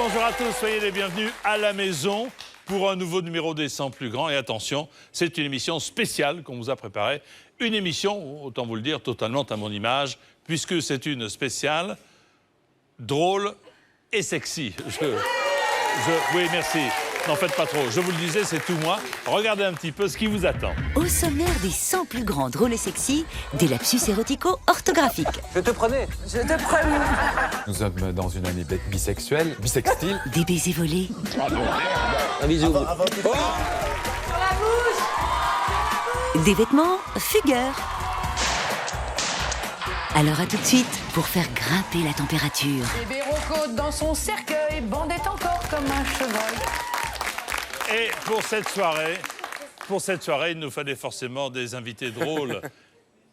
Bonjour à tous, soyez les bienvenus à la maison pour un nouveau numéro des 100 plus grands. Et attention, c'est une émission spéciale qu'on vous a préparée. Une émission, autant vous le dire, totalement à mon image, puisque c'est une spéciale drôle et sexy. Oui, merci. N'en faites pas trop. Je vous le disais, c'est tout moi. Regardez un petit peu ce qui vous attend. Au sommaire des 100 plus grands drôles et sexy, des lapsus érotico-orthographiques. Je te prenais. Je te promets. Nous sommes dans une année bisexuelle, bisextile. Des baisers volés. Un bisou. Des vêtements fugueurs. Alors à tout de suite pour faire grimper la température. Bébé Rocco dans son cercueil bandait encore comme un chevreuil. Et pour cette soirée, il nous fallait forcément des invités drôles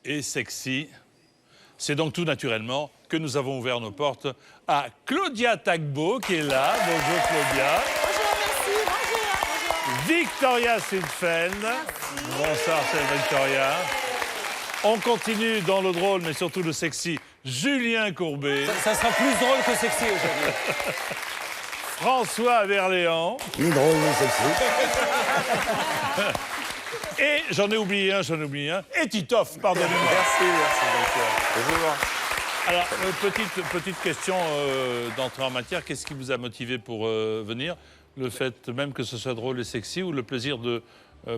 et sexy. C'est donc tout naturellement que nous avons ouvert nos portes à Claudia Tagbo, qui est là. Bonjour Claudia. Bonjour, merci, bonjour. Victoria Sudfeld. Bonsoir, c'est Victoria. On continue dans le drôle, mais surtout le sexy. Julien Courbet. Ça sera plus drôle que sexy aujourd'hui. François Berléand. Il est drôle, mais sexy. Et j'en ai oublié un. Et Titoff, pardonnez-moi. Merci. Bonjour. Alors, petite question d'entrée en matière. Qu'est-ce qui vous a motivé pour venir? Le fait même que ce soit drôle et sexy ou le plaisir de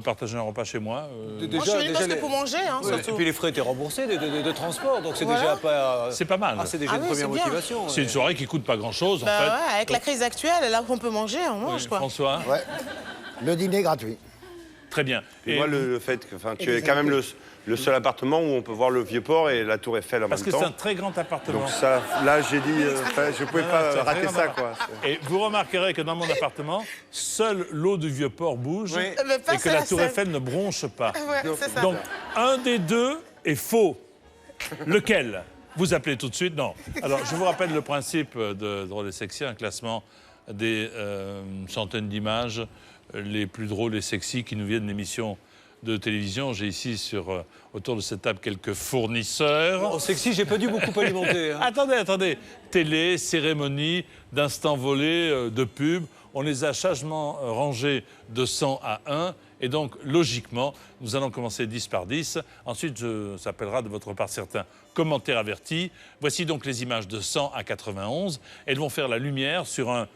partager un repas chez moi Moi, je suis venue parce que pour manger, hein, Ouais, et surtout. puis les frais étaient remboursés de transport, donc c'est déjà pas... C'est pas mal. Ah, c'est déjà Ah une oui, première c'est bien. motivation. C'est une soirée qui coûte pas grand-chose, en Bah fait. ouais, avec la crise actuelle, là qu'on peut manger, on mange, Oui, quoi. François, Ouais. Le dîner gratuit. très bien. Et moi, le fait que tu es quand même le seul appartement où on peut voir le Vieux-Port et la Tour Eiffel en Parce même que c'est un temps. très grand appartement. Donc ça, là, j'ai dit, je pouvais c'est pas un rater très ça, grand quoi. Et vous remarquerez que dans mon appartement, seul l'eau du Vieux-Port bouge Oui. Mais pas et que ça, la la Tour scène. Eiffel ne bronche pas. Ouais, c'est ça. Donc, un des deux est faux. Lequel? Vous appelez tout de suite? Non. Alors, je vous rappelle le principe de Drôle et Sexy, un classement des centaines d'images les plus drôles et sexy qui nous viennent de l'émission de télévision. J'ai ici autour de cette table quelques fournisseurs. Oh, sexy, j'ai pas dû beaucoup alimenter. Hein. Attendez. Télé, cérémonie, d'instants volés, de pub. On les a sagement rangés de 100 à 1. Et donc, logiquement, nous allons commencer 10 par 10. Ensuite, ça s'appellera de votre part certains commentaires avertis. Voici donc les images de 100 à 91. Elles vont faire la lumière sur un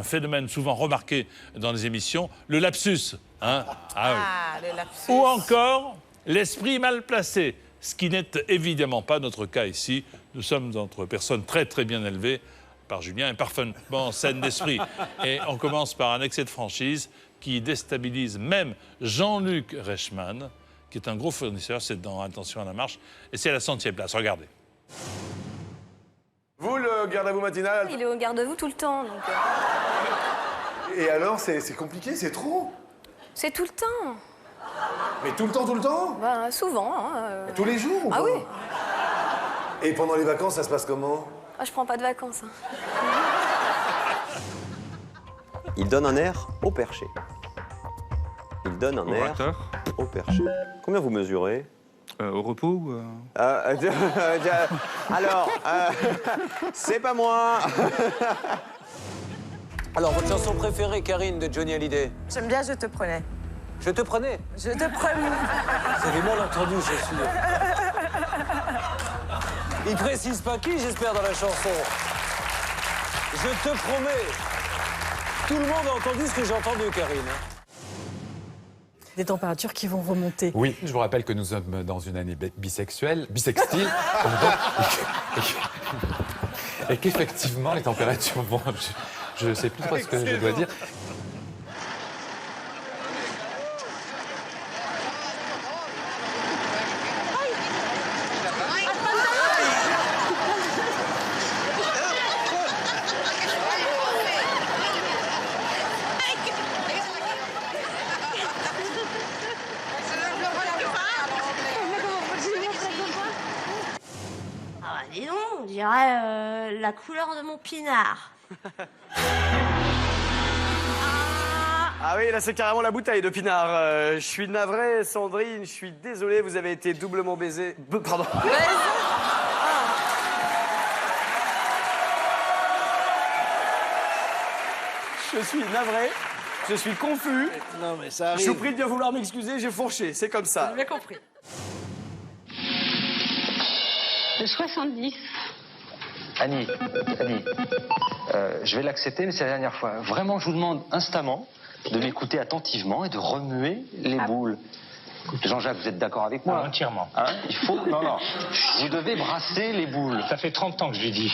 phénomène souvent remarqué dans les émissions, le lapsus. Hein? Ah oui. Ah, le lapsus. Ou encore l'esprit mal placé, ce qui n'est évidemment pas notre cas ici. Nous sommes entre personnes très très bien élevées par Julien et parfaitement saines d'esprit. Et on commence par un excès de franchise qui déstabilise même Jean-Luc Reichmann, qui est un gros fournisseur, c'est dans Attention à la marche, et c'est à la 100e place. Regardez. Vous, le garde à vous matinal. Il est au garde-à-vous tout le temps, donc Et alors, c'est compliqué, c'est trop. c'est tout le temps. Mais tout le temps Ben, souvent. Hein, Tous les jours ou Ah pas oui. Et pendant les vacances, ça se passe comment? Ah, je prends pas de vacances. Hein. Il donne un air au perché. Il donne un air au perché. Combien vous mesurez? Au repos ou Alors, c'est pas moi. Alors, votre chanson préférée, Karine, de Johnny Hallyday? J'aime bien Je te prenais. Je te prenais. Je te promets. Vous avez mal entendu, je suis. Il précise pas qui, j'espère, dans la chanson. Je te promets. Tout le monde a entendu ce que j'ai entendu, Karine. Des températures qui vont remonter. Oui, je vous rappelle que nous sommes dans une année bisexuelle, bisextile. Et qu'effectivement, les températures vont... Je ne sais plus trop ce que je dois dire. Ah, dis donc, on dirait la couleur de mon pinard. Ah oui, là, c'est carrément la bouteille de Pinard. Je suis navré, Sandrine, je suis désolé, vous avez été doublement baisé. Pardon. Je suis navré. Je suis confus. Non, mais ça Je vous prie de bien vouloir m'excuser, j'ai fourché, c'est comme ça. J'ai bien compris. Le 70. Annie, je vais l'accepter, mais c'est la dernière fois. Vraiment, je vous demande instamment de m'écouter attentivement et de remuer les boules. Jean-Jacques, vous êtes d'accord avec moi? Entièrement. Hein? Il faut... Non. Vous devez brasser les boules. Ça fait 30 ans que je lui dis.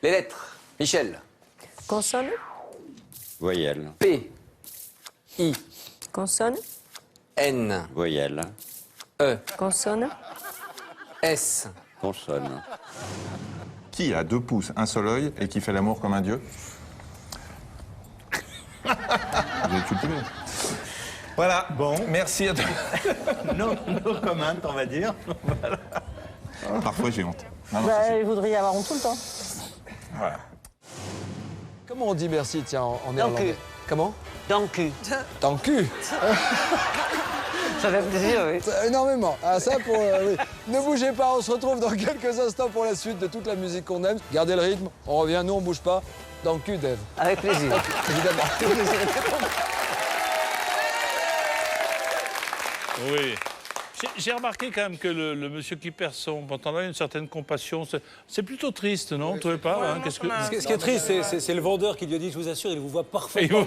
Les lettres. Michel. Consonne. Voyelle. P. I. Consonne. N. Voyelle. E. Consonne. S. Consonne. Qui a 2 pouces, un seul œil et qui fait l'amour comme un dieu? Vous êtes cultivé. Voilà, bon, merci à tous. No comment, on va dire. Voilà. Parfois j'ai honte. Non, Vous voudriez avoir honte tout le temps. Voilà. Comment on dit merci, tiens, en néerlandais? Comment? Danku. Danku. Ça fait plaisir, oui. Énormément. Ah, ça pour... oui. Ne bougez pas, on se retrouve dans quelques instants pour la suite de toute la musique qu'on aime. Gardez le rythme, on revient, nous on bouge pas. Dans le cul, Dave. Avec plaisir. Évidemment. Oui. J'ai remarqué quand même que le monsieur qui perd son pantalon a une certaine compassion. C'est plutôt triste, non? Vous trouvez pas? Hein, Ce qui est triste, c'est le vendeur qui lui a dit, je vous assure, il vous voit parfaitement.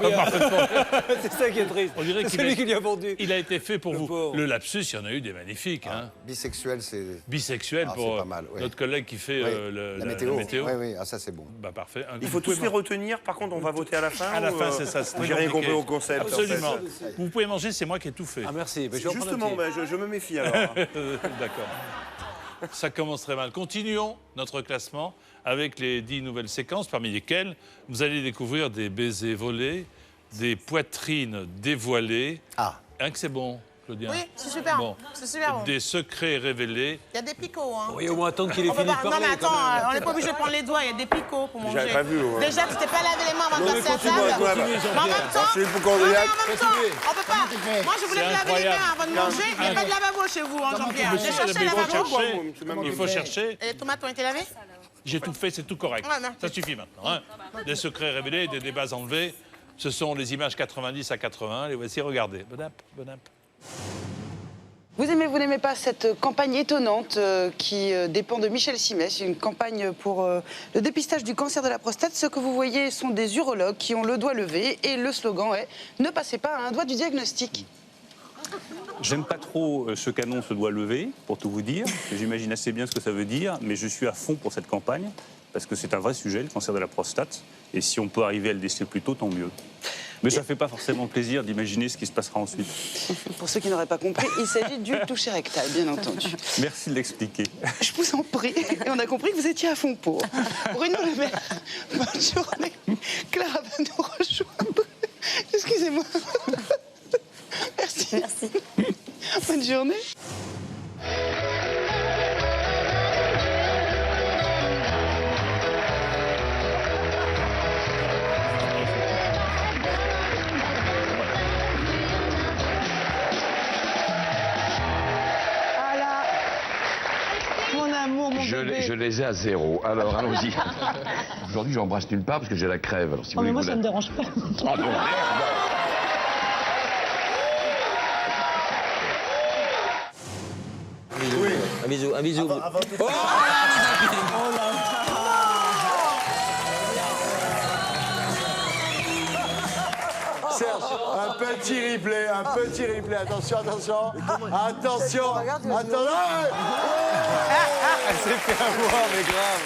C'est ça qui est triste. On dirait c'est lui qui lui a vendu. Il a été fait pour vous. pauvre. Le lapsus, il y en a eu des magnifiques. Hein. Bisexuel, c'est... Bisexuel pour pas mal, ouais. notre collègue qui fait la météo. météo. Oui, ça c'est bon. Bah, parfait. Il faut tous les retenir, par contre, on va voter à la fin. À la fin, c'est ça. J'ai rien compris au concept. Absolument. Vous pouvez manger, c'est moi qui ai tout fait. Ah, merci. Justement, je me méfie alors. D'accord. Ça commence très mal. Continuons notre classement avec les 10 nouvelles séquences, parmi lesquelles vous allez découvrir des baisers volés, des poitrines dévoilées. Ah. Hein, que c'est bon, Claudia? Oui, c'est super. Bon. C'est super bon. Des secrets révélés. Il y a des picots, hein. Oui, au moins attendre qu'il ait fini de parler. Non, mais attends, quand même. on n'est pas obligé de prendre les doigts, il y a des picots pour manger. J'avais pas vu, ouais. Déjà, tu t'es pas lavé les mains avant de Non, mais passer à continue, table. ouais, Continue, Mais en Jean-Pierre. même temps, C'est pour non, mais Cordillac. en même temps, on peut pas. Moi, je voulais me laver les mains avant de manger. Il n'y a pas de lavabo chez vous, hein, Jean-Pierre. J'ai cherché le lavabo. Il faut chercher. Et les tomates ont été lavées? J'ai tout fait, c'est tout correct. Ouais, merci. Ça suffit maintenant. Hein. Des secrets révélés, des débats enlevés. Ce sont les images 90 à 80. Les voici, regardez. Bonap. Vous aimez, vous n'aimez pas cette campagne étonnante qui dépend de Michel Simès, une campagne pour le dépistage du cancer de la prostate. Ce que vous voyez sont des urologues qui ont le doigt levé et le slogan est « Ne passez pas à un doigt du diagnostic ». J'aime pas trop ce qu'annonce ce doigt levé, pour tout vous dire. J'imagine assez bien ce que ça veut dire, mais je suis à fond pour cette campagne, parce que c'est un vrai sujet, le cancer de la prostate. Et si on peut arriver à le déceler plus tôt, tant mieux. Mais ça fait pas forcément plaisir d'imaginer ce qui se passera ensuite. Pour ceux qui n'auraient pas compris, il s'agit du toucher rectal, bien entendu. Merci de l'expliquer. Je vous en prie. Et on a compris que vous étiez à fond pour. Bruno Le Maire, bonne journée. Clara va nous rejoindre. Excusez-moi. Merci. Bonne journée. Je les ai à 0. Alors, allons-y. Aujourd'hui, j'embrasse nulle part parce que j'ai la crève. Alors, si vous mais voulez moi, vous ça la- me dérange pas. Oh, non, merde. Un bisou, un bisou. Serge, un petit replay, attention. Attention. Elle s'est fait avoir, mais grave.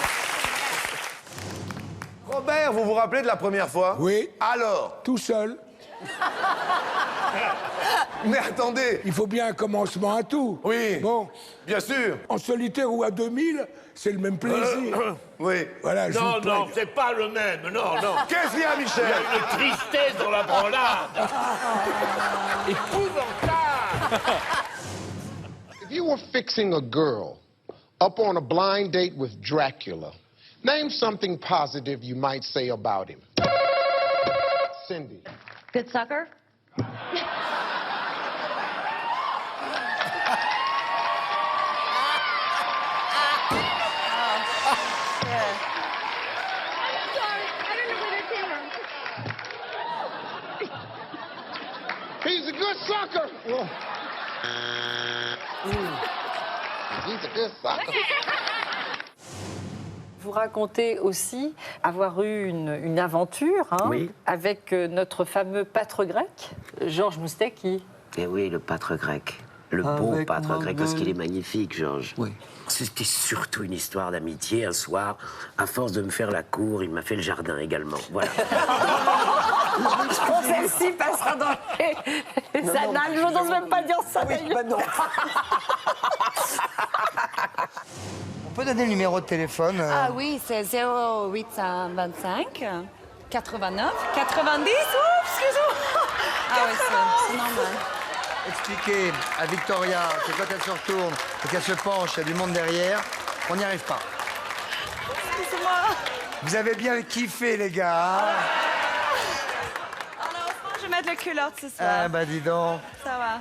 Robert, vous vous rappelez de la première fois? Oui. Alors? Tout seul. Mais attendez. Il faut bien un commencement à tout. Oui. Bon. Bien sûr. En solitaire ou à 2000, c'est le même plaisir. Oui. Voilà, je vous plains. c'est pas le même, non. Qu'est-ce qu'il y a, Michel? Il y a une tristesse dans la branlade. Épouvantable. If you were fixing a girl up on a blind date with Dracula, name something positive you might say about him. Cindy. Good sucker? He's a good sucker. He's a good sucker. Vous racontez aussi avoir eu une aventure avec notre fameux pâtre grec, Georges Moustaki. Eh oui, le pâtre grec. Le beau pâtre grec, parce qu'il est magnifique, Georges. Oui. C'était surtout une histoire d'amitié. Un soir, à force de me faire la cour, il m'a fait le jardin également. Voilà. Celle-ci passera dans les annales. Je n'ose même pas dire ça. Non. On peut donner le numéro de téléphone Ah oui, c'est 0825 89 90. Excusez-moi. Ah oui, c'est normal. Expliquez à Victoria que quand elle se retourne et qu'elle se penche, il y a du monde derrière, on n'y arrive pas. Excusez-moi. Vous avez bien kiffé, les gars. Alors, je vais mettre le culotte ce soir. Ah bah dis donc. Ça va.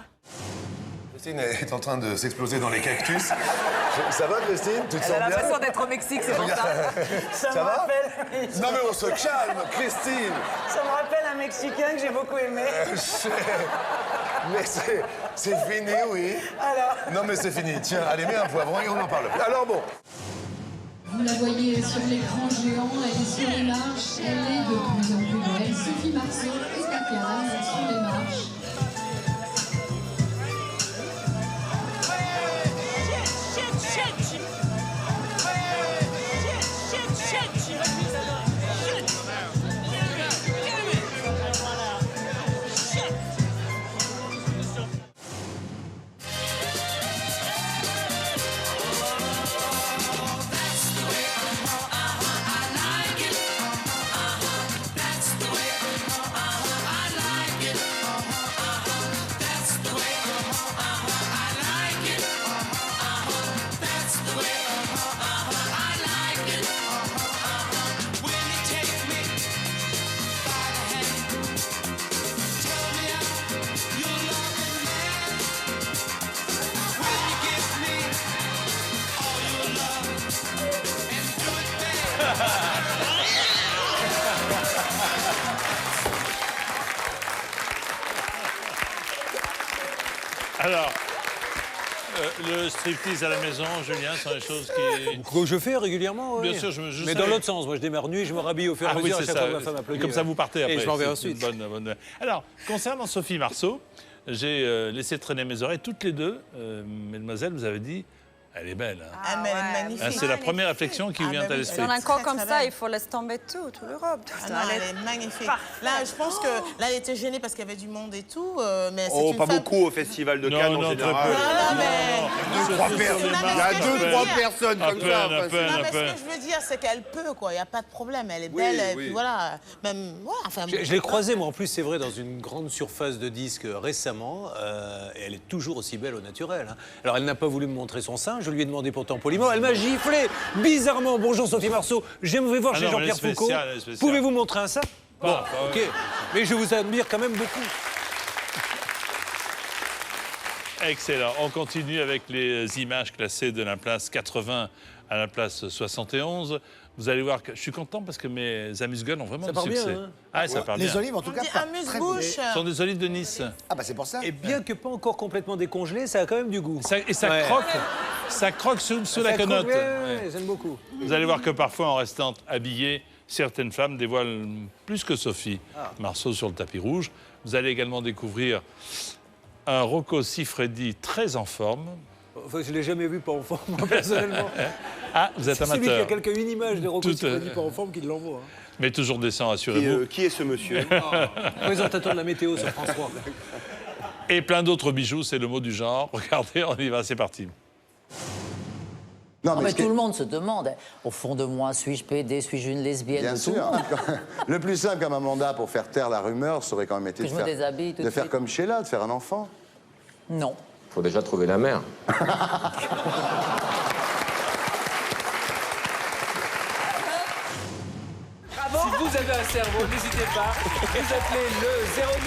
Christine est en train de s'exploser dans les cactus. Ça va, Christine? Tu te sens bien? Elle a l'impression d'être au Mexique, c'est pour ça. Ça va? Non mais on se calme, Christine. Ça me rappelle un Mexicain que j'ai beaucoup aimé. Mais c'est fini, oui. Alors? Non mais c'est fini. Tiens, allez, mets un poivron et on en parle. Alors bon. Vous la voyez sur l'écran géant, elle est sur les marches, elle est de plus en plus belle. Sophie Marceau et Tatiana sur les marches. Alors, le striptease à la maison, Julien, sont les choses qui... Que je fais régulièrement, oui. Bien sûr, je Mais dans l'autre sens, moi je démarre nuit, je me rhabille au fur et à mesure, à chaque fois que ma femme applaudit. Comme ça, vous partez après. Et je m'en vais C'est ensuite. une bonne... Alors, concernant Sophie Marceau, j'ai laissé traîner mes oreilles. Toutes les deux, mesdemoiselles, vous avez dit, elle est belle. Hein. Ah, mais elle est magnifique. C'est la première réflexion qui vient à l'esprit. Si on a un corps comme ça, il faut laisser tomber tout le robe. Elle est magnifique. Là, je pense que là, elle était gênée parce qu'il y avait du monde et tout. Mais c'est pas beaucoup au festival de Cannes en général. Non, mais... Il y a 2-3 personnes comme ça. Non, mais ce que je veux dire, c'est qu'elle peut, quoi. Il n'y a pas de problème. Elle est belle. Et puis voilà. Même, voilà, enfin, Je l'ai croisée, moi, en plus, c'est vrai, dans une grande surface de disques récemment. Et elle est toujours aussi belle au naturel. Hein. Alors, elle n'a pas voulu me montrer son sein. Je lui ai demandé pourtant poliment. Elle m'a giflé bizarrement. Bonjour Sophie Marceau. J'aimerais voir chez Jean-Pierre Foucault. Pouvez-vous montrer un sein? Bon, ok. Mais je vous admire quand même beaucoup. Excellent. On continue avec les images classées de la place 80 à la place 71. Vous allez voir que je suis content parce que mes amuse-gueules ont vraiment du succès. Bien, hein. Ah, ça part bien. Les olives, en tout cas, pas amuse-bouche. Ce sont des olives de Nice. Ah bah c'est pour ça. Et bien que pas encore complètement décongelé, ça a quand même du goût. Ça croque sous la quenotte. Ouais, j'aime beaucoup. Vous allez voir que parfois, en restant habillées, certaines femmes dévoilent plus que Sophie Marceau sur le tapis rouge. Vous allez également découvrir un Rocco Siffredi très en forme. Enfin, je ne l'ai jamais vu pas en forme, moi, personnellement. Ah, vous êtes amateur. C'est lui qui a quelqu'un, une image de Rocco Siffredi pas en forme qui l'envoie. Hein. Mais toujours décent, assurez-vous. Qui est ce monsieur? Présentateur de la météo sur France 3. Et plein d'autres bijoux, c'est le mot du genre. Regardez, on y va, c'est parti. Non, mais tout le monde se demande, au fond de moi, suis-je PD, suis-je une lesbienne? Bien sûr. Le plus simple comme un mandat pour faire taire la rumeur serait quand même été de faire comme Sheila, de faire un enfant. Non. Faut déjà trouver la mère. Si vous avez un cerveau, n'hésitez pas. Vous appelez le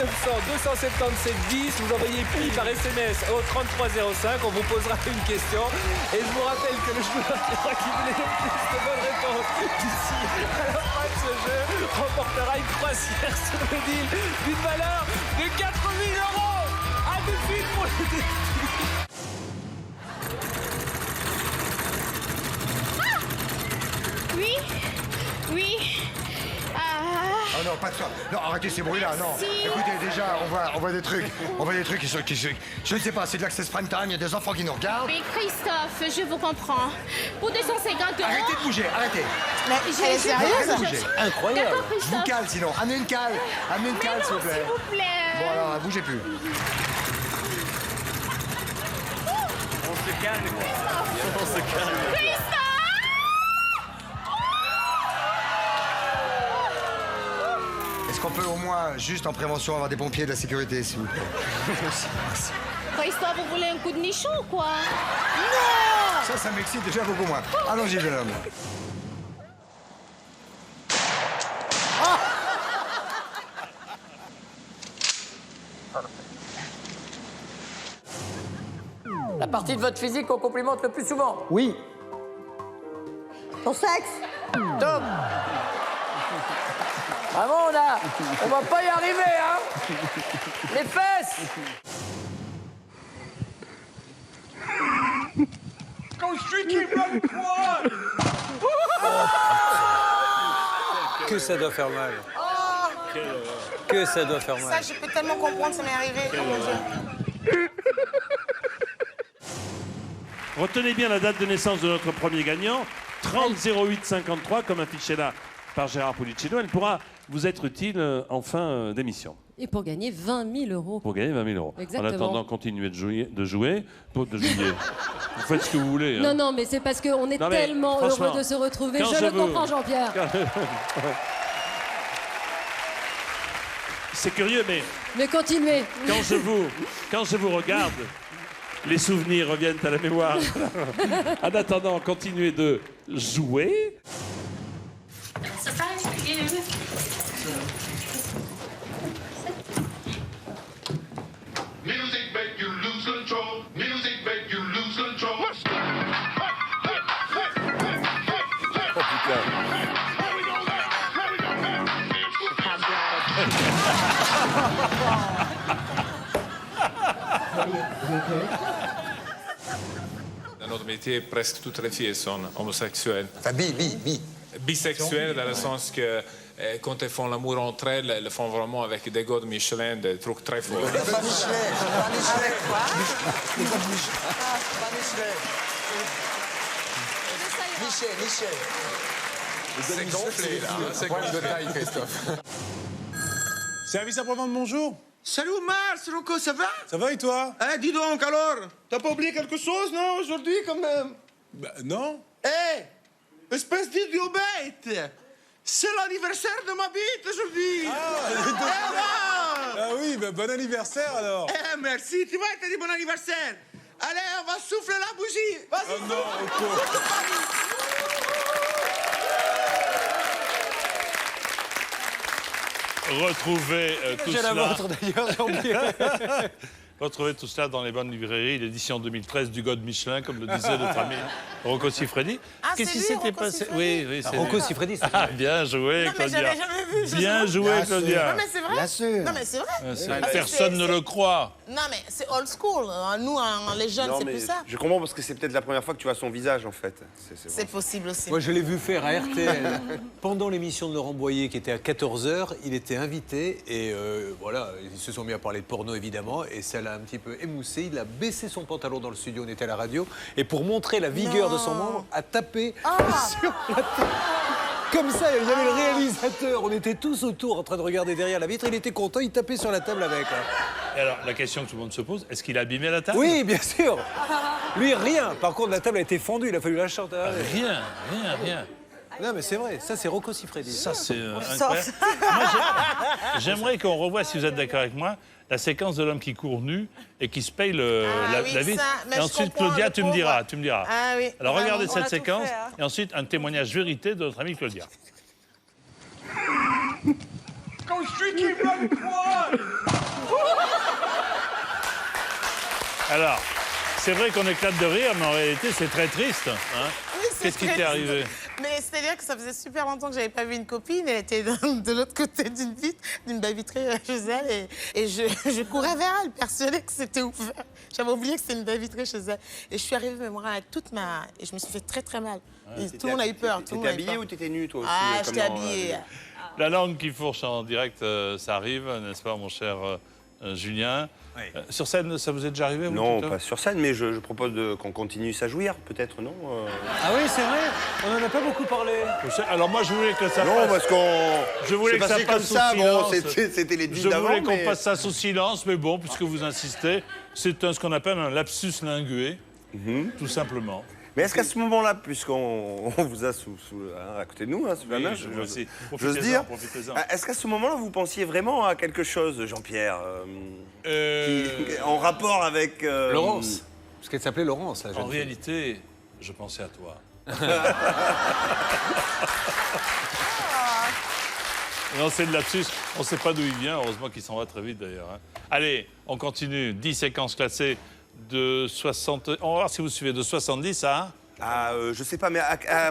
0900 277 10. Vous envoyez PI par SMS au 3305. On vous posera une question. Et je vous rappelle que le joueur qui aura cumulé le plus de bonnes réponses d'ici à la fin de ce jeu remportera une croisière sur le deal d'une valeur de 4 000 €. Oui, oui. Oh non, pas de ça. Non, arrêtez ces bruits-là, non. Écoutez, déjà, on voit des trucs. On voit des trucs qui sont... Je ne sais pas, c'est de l'access prime time, il y a des enfants qui nous regardent. Mais Christophe, je vous comprends. Pour 250 €... Arrêtez de bouger, arrêtez. Mais Elle est sérieuse? Arrêtez de bouger. Incroyable. D'accord, Je vous Christophe. cale sinon. Amenez une cale. Amenez une cale, s'il vous plaît. s'il vous plaît. Bon alors, bougez plus. On se calme. On se calme. Est-ce qu'on peut au moins, juste en prévention, avoir des pompiers de la sécurité, s'il vous plaît? Merci. Christophe, vous voulez un coup de nichon ou quoi? Non! Ça m'excite déjà beaucoup moins. Allons-y, jeune homme. La partie de votre physique qu'on complimente le plus souvent. Oui. Ton sexe. Top. Vraiment, on va pas y arriver, hein. Les fesses. Que ça doit faire mal. Que ça doit faire mal. Ça, je peux tellement comprendre, ça m'est arrivé. Oh mon Dieu. Retenez bien la date de naissance de notre premier gagnant, 30-08-53, comme affiché là par Gérard Pulicino. Elle pourra vous être utile en fin d'émission. Et pour gagner 20 000 €. Pour gagner 20 000 €. Exactement. En attendant, continuez de jouer. Vous faites ce que vous voulez. Non, hein. non, mais c'est parce qu'on est Non, mais tellement franchement, heureux de se retrouver. quand Je le vous- comprends, Jean-Pierre. C'est curieux, mais Mais continuez. quand je vous regarde, les souvenirs reviennent à la mémoire. En attendant, continuez de jouer. Music make you lose control. Music make you lose control. Oh putain. Dans notre métier, presque toutes les filles sont homosexuelles. Enfin, bi. Bisexuelles, dans le sens que quand elles font l'amour entre elles, elles le font vraiment avec des gars de Michelin, des trucs très forts. Pas Michelin. Pas Michelin. Michel. C'est gonflé, là. C'est Problème de gonflé. taille, Christophe. Service après-vente, bonjour. Salut Mars, Rocco, ça va? Ça va et toi? Eh, dis donc alors, t'as pas oublié quelque chose, non, aujourd'hui, quand même? Bah, non. Eh, espèce d'idiot bête! C'est l'anniversaire de ma bite aujourd'hui! Ah oui, bah, bon anniversaire alors. Eh, merci, tu vois, t'as dit bon anniversaire! Allez, on va souffler la bougie! Vas-y! Oh non, Rocco. Retrouvez tout J'ai cela. la vôtre d'ailleurs, j'ai oublié. Retrouvez tout cela dans les bonnes librairies, l'édition 2013 du God Michelin, comme le disait notre ami Rocco Siffredi. Ah, Qu'est-ce qui c'est lui, s'était Rocco passé? Siffredi? Oui, c'est Rocco lui. Siffredi, c'est Ah, bien joué, Non, mais Claudia. j'avais jamais vu, je Bien sais joué, pas. Claudia. Non, mais c'est vrai. Bien sûr. Non, mais c'est vrai. Parce que Personne ne le croit. Non, mais c'est old school. Nous, les jeunes, Non, c'est mais plus ça. je comprends parce que c'est peut-être la première fois que tu vois son visage en fait. C'est possible aussi. Moi, je l'ai vu faire à RTL. Pendant l'émission de Laurent Boyer, qui était à 14h, il était invité et voilà, ils se sont mis à parler de porno évidemment et ça l'a un petit peu émoussé. Il a baissé son pantalon dans le studio, on était à la radio, et pour montrer la vigueur de son membre, a tapé sur la table. Comme ça, il y avait le réalisateur, on était tous autour en train de regarder derrière la vitre, il était content, il tapait sur la table avec. Et alors, la question que tout le monde se pose, est-ce qu'il a abîmé la table? Oui, bien sûr. Lui, rien. Par contre, la table a été fendue, il a fallu la chanter. Rien. Non, mais c'est vrai, ça c'est Rocco Siffredi. Ça, c'est incroyable. Moi, j'aimerais qu'on revoie, si vous êtes d'accord avec moi, la séquence de l'homme qui court nu et qui se paye la vitre. Et ensuite, Claudia, tu me diras. Ah oui. Alors, regardez On a cette tout séquence fait, hein. et ensuite, un témoignage vérité de notre amie Claudia. Quand je suis qui me croit. Alors, c'est vrai qu'on éclate de rire, mais en réalité, c'est très triste. Hein. Oui, c'est Qu'est-ce qui t'est triste. arrivé? Mais c'est-à-dire vrai que ça faisait super longtemps que j'avais pas vu une copine. Elle était de l'autre côté d'une vitre, d'une baie vitrée chez elle. Et je courais vers elle, persuadée que c'était ouvert. J'avais oublié que c'était une baie vitrée chez elle. Et je suis arrivée me voir avec toute ma... Et je me suis fait très très mal. Et tout le monde a eu peur. T'étais habillée ou t'étais nue, toi aussi? Ah, j'étais habillée. La langue qui fourche en direct, ça arrive, n'est-ce pas, mon cher Julien? Oui. Sur scène, ça vous est déjà arrivé? Non, pas sur scène, mais je propose qu'on continue à jouir, peut-être, non? Ah oui, c'est vrai. On n'en a pas beaucoup parlé. Alors moi, je voulais que ça passe... Non, parce qu'on... Je voulais que ça passe sous silence. C'était les 10 Je d'avant, voulais qu'on passe ça sous silence, mais bon, puisque vous insistez, c'est ce qu'on appelle un lapsus lingué, tout simplement. Mais est-ce qu'à ce moment-là, puisqu'on vous a à côté de nous, sous la main, j'ose dire, est-ce qu'à ce moment-là, vous pensiez vraiment à quelque chose, Jean-Pierre, en rapport avec... Laurence. Parce qu'elle s'appelait Laurence, la jeune En réalité, je pensais à toi. Non, c'est le lapsus. On ne sait pas d'où il vient. Heureusement qu'il s'en va très vite, d'ailleurs. Allez, on continue. 10 séquences classées de 60... On va voir si vous suivez. De 70 à... je sais pas, mais...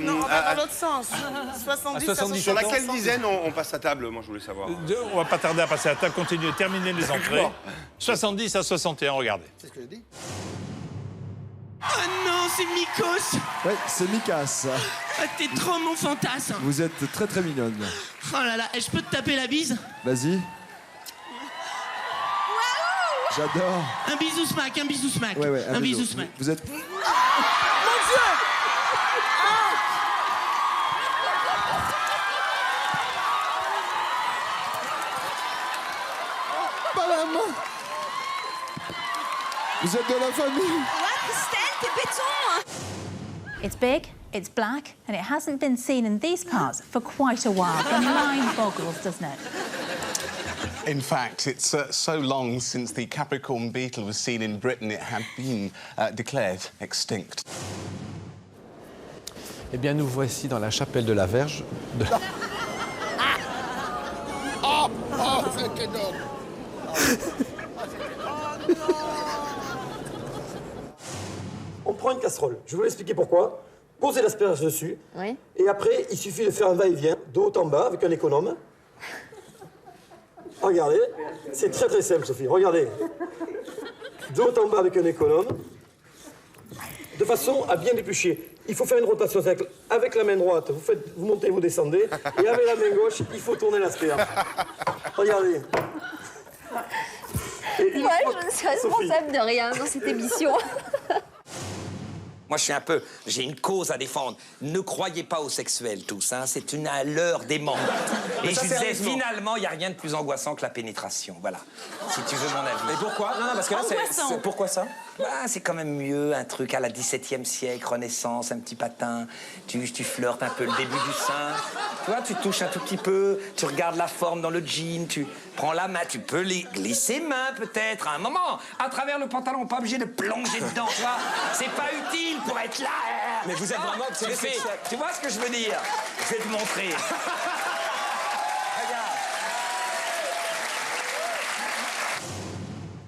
non, on va dans l'autre sens. 70 à 70. Sur laquelle dizaine on passe à table? Moi, je voulais savoir. On va pas tarder à passer à table. Continuez, terminez les entrées. 70 à 61, regardez. C'est ce que j'ai dit. Oh non, c'est Mikos. Ouais, c'est Mikas. Ah, t'es trop mon fantasme. Vous êtes très très mignonne. Oh là là, je peux te taper la bise? Vas-y. J'adore. Un bisou smack, un bisou smack. Ouais, un bisou smack. Vous êtes... Mon Dieu! Madame, vous êtes de la famille. Ouais, Christelle, t'es béton. It's big, it's black, and it hasn't been seen in these parts for quite a while. The mind boggles, doesn't it? In fact, it's so long since the Capricorn beetle was seen in Britain, it had been declared extinct. Eh bien, nous voici dans la chapelle de la Verge. Oh, c'est énorme. On prend une casserole. Je vais vous expliquer pourquoi. Posez l'asperge dessus. Oui. Et après, il suffit de faire un va-et-vient de haut en bas avec un économe. Regardez, c'est très très simple, Sophie. Regardez. De haut en bas avec un économe, de façon à bien l'éplucher. Il faut faire une rotation avec la main droite. Vous montez, vous descendez. Et avec la main gauche, il faut tourner l'asperge. Regardez. Moi, je ne suis responsable de rien dans cette émission. Moi, j'ai une cause à défendre. Ne croyez pas aux sexuels, tous. Hein. C'est une leurre démente. Et je disais, finalement, il n'y a rien de plus angoissant que la pénétration. Voilà. Si tu veux mon avis. Et pourquoi? Non, parce que là, c'est... Pourquoi ça? C'est quand même mieux, un truc à la XVIIe siècle, Renaissance, un petit patin. Tu flirtes un peu le début du sein. Tu vois, tu touches un tout petit peu. Tu regardes la forme dans le jean. Tu prends la main. Tu peux glisser main, peut-être, à un moment. À travers le pantalon, pas obligé de plonger dedans, tu vois. C'est pas utile pour être là. Mais vous êtes vraiment... Tu vois ce que je veux dire? Je vais te montrer.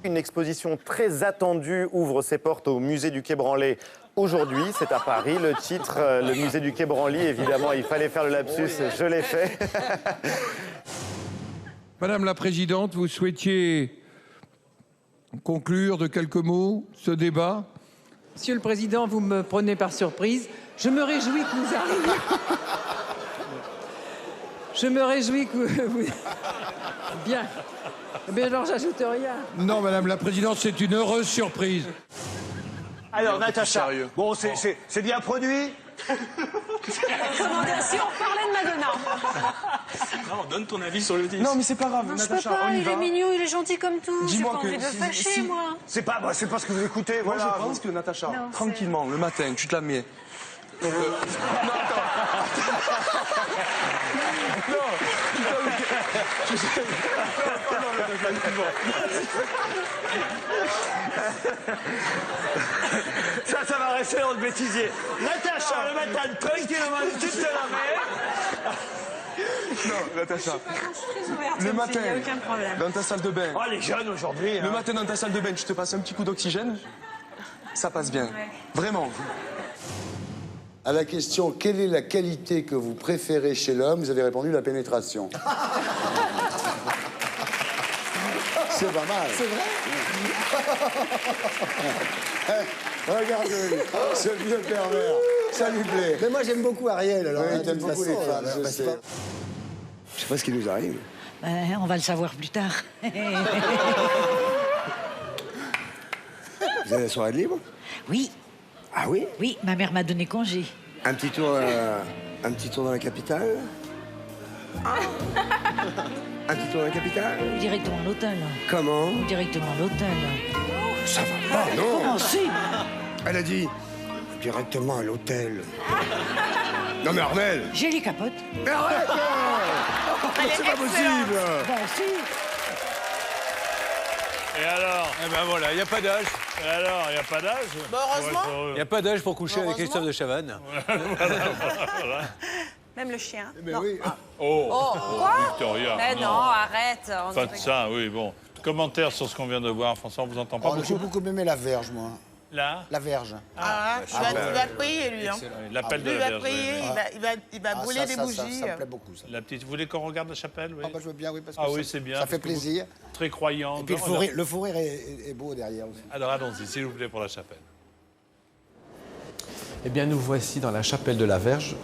Une exposition très attendue ouvre ses portes au musée du Quai Branly aujourd'hui. C'est à Paris. Le titre, le musée du Quai Branly, évidemment, il fallait faire le lapsus, je l'ai fait. Madame la Présidente, vous souhaitiez conclure de quelques mots ce débat? Monsieur le Président, vous me prenez par surprise. Je me réjouis que nous arrivions. Je me réjouis que vous... Bien. Mais alors, j'ajoute rien. Non, Madame la Présidente, c'est une heureuse surprise. Alors, Natacha, bon, c'est bien produit. Comment dire, si on parlait de Madonna. Non, donne ton avis sur le disque. Non, mais c'est pas grave, non, Natacha, on y va. Il est mignon, il est gentil comme tout. J'ai pas envie de le fâcher, moi. C'est pas parce que vous écoutez, voilà. Moi, je pense que, Natacha, tranquillement, le matin, tu te la mets. Non, attends. Ça va rester dans le bêtisier. Natacha, le matin, tranquillement, tu te la mets. Non, Natacha. Le matin, il n'y a aucun problème. Dans ta salle de bain. Oh, les jeunes aujourd'hui. Le matin, dans ta salle de bain, tu te passes un petit coup d'oxygène. Ça passe bien. Ouais. Vraiment. À la question « Quelle est la qualité que vous préférez chez l'homme ?» vous avez répondu « La pénétration ». C'est pas mal. C'est vrai? Regardez, ce vieux pervers. Ça lui plaît. Mais moi, j'aime beaucoup Ariel. Alors, oui, t'aimes beaucoup les femmes, je sais. Je sais pas ce qui nous arrive. On va le savoir plus tard. Vous avez la soirée de libre? Oui. Ah oui? Oui, ma mère m'a donné congé. Un petit tour dans la capitale? Un petit tour dans la capitale? Directement à l'hôtel. Comment? Directement à l'hôtel. Ça va pas, non? Comment si? Elle a dit directement à l'hôtel. Non mais Armel! J'ai les capotes. Mais arrête! C'est pas possible! Ben si. Et alors? Eh ben voilà, il n'y a pas d'âge. Et alors, il n'y a pas d'âge? Bah, heureusement. Il n'y a pas d'âge pour coucher avec Christophe de Chavannes. Voilà. Même le chien. Mais oui. Oh, Quoi? Victoria. Mais non, arrête. On Pas dirait de ça, oui, bon. Commentaire sur ce qu'on vient de voir, François, on vous entend pas J'ai beaucoup. beaucoup aimé la verge, moi. Là? La verge. Il va prier, lui. Hein. L'appel de Lui, il la va Vierge. prier, il va brûler des bougies. Ça me plaît beaucoup, ça. La petite, vous voulez qu'on regarde la chapelle? Oui. Je veux bien, oui, parce que oui, c'est bien. ça fait parce que vous- plaisir. Très croyant. Et puis le fou rire est beau derrière aussi. Alors allons-y, s'il vous plaît, pour la chapelle. Eh bien, nous voici dans la chapelle de la Verge.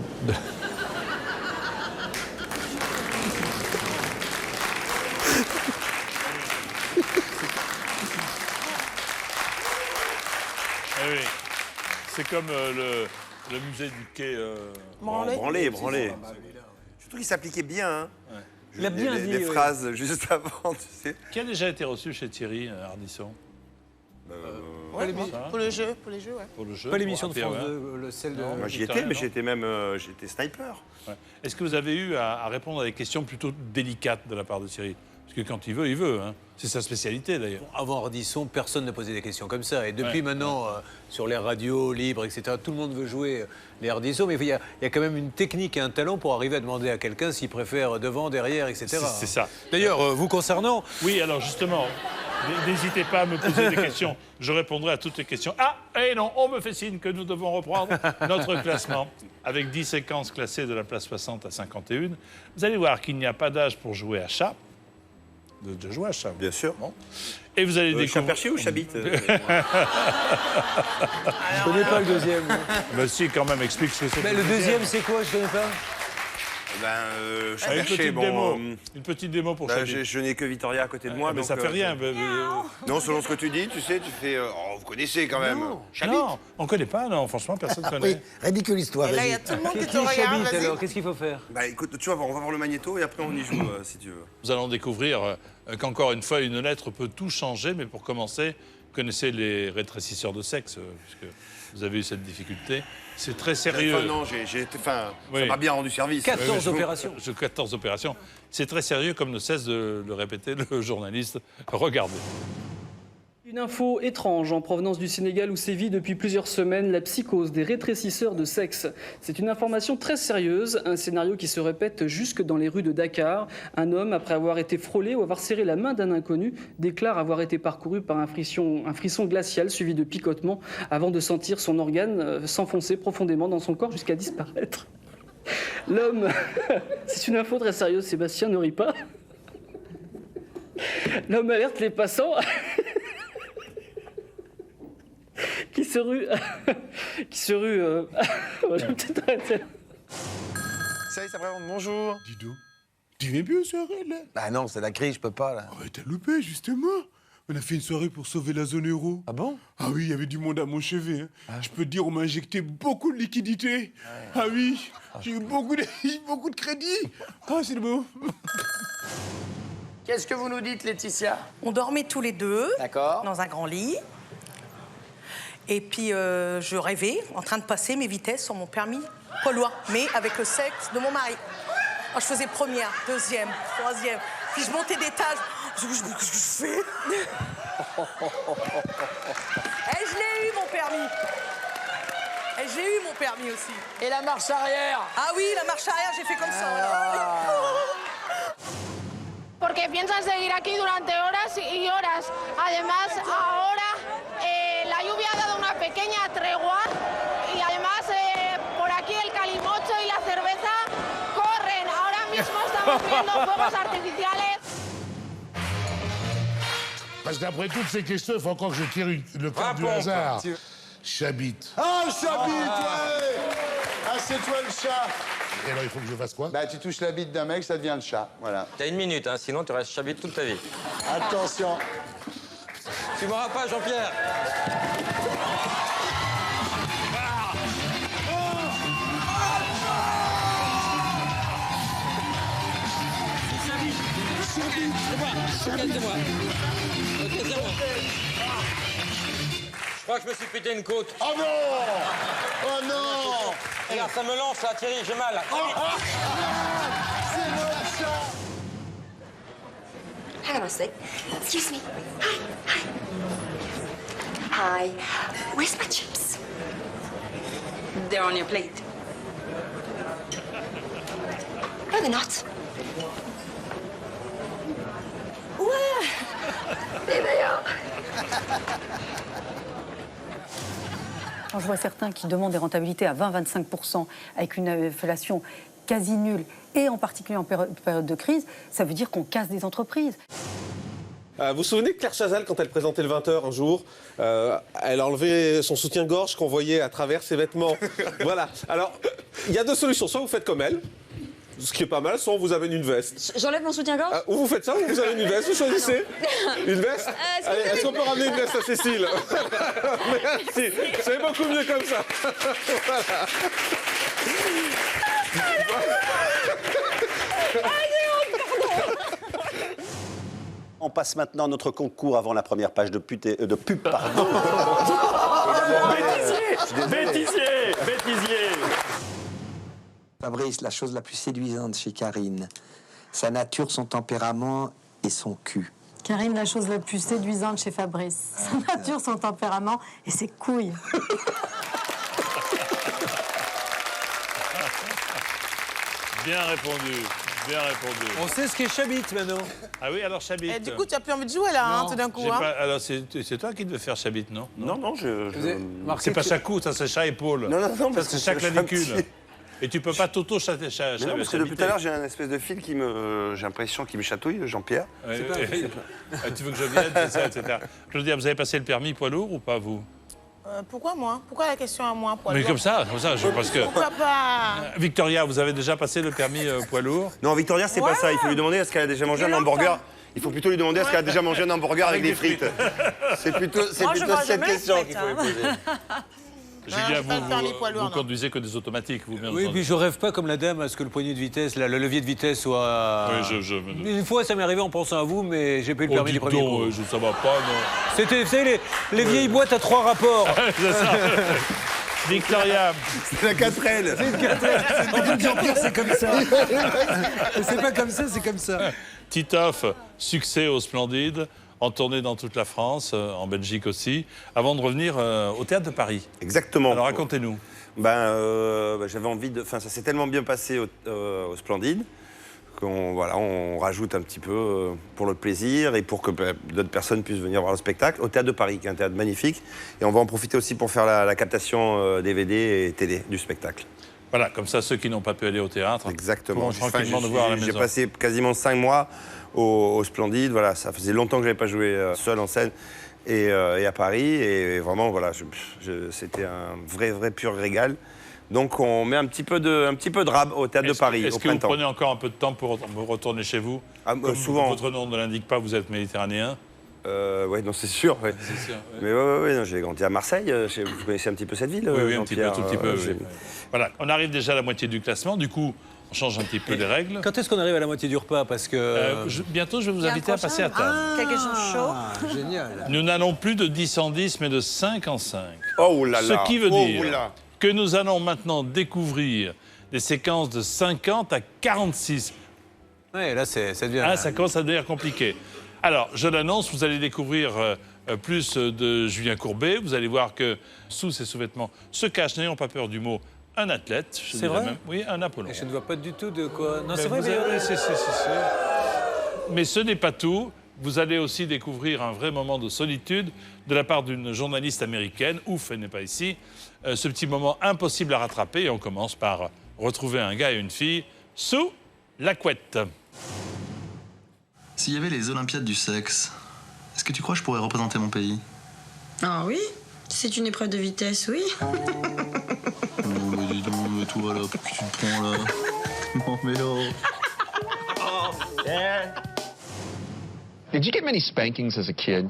Eh oui, c'est comme le musée du quai. Branlé. Je trouve qu'il s'appliquait bien. Hein. Ouais. Il a bien dit. Les phrases juste avant, tu sais. Qui a déjà été reçu chez Thierry Ardisson? Pour le jeu, ouais. Pour le jeu. Pas l'émission de Bon, France après, 2, celle de... Moi j'y étais, mais j'étais sniper. Ouais. Est-ce que vous avez eu à répondre à des questions plutôt délicates de la part de Thierry? Parce que quand il veut. Hein. C'est sa spécialité d'ailleurs. Avant Ardisson, personne ne posait des questions comme ça. Et depuis maintenant, sur les radios libres, etc., tout le monde veut jouer les Ardisson. Mais il y a quand même une technique et un talent pour arriver à demander à quelqu'un s'il préfère devant, derrière, etc. C'est ça. D'ailleurs, vous concernant... Oui, alors justement, n'hésitez pas à me poser des questions. Je répondrai à toutes les questions. Ah, et non, on me fait signe que nous devons reprendre notre classement. Avec 10 séquences classées de la place 60 à 51. Vous allez voir qu'il n'y a pas d'âge pour jouer à chat. De jouer à chat. Bien sûr. Bon. Et vous allez découvrir... Chat-perché ou chabite? Je connais pas le deuxième. Ben si, quand même, explique ce que c'est. Mais le deuxième, c'est quoi? Je connais pas. Une petite démo pour bah, Chabit. je n'ai que Victoria à côté de moi. Mais donc, ça fait rien. Non, selon ce que tu dis, tu sais, tu fais... Oh, vous connaissez quand même. Chabit. Non, on ne connaît pas, non. Franchement, personne ne connaît. Oui, ridicule histoire. Et là, il y a tout le monde qui te Qui est regarde. Chabit, Vas-y. alors? Qu'est-ce qu'il faut faire? Bah écoute, tu vas voir, on va voir le magnéto et après on y joue, si tu veux. Nous allons découvrir qu'encore une fois, une lettre peut tout changer. Mais pour commencer, vous connaissez les rétrécisseurs de sexe, puisque vous avez eu cette difficulté. C'est très sérieux. Enfin, non, ça m'a bien rendu service. 14 opérations. 14 opérations. C'est très sérieux, comme ne cesse de le répéter le journaliste. Regardez. Une info étrange en provenance du Sénégal où sévit depuis plusieurs semaines la psychose des rétrécisseurs de sexe. C'est une information très sérieuse, un scénario qui se répète jusque dans les rues de Dakar. Un homme, après avoir été frôlé ou avoir serré la main d'un inconnu, déclare avoir été parcouru par un frisson glacial suivi de picotements avant de sentir son organe s'enfoncer profondément dans son corps jusqu'à disparaître. L'homme... C'est une info très sérieuse, Sébastien, ne rit pas. L'homme alerte les passants... qui se rue... Je vais peut-être arrêter. Ça y est, ça présente, bonjour. Dis donc, tu viens bien aux soirées, là? Bah non, c'est la crise, je peux pas, là. Ouais, t'as loupé, justement. On a fait une soirée pour sauver la zone euro. Ah bon? Ah oui, il y avait du monde à mon chevet. Hein. Je peux te dire, on m'a injecté beaucoup de liquidités. Ah oui, j'ai eu beaucoup de crédit. Ah, c'est beau. Qu'est-ce que vous nous dites, Laetitia? On dormait tous les deux. D'accord. Dans un grand lit. Et puis, je rêvais, en train de passer mes vitesses sur mon permis polois, mais avec le sexe de mon mari. Alors, je faisais première, deuxième, troisième, puis je montais d'étage. Qu'est-ce que je fais? Et je l'ai eu, mon permis. Et j'ai eu mon permis aussi. Et la marche arrière? Ah oui, la marche arrière, j'ai fait comme ça. Porque piensan seguir aquí durante horas y horas. Además, ahora la lluvia ha dado una pequeña tregua y además por aquí Parce qu'après toutes ces questions, il faut encore que je tire le carte du hasard. Chabit. Ah, Chabit, ouais. Ah, c'est toi le chat. Et alors, il faut que je fasse quoi? Bah, tu touches la bite d'un mec, ça devient le chat. Voilà. T'as 1 minute, hein, sinon tu restes Chabit toute ta vie. Attention. Tu m'auras pas, Jean-Pierre. Je crois que je me suis pété une côte. Oh non! Oh non! Regarde, ça me lance là, Thierry, j'ai mal. C'est moi le chat! Hang on a sec. Excuse me. Hi. Hi. Where's my chips? They're on your plate. No, they're not. Ouais. There they are. Quand je vois certains qui demandent des rentabilités à 20-25% avec une inflation quasi nulle, et en particulier en période de crise, ça veut dire qu'on casse des entreprises. Vous vous souvenez de Claire Chazal, quand elle présentait le 20h un jour, elle a enlevé son soutien-gorge qu'on voyait à travers ses vêtements. Voilà. Alors, il y a deux solutions. Soit vous faites comme elle, ce qui est pas mal, soit on vous amène une veste. J'enlève mon soutien-gorge? Ou vous faites ça, ou vous avez une veste, vous choisissez. Une veste? Allez, est-ce qu'on peut ramener une veste à Cécile? Merci, c'est beaucoup mieux comme ça. On passe maintenant à notre concours avant la première page de pub, pardon. Bêtisier. Fabrice, la chose la plus séduisante chez Karine, sa nature, son tempérament et son cul. Karine, la chose la plus séduisante chez Fabrice, sa nature, son tempérament et ses couilles. Bien répondu. Bien répondu. On sait ce qu'est Chabit maintenant. Ah oui, alors Chabit. Et du coup, tu n'as plus envie de jouer là, hein, tout d'un coup. Hein. Alors, c'est toi qui devais faire Chabit, non? Non, C'est pas Chacou, ça c'est chat-épaule. Non, ça c'est chat-clavicule. Et tu peux pas t'auto-chatter. Non, parce que depuis tout à l'heure, j'ai un espèce de fil qui me... J'ai l'impression qu'il me chatouille, Jean-Pierre. Tu veux que je vienne, c'est ça, etc. Je veux dire, vous avez passé le permis poids lourd ou pas, vous? Pourquoi moi? Pourquoi la question à moi, poids Mais lourd? comme ça, parce que... Pourquoi pas? Victoria, vous avez déjà passé le permis poids lourd? Non, Victoria, c'est pas ça. Il faut lui demander est-ce qu'elle a déjà mangé un hamburger. Il faut plutôt lui demander est-ce qu'elle a déjà mangé un hamburger avec des frites. C'est plutôt cette question qu'il faut lui poser. Julien, vous conduisez que des automatiques, vous, bien entendu. Oui, puis je rêve pas comme la dame à ce que le poignet de vitesse, le levier de vitesse soit... Oui, Une fois, ça m'est arrivé en pensant à vous, mais j'ai pas eu le permis du premier coup. Ça va pas, non. C'était, vous savez, les vieilles boîtes à 3 rapports. C'est ça. Victoria. C'est la 4L. C'est une 4L. En fait, Jean-Pierre, c'est comme ça. C'est pas comme ça, c'est comme ça. Titoff, succès au Splendide, en tournée dans toute la France, en Belgique aussi, avant de revenir au Théâtre de Paris. Exactement. Alors racontez-nous. J'avais envie de... Enfin, ça s'est tellement bien passé au Splendide qu'on rajoute un petit peu pour le plaisir et pour que d'autres personnes puissent venir voir le spectacle au Théâtre de Paris, qui est un théâtre magnifique. Et on va en profiter aussi pour faire la captation DVD et télé du spectacle. Voilà, comme ça, ceux qui n'ont pas pu aller au théâtre pourront tranquillement de voir à la maison. J'ai passé quasiment 5 mois au Splendide. Voilà, ça faisait longtemps que je n'avais pas joué seul en scène et à Paris. Et vraiment, voilà, c'était un vrai pur régal. Donc on met un petit peu de rab au Théâtre de Paris au printemps. Est-ce que vous prenez encore un peu de temps pour retourner chez vous? Souvent. Votre nom ne l'indique pas, vous êtes méditerranéen. Oui, non, c'est sûr. Ouais. C'est sûr, ouais. Mais oui, j'ai grandi à Marseille. Vous connaissez un petit peu cette ville? Oui, un petit peu, tout petit peu. Oui. Voilà, on arrive déjà à la moitié du classement. Du coup, on change un petit peu les règles. Quand est-ce qu'on arrive à la moitié du repas? Parce que... bientôt, je vais vous inviter à passer à table. Quelque chose chaud. Génial. Nous n'allons plus de 10 en 10, mais de 5 en 5. Oh là là. Ce qui veut dire que nous allons maintenant découvrir des séquences de 50 à 46. Oui, là, ça devient... Ah, ça commence à devenir compliqué. Alors, je l'annonce, vous allez découvrir plus de Julien Courbet. Vous allez voir que sous ses sous-vêtements se cache, n'ayons pas peur du mot, un athlète. C'est vrai même. Oui, un Apollon. Et je ne vois pas du tout de quoi... Non, Mais c'est vrai, mais ce n'est pas tout. Vous allez aussi découvrir un vrai moment de solitude de la part d'une journaliste américaine. Ouf, elle n'est pas ici. Ce petit moment impossible à rattraper. Et on commence par retrouver un gars et une fille sous la couette. S'il y avait les Olympiades du sexe, est-ce que tu crois que je pourrais représenter mon pays? Ah oui? C'est une épreuve de vitesse, oui. Oh, mais dis donc, mais toi là, pour qui tu te prends là? Non, mais oh. Did you get many spankings as a kid?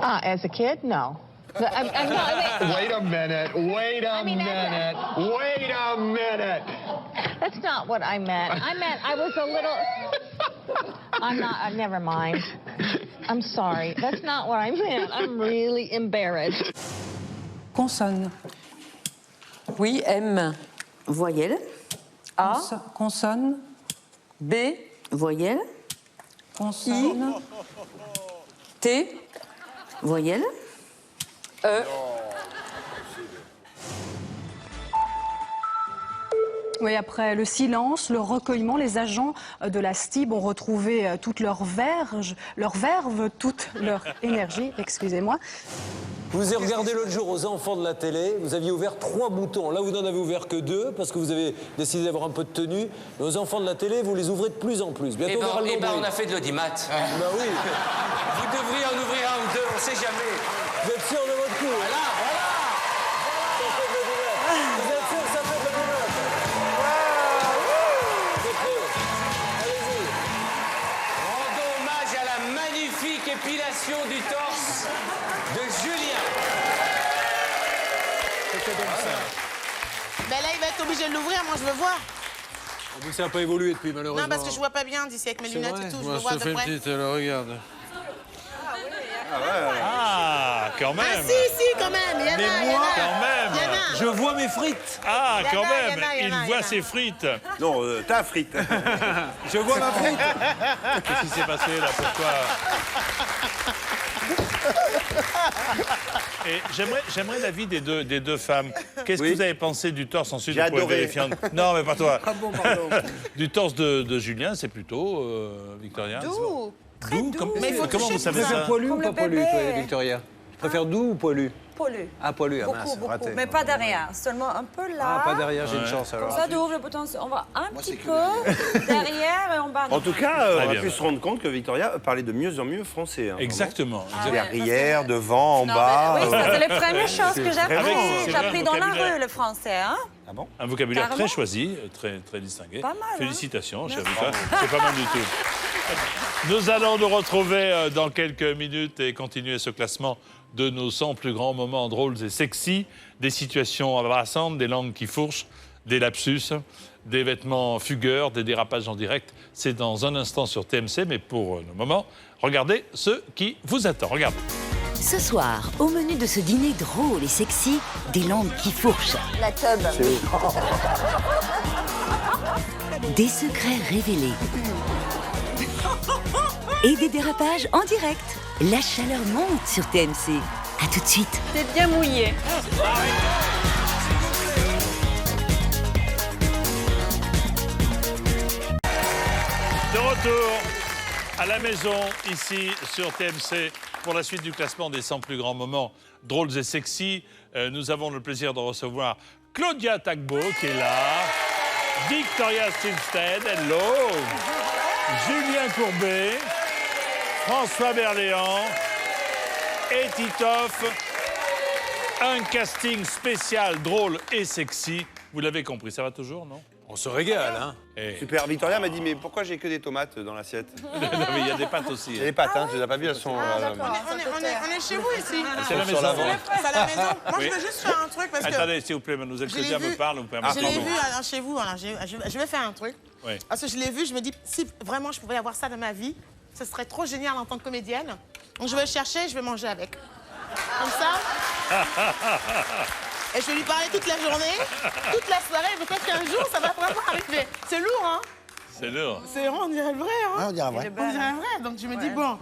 As a kid, no. I'm not, Wait a minute, wait a minute, wait a minute. That's not what I meant. I meant I was a little... I'm not, never mind. I'm sorry. That's not what I meant. I'm really embarrassed. Consonne. Oui, M. Voyelle. A. Consonne. B. Voyelle. Consonne. T. Voyelle. E. Oui, après le silence, le recueillement, les agents de la STIB ont retrouvé toute leur verve, toute leur énergie, excusez-moi. Vous avez regardé l'autre jour aux enfants de la télé, vous aviez ouvert 3 boutons. Là, vous n'en avez ouvert que 2 parce que vous avez décidé d'avoir un peu de tenue. Mais aux enfants de la télé, vous les ouvrez de plus en plus. Bientôt, on a fait de l'audimat. Bah oui. Vous devriez en ouvrir un ou deux, on sait jamais. Vous êtes sûr de votre coup? Voilà. Vous êtes sûr que ça fait de l'audimat? Allez-y. Rendons hommage à la magnifique épilation du torse de Julien. C'était donc ça. Ben là, il va être obligé de l'ouvrir, moi je veux voir. Mais ça n'a pas évolué depuis, malheureusement. Non, parce que je vois pas bien d'ici avec mes lunettes et tout, je veux voir de près. alors regarde. Ah ouais. Ah, quand même. Ah si, quand même, il y en a, Mais il y en moi, a. quand même. Il y en a. Je vois mes frites. Ah, Il y en quand a, même. il y en a, il y en a, Il il y voit en a. ses frites. Non, ta frite. Je vois ma frite. Qu'est-ce qui s'est passé là? Pourquoi? Et j'aimerais l'avis des deux femmes. Qu'est-ce que vous avez pensé du torse ensuite? J'ai adoré. Non, mais pas toi. Ah bon, pardon. Du torse de Julien, c'est plutôt Victoria. Doux. Très doux. Comment vous savez Tu préfères ça? poilu ou Comme pas le poilu, bébé. toi, Victoria? Tu préfères doux ou poilu? Poilu. Ah, poilu, ah mince, Beaucoup, raté. beaucoup. Mais pas derrière, seulement un peu là. Ah, pas derrière, j'ai une chance Comme alors. ça, tu ouvres le bouton, on va un petit peu derrière et on va... En tout cas, on a bien. pu se rendre compte que Victoria parlait de mieux en mieux français. Hein, Exactement. Derrière, devant, en bas. Oui, ça, c'est les premières choses que j'ai Vraiment, appris. c'est J'ai vrai, appris un dans la vocabulaire. rue le français, hein. Ah bon? Un vocabulaire Carrément. très choisi, très distingué. Pas mal, hein. Félicitations, chère Victoire. C'est pas mal du tout. Nous allons nous retrouver dans quelques minutes et continuer ce classement de nos 100 plus grands moments drôles et sexy, des situations embarrassantes, des langues qui fourchent, des lapsus, des vêtements fugueurs, des dérapages en direct. C'est dans un instant sur TMC, mais pour le moment, regardez ce qui vous attend. Regardez. Ce soir, au menu de ce dîner drôle et sexy, des langues qui fourchent. La tub. Des secrets révélés. Et des dérapages en direct. La chaleur monte sur TMC. À tout de suite. T'es bien mouillé. De retour à la maison, ici, sur TMC, pour la suite du classement des 100 plus grands moments drôles et sexy. Nous avons le plaisir de recevoir Claudia Tagbo, qui est là, Victoria Stilstead, hello, Julien Courbet, François Berléand et Titoff. Un casting spécial, drôle et sexy. Vous l'avez compris, ça va toujours, non? On se régale, hein. Super. Victoria m'a dit, mais pourquoi j'ai que des tomates dans l'assiette? Non, mais il y a des pâtes aussi. Il y a des pâtes, hein, je les ai pas vues, elles sont... On est chez vous ici. C'est à la maison. C'est à la maison. Moi, Oui. je veux juste faire un truc parce que... Attendez, s'il vous plaît, mademoiselle Je l'ai Claudia me vu. parle. Vous permettez. Je l'ai vu chez vous. Alors, je vais faire un truc. Oui. Parce que je l'ai vu, je me dis, si vraiment je pouvais avoir ça dans ma vie, ce serait trop génial en tant que comédienne. Donc, je vais le chercher et je vais manger avec. Comme ça. Et je vais lui parler toute la journée, toute la soirée. Peut-être qu'un jour, ça va vraiment arriver. C'est lourd, hein? C'est lourd. C'est on dirait le vrai, hein? Ah, on dirait vrai. On dirait le vrai. Donc, je me dis, bon...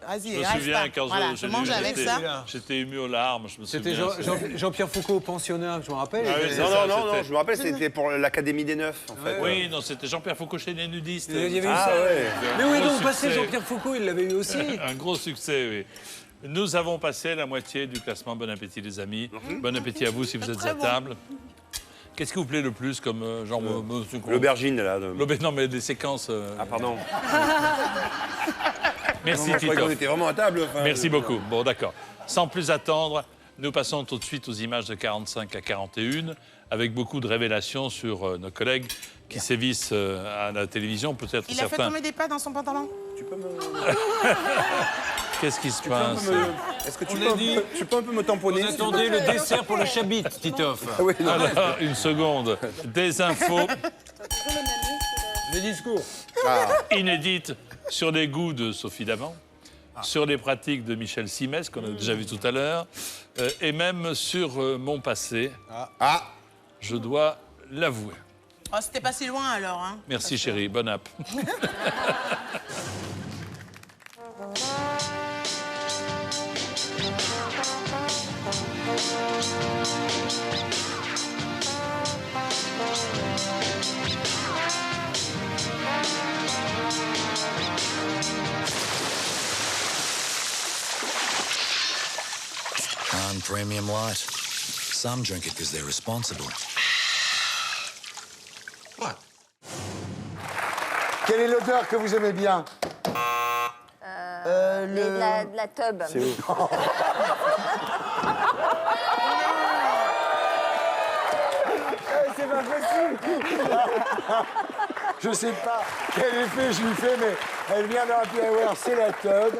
Vas-y, Je me reste souviens pas. quand Voilà, je je mange avec ça. J'étais ému aux larmes. Je me C'était souviens. Jean-Pierre Foucault au pensionnat, je me rappelle. Ah oui, c'est Non, ça, non, c'était- je me rappelle, c'était pour l'Académie des Neufs, en fait. Oui, non, c'était Jean-Pierre Foucault chez les nudistes. Il y avait eu Ah ça. ouais. Mais où est Gros donc passé succès. Jean-Pierre Foucault? Il l'avait eu aussi. Un gros succès, oui. Nous avons passé la moitié du classement. Bon appétit, les amis. Bon appétit à vous si vous êtes à table. Qu'est-ce qui vous plaît le plus comme genre... L'aubergine, là. Non, mais des séquences... Ah, pardon. Merci, non, Titoff. On était vraiment à table. Enfin, Merci beaucoup. Bon, d'accord. Sans plus attendre, nous passons tout de suite aux images de 45 à 41, avec beaucoup de révélations sur nos collègues qui sévissent à la télévision. Peut-être Il a fait tomber des pas dans son pantalon. Tu peux me... Qu'est-ce qui se passe? Est-ce que tu peux un peu me tamponner? Vous attendez le dessert pour le chabit, Titoff. Oui, alors, une seconde. Des infos Les discours. inédites sur les goûts de Sophie Davant, sur les pratiques de Michel Simès, qu'on a déjà vu tout à l'heure, et même sur mon passé. Je dois l'avouer. Oh, c'était pas si loin alors. Hein. Merci chérie, bonne app. On Premium Light. Some drink it because they're responsible. Quelle est l'odeur que vous aimez bien? De la tub. C'est où? C'est pas possible. Je sais pas quel effet je lui fais, mais elle vient d'un happy hour, c'est la tub.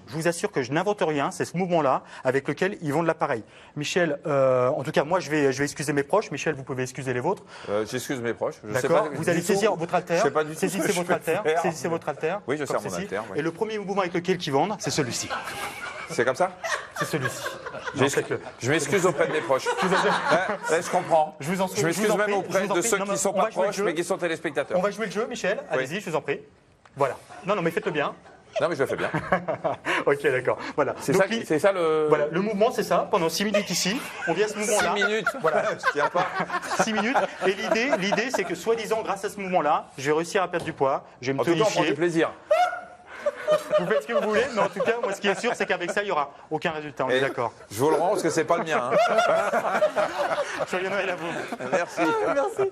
Je vous assure que je n'invente rien, c'est ce mouvement-là avec lequel ils vendent l'appareil. Michel, en tout cas, moi, je vais excuser mes proches. Michel, vous pouvez excuser les vôtres. J'excuse mes proches. D'accord. Vous allez saisir votre haltère. Je sais pas du tout. Saisissez votre haltère. Saisissez votre haltère. Oui, je sers mon haltère. Oui. Et le premier mouvement avec lequel ils vendent, c'est celui-ci. C'est comme ça? C'est celui-ci. Je m'excuse auprès de mes proches. Je comprends. Je vous en Je m'excuse même auprès de ceux qui ne sont pas proches, mais qui sont téléspectateurs. On va jouer le jeu, Michel. Allez-y, je vous en prie. Voilà. Non, mais faites-le bien. Non, mais je le fais bien. Ok, d'accord. Voilà. C'est ça le... Voilà, le mouvement, c'est ça. Pendant 6 minutes ici, on vient à ce mouvement-là. 6 minutes. Voilà. Je tiens pas. 6 minutes. Et l'idée, c'est que, soi-disant, grâce à ce mouvement-là, je vais réussir à perdre du poids. Je vais me tonifier. En tout cas, on prend du plaisir. Vous faites ce que vous voulez, mais en tout cas, moi, ce qui est sûr, c'est qu'avec ça, il n'y aura aucun résultat. On est d'accord. Je vous le rends parce que c'est pas le mien. Hein. Joyeux Noël à vous. Merci. Merci.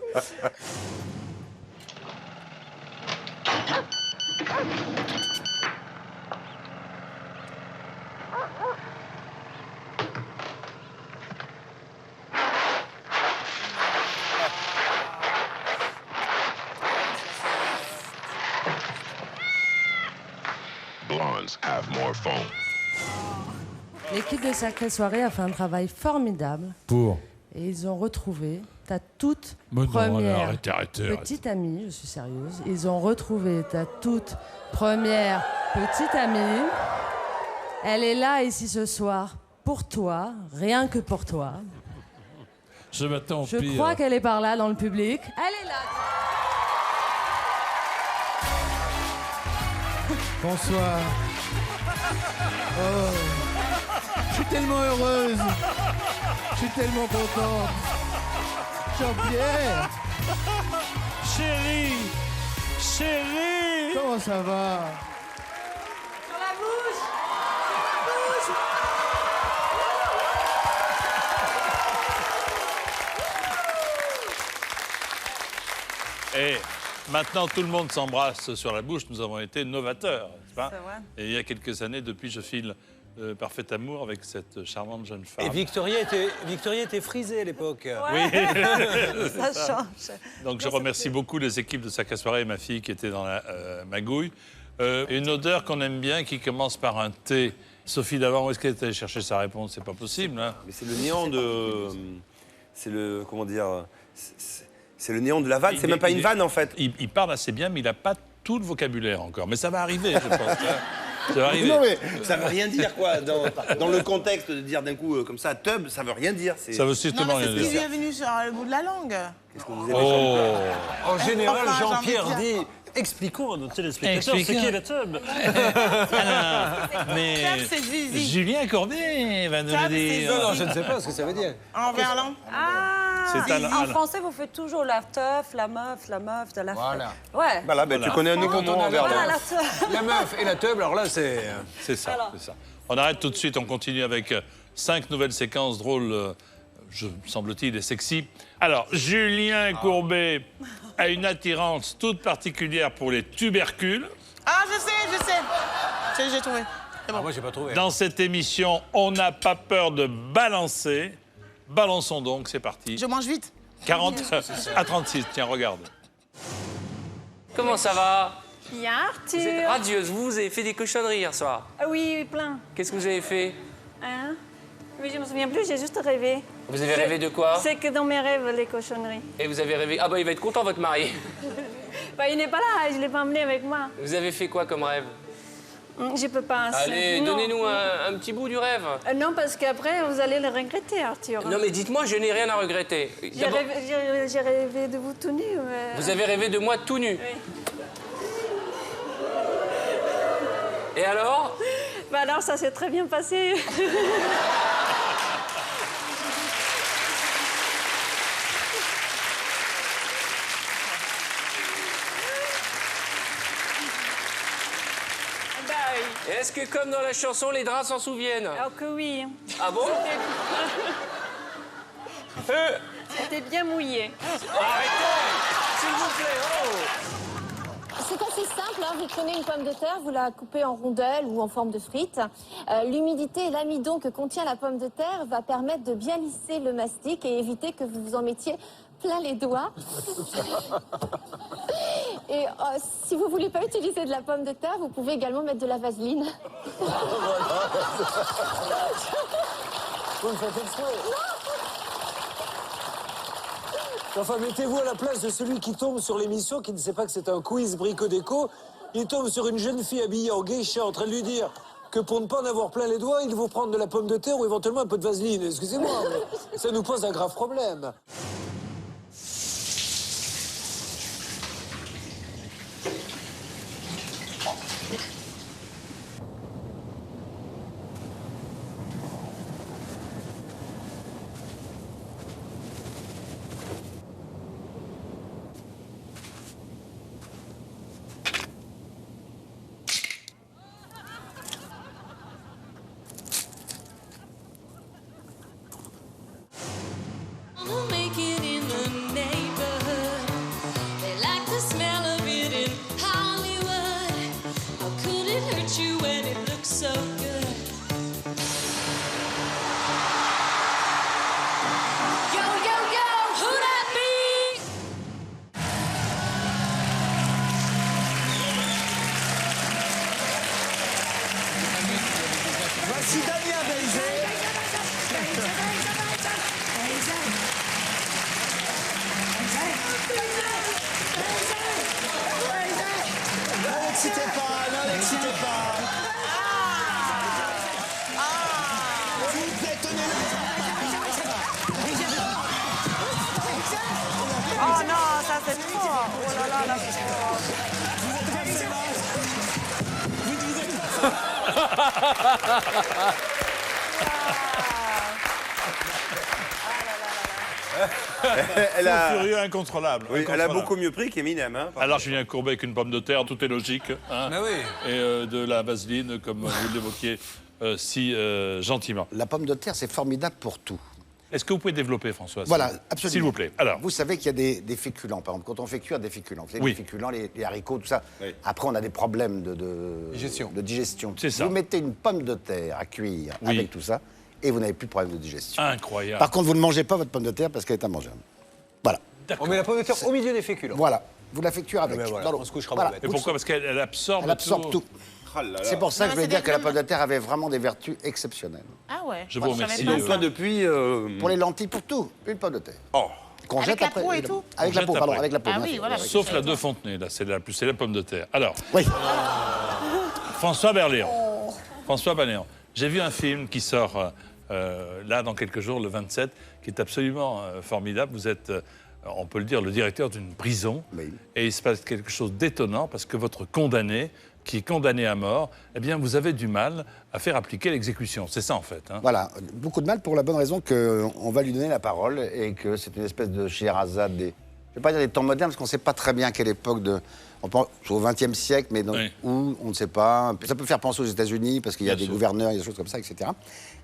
Blondes have more fun. L'équipe de Sacrée Soirée a fait un travail formidable. Pour Et ils ont retrouvé ta toute Mais non, première arrêtez. petite amie, je suis sérieuse. Ils ont retrouvé ta toute première petite amie. Elle est là ici ce soir pour toi, rien que pour toi. Je m'attends au Je pire. crois qu'elle est par là dans le public. Elle est là. Bonsoir. Oh, je suis tellement heureuse. Je suis tellement contente. Jean-Pierre. Chérie. Chérie. Comment ça va? Sur la bouche. Et maintenant, tout le monde s'embrasse sur la bouche. Nous avons été novateurs, n'est-ce pas? C'est vrai. Et il y a quelques années, depuis, je file Parfait Amour avec cette charmante jeune femme. Et Victoria était frisée à l'époque. Oui. Ça change. Donc je remercie beaucoup les équipes de Sacrée Soirée et ma fille qui était dans la magouille. Une odeur qu'on aime bien qui commence par un T. Sophie Davant, où est-ce qu'elle est allée chercher sa réponse? C'est pas possible, hein? Mais c'est le néant de... C'est le... Comment dire... C'est le néant de la vanne, c'est même pas une vanne en fait. Il parle assez bien, mais il n'a pas tout le vocabulaire encore. Mais ça va arriver, je pense. Ça va arriver. Non mais ça veut rien dire quoi. Dans le contexte de dire d'un coup comme ça, tub, ça veut rien dire. Ça veut strictement rien C'est ce qui lui dire. est venu sur le bout de la langue. Qu'est-ce que vous avez En général, Enfin, Jean-Pierre j'ai envie de dit expliquons à nos téléspectateurs ce qu'est la tub. Mais Tub, c'est zizi. Julien Courbet va nous le Tub, c'est dire. Non, je ne sais pas ce que ça veut dire. En verlan. C'est En français, vous faites toujours la teuf, la meuf, de la Voilà. Ouais. Voilà, ben, tu connais un nouveau mot en verlan. Voilà, la teuf. La meuf et la tub, alors là, c'est... C'est ça, Alors. c'est ça. On arrête tout de suite, on continue avec 5 nouvelles séquences drôles, semble-t-il, est sexy. Alors, Julien Courbet a une attirance toute particulière pour les tubercules. Ah, je sais. J'ai trouvé. C'est bon. Moi, j'ai pas trouvé. Dans cette émission, on n'a pas peur de balancer. Balançons donc, c'est parti. Je mange vite. 40 à 36, tiens, regarde. Comment ça va? Bien, Vous êtes Arthur. radieuse, vous avez fait des cochonneries hier soir. Ah oui, plein. Qu'est-ce que vous avez fait? Hein? Oui, je me souviens plus, j'ai juste rêvé. Vous avez rêvé de quoi? C'est que dans mes rêves, les cochonneries. Et vous avez rêvé... Ah bah il va être content votre mari. Bah, il n'est pas là, je ne l'ai pas emmené avec moi. Vous avez fait quoi comme rêve? Je peux pas. Allez, Non. donnez-nous un petit bout du rêve. Non, parce qu'après, vous allez le regretter, Arthur. Non mais dites-moi, je n'ai rien à regretter. J'ai D'abord, rêvé de vous tout nu. vous avez rêvé de moi tout nu. Oui. Et alors? Bah alors, ça s'est très bien passé. Bah oui. Et est-ce que comme dans la chanson, les draps s'en souviennent? Alors que oui. Ah bon? C'était bien mouillé. Arrêtez! S'il vous plaît, oh! C'est assez simple, hein. Vous prenez une pomme de terre, vous la coupez en rondelles ou en forme de frites. L'humidité et l'amidon que contient la pomme de terre va permettre de bien lisser le mastic et éviter que vous vous en mettiez plein les doigts. Et si vous voulez pas utiliser de la pomme de terre, vous pouvez également mettre de la vaseline. Vous me faites exprès. Enfin, mettez-vous à la place de celui qui tombe sur l'émission, qui ne sait pas que c'est un quiz brico-déco. Il tombe sur une jeune fille habillée en geisha en train de lui dire que pour ne pas en avoir plein les doigts, il faut prendre de la pomme de terre ou éventuellement un peu de vaseline. Excusez-moi, mais ça nous pose un grave problème. Make it in the neighborhood. They like the smell of it in Hollywood. How could it hurt you when it looks so good? Yo, yo, yo, who that be? Voici Damien Baiser. Ne l'excitez pas, ne l'excitez pas. S'il vous plaît, tenez-le. Oh non, ça c'est trop. Oh là là, là. Elle a... Furieux, incontrôlable. Oui, elle a incontrôlable. beaucoup mieux pris qu'Eminem. Hein, Alors, Julien Courbet avec une pomme de terre, tout est logique. Hein. Ah oui. Et de la vaseline, comme vous l'évoquiez si gentiment. La pomme de terre, c'est formidable pour tout. Est-ce que vous pouvez développer, François? Voilà, absolument. S'il vous plaît. Alors, vous savez qu'il y a des féculents, par exemple, quand on fait cuire des féculents, vous savez, Oui. les féculents, les haricots, tout ça. Oui. Après, on a des problèmes de digestion. C'est ça. Vous mettez une pomme de terre à cuire Oui. avec tout ça, et vous n'avez plus de problème de digestion. incroyable. Par contre, vous ne mangez pas votre pomme de terre parce qu'elle est immangeable. Voilà. On met la pomme de terre au milieu des féculents. Voilà. Vous la faites cuire avec. Ben voilà, dans l'eau. on se couchera Voilà. pas bête. Et pourquoi? Parce qu'elle absorbe, Elle absorbe tout. C'est pour ça que je voulais dire que la pomme de terre avait vraiment des vertus exceptionnelles. Ah ouais. Je vous remercie. Donc toi, depuis... Pour les lentilles, pour tout, une pomme de terre. Oh. Qu'on Avec jette la après. peau et tout Avec la On peau, jette pardon, après. avec la peau. Ah bien oui, sûr. voilà. Ouais, Sauf la de Fontenay, là, c'est la plus célèbre pomme de terre. Alors, Oui. François Berléand. François Berléand. J'ai vu un film qui sort là dans quelques jours, le 27, qui est absolument formidable. Vous êtes, on peut le dire, le directeur d'une prison. Oui. Et il se passe quelque chose d'étonnant parce que votre condamné, qui est condamné à mort, eh bien, vous avez du mal à faire appliquer l'exécution. C'est ça, en fait. Hein. Voilà, beaucoup de mal pour la bonne raison qu'on va lui donner la parole et que c'est une espèce de Scheherazade je ne vais pas dire des temps modernes, parce qu'on ne sait pas très bien à quelle époque On pense au XXe siècle, mais où, on ne sait pas. Ça peut faire penser aux États-Unis, parce qu'il y a des gouverneurs, il y a des choses comme ça, etc.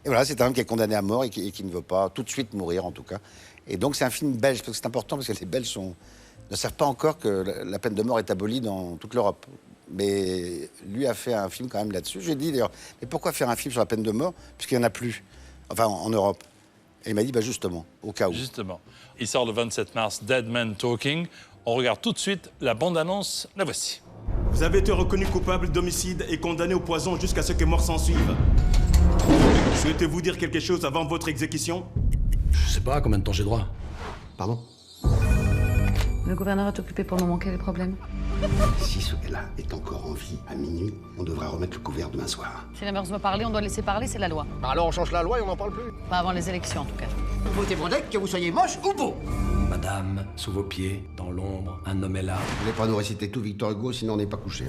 Et voilà, c'est un homme qui est condamné à mort et qui ne veut pas tout de suite mourir, en tout cas. Et donc, c'est un film belge, parce que c'est important, parce que les Belges ne savent pas encore que la peine de mort est abolie dans toute l'Europe. Mais lui a fait un film quand même là-dessus. J'ai dit d'ailleurs, mais pourquoi faire un film sur la peine de mort, puisqu'il n'y en a plus, enfin en Europe. Et il m'a dit, justement, au cas où. Justement. Il sort le 27 mars, Dead Man Talking. On regarde tout de suite la bande-annonce, la voici. Vous avez été reconnu coupable d'homicide et condamné au poison jusqu'à ce que mort s'en suive. Souhaitez-vous dire quelque chose avant votre exécution? Je sais pas combien de temps j'ai droit. Pardon? Le gouverneur est occupé pour le moment, quel est le problème? Si ce gars-là est encore en vie à minuit, on devrait remettre le couvert demain soir. Si la mœurs doit parler, on doit laisser parler, c'est la loi. Alors on change la loi et on n'en parle plus. Pas avant les élections, en tout cas. Vous votez mon deck, que vous soyez moche ou beau. Madame, sous vos pieds, dans l'ombre, un homme est là. Vous voulez pas nous réciter tout Victor Hugo, sinon on n'est pas couché.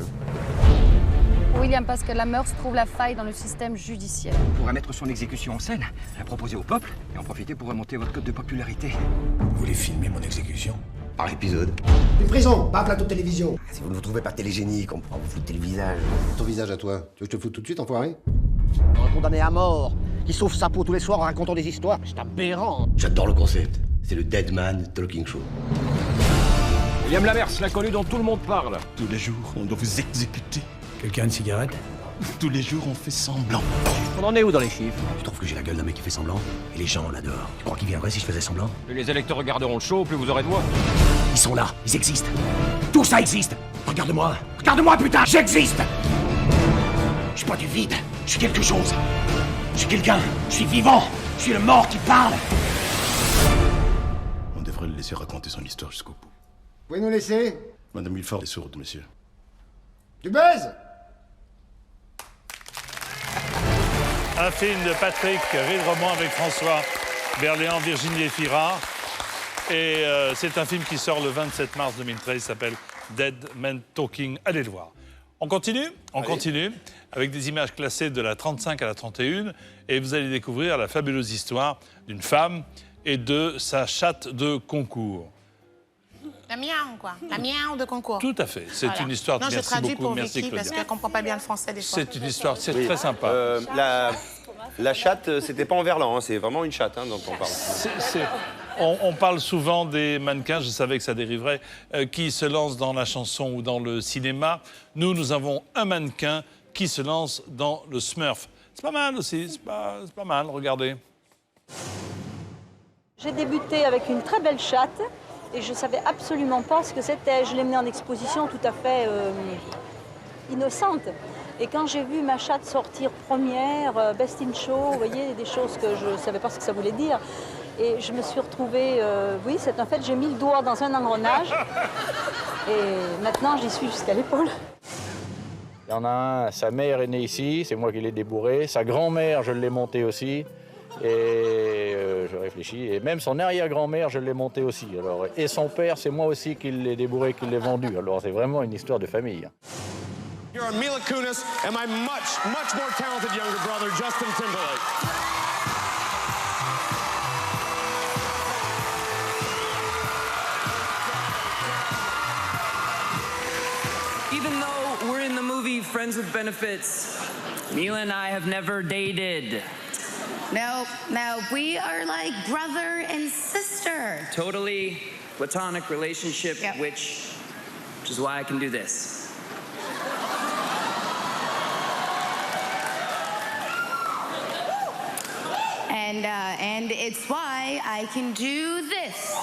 William Pascal Lamers trouve la faille dans le système judiciaire. On pourrait mettre son exécution en scène, la proposer au peuple et en profiter pour remonter votre cote de popularité. Vous voulez filmer mon exécution? Par épisode. Une prison, pas un plateau de télévision. Si vous ne vous trouvez pas télégénique, on pourra vous flouter le visage. Ton visage à toi, tu veux que je te foute tout de suite, enfoiré? Un condamné à mort, qui sauve sa peau tous les soirs en racontant des histoires. C'est aberrant. J'adore le concept. C'est le Dead Man Talking Show. William Lamers, l'inconnu dont tout le monde parle. Tous les jours, on doit vous exécuter. Quelqu'un a une cigarette? Tous les jours, on fait semblant. On en est où dans les chiffres? Tu trouves que j'ai la gueule d'un mec qui fait semblant? Et les gens l'adorent. Tu crois qu'ils viendraient si je faisais semblant? Plus les électeurs regarderont le show, plus vous aurez de voix. Ils sont là, ils existent. Tout ça existe. Regarde-moi, putain, j'existe. Je suis pas du vide, je suis quelque chose. Je suis quelqu'un, je suis vivant, je suis le mort qui parle. On devrait le laisser raconter son histoire jusqu'au bout. Vous pouvez nous laisser? Madame Milford est sourde, monsieur. Tu baises? Un film de Patrick Ridremont avec François Berléand, Virginie Efira. Et c'est un film qui sort le 27 mars 2013, il s'appelle Dead Man Talking. Allez le voir. On continue? On continue avec des images classées de la 35 à la 31 et vous allez découvrir la fabuleuse histoire d'une femme et de sa chatte de concours. La miaou, quoi. La miaou de concours. Tout à fait. C'est une histoire... Non, je merci traduis beaucoup. pour Merci, Vicky Claudia. parce qu'elle ne comprend pas bien le français des fois. C'est une histoire, c'est très sympa. La chatte, c'était pas en verlan, hein, c'est vraiment une chatte dont on parle. On parle souvent des mannequins, je savais que ça dériverait, qui se lancent dans la chanson ou dans le cinéma. Nous avons un mannequin qui se lance dans le Smurf. C'est pas mal aussi, c'est pas mal, regardez. J'ai débuté avec une très belle chatte et je ne savais absolument pas ce que c'était. Je l'ai menée en exposition tout à fait innocente. Et quand j'ai vu ma chatte sortir première, Best in Show, vous voyez, des choses que je ne savais pas ce que ça voulait dire. Et je me suis retrouvée, oui, c'est un fait, j'ai mis le doigt dans un engrenage. Et maintenant, j'y suis jusqu'à l'épaule. Il y en a un, sa mère est née ici, c'est moi qui l'ai débourré. Sa grand-mère, je l'ai montée aussi. Et je réfléchis. Et même son arrière-grand-mère, je l'ai montée aussi. Alors, et son père, c'est moi aussi qui l'ai débourré, qui l'ai vendu. Alors c'est vraiment une histoire de famille. You're Mila Kunis and my much more talented younger brother, Justin Timberlake. Even though we're in the movie Friends with Benefits, Mila and I have never dated. No, we are like brother and sister. Totally platonic relationship, which is why I can do this. And it's why I can do this.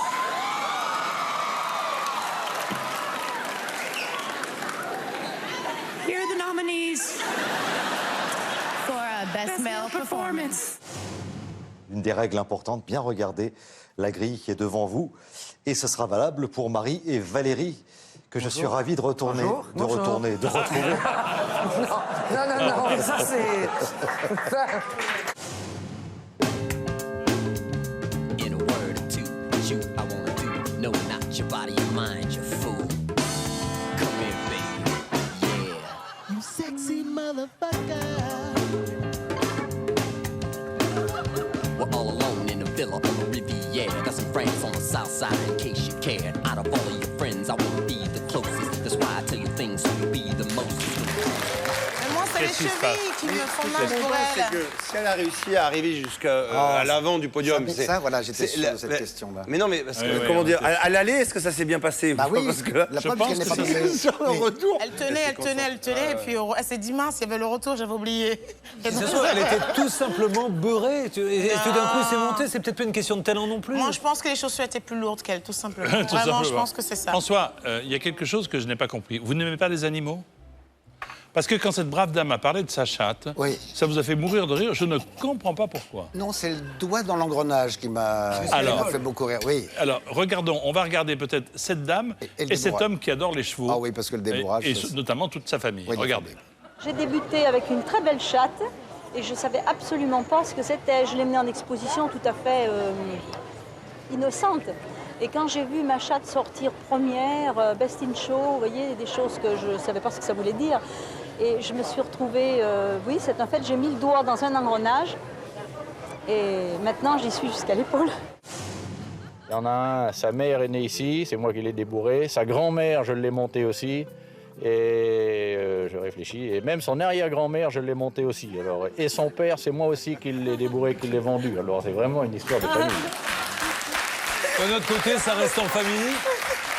Here are the nominees for Best Male Performance. Une des règles importantes, bien regarder la grille qui est devant vous. Et ce sera valable pour Marie et Valérie, que je suis ravi de retourner. De retrouver. Non, ça c'est... In a word or two, you I wanna do. No, not your body, your mind, you fool. Come here, baby. Yeah. You sexy motherfucker. We're all alone in a villa on the Riviera. Got some friends on the south side in case you cared. Out of all of your friends, I wanna be the closest. That's why I tell you Qu'est-ce qui se passe? qui me font mal Le pour point, elle. c'est que si elle a réussi à arriver jusqu'à l'avant du podium... Ça, voilà, j'étais sûr de cette question-là. Mais non, mais parce que, comment dire, à l'aller, est-ce que ça s'est bien passé? Bah oui, parce que là, la je preuve pense qu'elle n'est que pas passée. sur le retour... Elle tenait, et puis c'est dimanche, il y avait le retour, j'avais oublié. Et Ce donc- soir, elle était tout simplement beurrée. Et tout d'un coup, c'est monté. C'est peut-être pas une question de talent non plus. Moi, je pense que les chaussures étaient plus lourdes qu'elle, tout simplement. Tout Vraiment, je simplement. pense que c'est ça. François, il y a quelque chose que je n'ai pas compris. Vous n'aimez pas les animaux? Parce que quand cette brave dame a parlé de sa chatte, ça vous a fait mourir de rire. Je ne comprends pas pourquoi. Non, c'est le doigt dans l'engrenage qui m'a fait beaucoup rire. Oui. Alors, regardons. On va regarder peut-être cette dame et cet homme qui adore les chevaux. Ah oui, parce que le débourrage... Et notamment toute sa famille. Regardez. J'ai débuté avec une très belle chatte et je ne savais absolument pas ce que c'était. Je l'ai menée en exposition tout à fait innocente. Et quand j'ai vu ma chatte sortir première, Best in Show, vous voyez, des choses que je ne savais pas ce que ça voulait dire. Et je me suis retrouvée, oui, c'est un fait, j'ai mis le doigt dans un engrenage et maintenant j'y suis jusqu'à l'épaule. Il y en a un, sa mère est née ici, c'est moi qui l'ai débourré. Sa grand-mère, je l'ai montée aussi. Et je réfléchis. Et même son arrière-grand-mère, je l'ai montée aussi. Alors, et son père, c'est moi aussi qui l'ai débourré, qui l'ai vendu. Alors c'est vraiment une histoire de famille. De notre côté, ça reste en famille.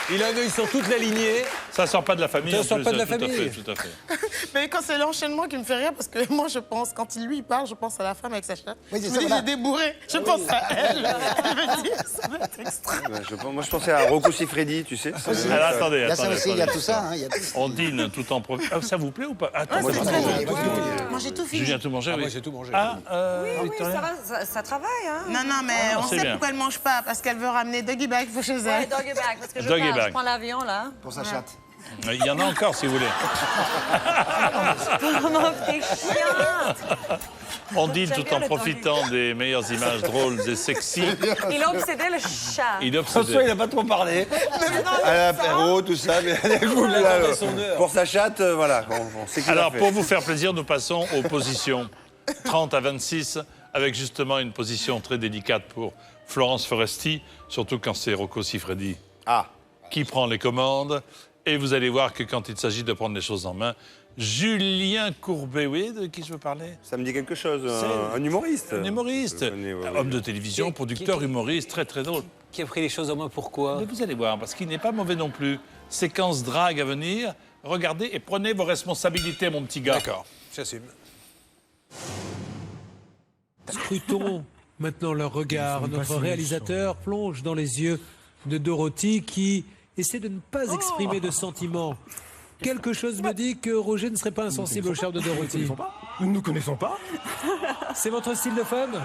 Il a un œil sur toute la lignée. Ça sort pas de la famille. Ça sort pas de la Tout à famille. fait, tout à fait. Mais quand c'est l'enchaînement qui me fait rire, parce que moi, je pense, quand lui parle, je pense à la femme avec sa chatte. Oui, je c'est me dis, ça, j'ai débourré. Je pense à elle. Je me dis, ça va être extrême. Moi, je pensais à Rocco Siffredi, tu sais. Alors, attendez, Il y a ça attendez, aussi, il y a attendez. tout ça. Hein, il y a tout ça. On dîne tout en profitant. Ça vous plaît ou pas? Attends, Ouais, moi, c'est j'ai très tout bon. mangé. Moi, j'ai tout fini. Julien a tout mangé, oui. Moi, j'ai tout mangé. Oui, Victoria ça va, ça travaille, hein. Non, mais non, on c'est sait bien. pourquoi elle mange pas, parce qu'elle veut ramener Doggy Bag chez elle. Ouais, doggy bag, parce que je Doggy pars, bag. je prends l'avion, là. Pour sa chatte. Il y en a encore, si vous voulez. Non, t'es chiante. On dîne J'aime tout bien en le profitant des meilleures images drôles et sexy. Il a obsédé le chat. Il est François, il obsédé. n'a pas trop parlé. Non, À l'apéro, tout ça. Mais écoute, là, pour sa chatte, voilà. On sait qu'il a Alors, fait. pour vous faire plaisir, nous passons aux positions 30 à 26, avec justement une position très délicate pour Florence Foresti, surtout quand c'est Rocco Siffredi qui prend les commandes. Et vous allez voir que quand il s'agit de prendre les choses en main, Julien Courbet, oui, de qui je veux parler? Ça me dit quelque chose, un humoriste. Un humoriste, homme de télévision, producteur, humoriste, très très drôle. Qui a pris les choses en main, pourquoi? Mais vous allez voir, parce qu'il n'est pas mauvais non plus. Séquence drague à venir, regardez et prenez vos responsabilités, mon petit gars. D'accord, j'assume. Scrutons maintenant leur regard. Notre réalisateur plonge dans les yeux de Dorothy qui essaie de ne pas exprimer de sentiments. Quelque chose me dit que Roger ne serait pas insensible au charme de Dorothy. Nous ne nous connaissons pas. C'est votre style de femme?